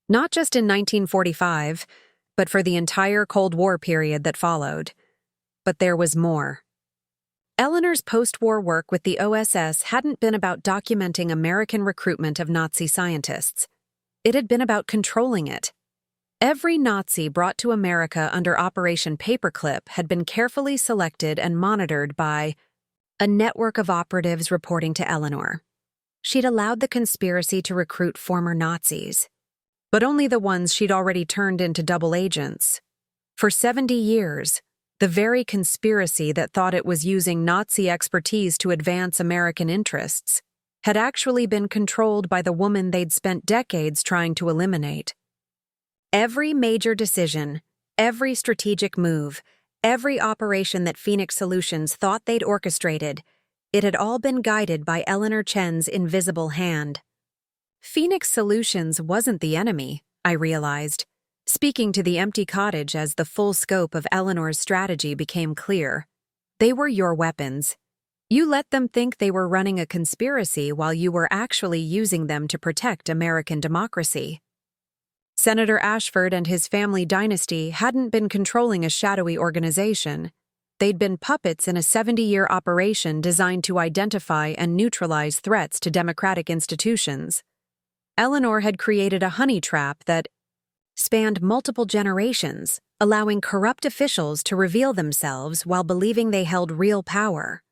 Not just in 1945, but for the entire Cold War period that followed. But there was more. Eleanor's post-war work with the OSS hadn't been about documenting American recruitment of Nazi scientists. It had been about controlling it. Every Nazi brought to America under Operation Paperclip had been carefully selected and monitored by a network of operatives reporting to Eleanor. She'd allowed the conspiracy to recruit former Nazis, but only the ones she'd already turned into double agents. For 70 years, the very conspiracy that thought it was using Nazi expertise to advance American interests had actually been controlled by the woman they'd spent decades trying to eliminate. Every major decision, every strategic move, every operation that Phoenix Solutions thought they'd orchestrated, it had all been guided by Eleanor Chen's invisible hand. Phoenix Solutions wasn't the enemy, I realized, speaking to the empty cottage as the full scope of Eleanor's strategy became clear. They were your weapons. You let them think they were running a conspiracy while you were actually using them to protect American democracy. Senator Ashford and his family dynasty hadn't been controlling a shadowy organization. They'd been puppets in a 70-year operation designed to identify and neutralize threats to democratic institutions. Eleanor had created a honey trap that spanned multiple generations, allowing corrupt officials to reveal themselves while believing they held real power.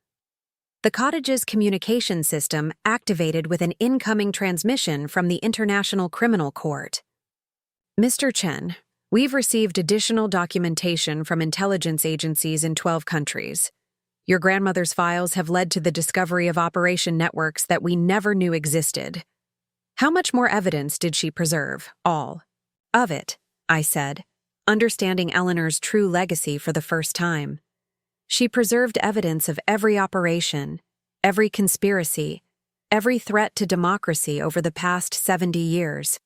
The cottage's communication system activated with an incoming transmission from the International Criminal Court. "Mr. Chen, we've received additional documentation from intelligence agencies in 12 countries. Your grandmother's files have led to the discovery of operation networks that we never knew existed." "How much more evidence did she preserve?" "All of it," I said, understanding Eleanor's true legacy for the first time. She preserved evidence of every operation, every conspiracy, every threat to democracy over the past 70 years.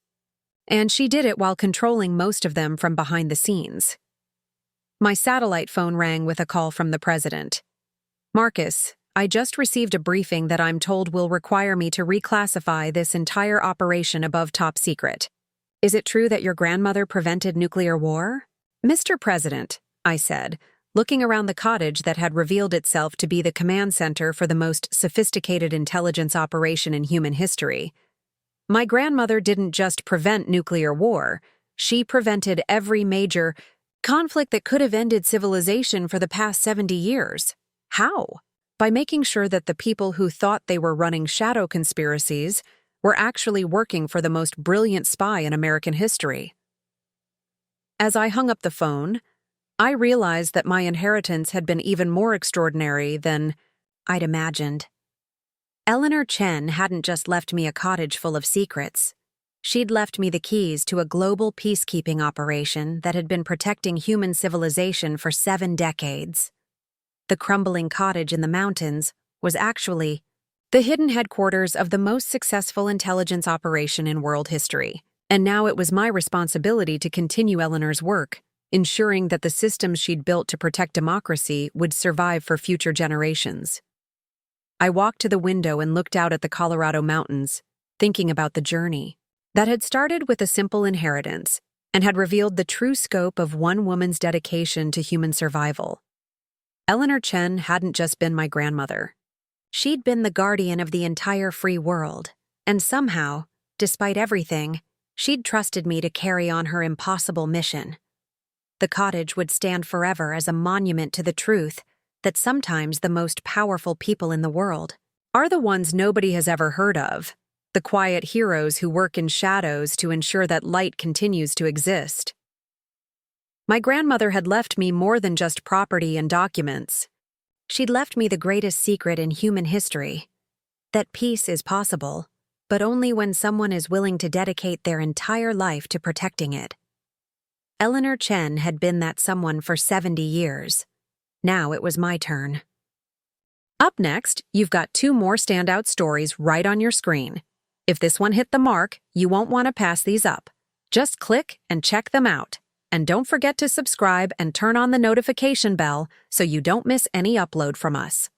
And she did it while controlling most of them from behind the scenes. My satellite phone rang with a call from the president. "Marcus, I just received a briefing that I'm told will require me to reclassify this entire operation above top secret. Is it true that your grandmother prevented nuclear war?" "Mr. President," I said, looking around the cottage that had revealed itself to be the command center for the most sophisticated intelligence operation in human history. "My grandmother didn't just prevent nuclear war, she prevented every major conflict that could have ended civilization for the past 70 years. How? By making sure that the people who thought they were running shadow conspiracies were actually working for the most brilliant spy in American history." As I hung up the phone, I realized that my inheritance had been even more extraordinary than I'd imagined. Eleanor Chen hadn't just left me a cottage full of secrets. She'd left me the keys to a global peacekeeping operation that had been protecting human civilization for 7 decades. The crumbling cottage in the mountains was actually the hidden headquarters of the most successful intelligence operation in world history. And now it was my responsibility to continue Eleanor's work, ensuring that the systems she'd built to protect democracy would survive for future generations. I walked to the window and looked out at the Colorado mountains, thinking about the journey that had started with a simple inheritance and had revealed the true scope of one woman's dedication to human survival. Eleanor Chen hadn't just been my grandmother. She'd been the guardian of the entire free world, and somehow, despite everything, she'd trusted me to carry on her impossible mission. The cottage would stand forever as a monument to the truth that sometimes the most powerful people in the world are the ones nobody has ever heard of, the quiet heroes who work in shadows to ensure that light continues to exist. My grandmother had left me more than just property and documents. She'd left me the greatest secret in human history, that peace is possible, but only when someone is willing to dedicate their entire life to protecting it. Eleanor Chen had been that someone for 70 years. Now it was my turn. Up next, you've got 2 more standout stories right on your screen. If this one hit the mark, you won't want to pass these up. Just click and check them out. And don't forget to subscribe and turn on the notification bell so you don't miss any upload from us.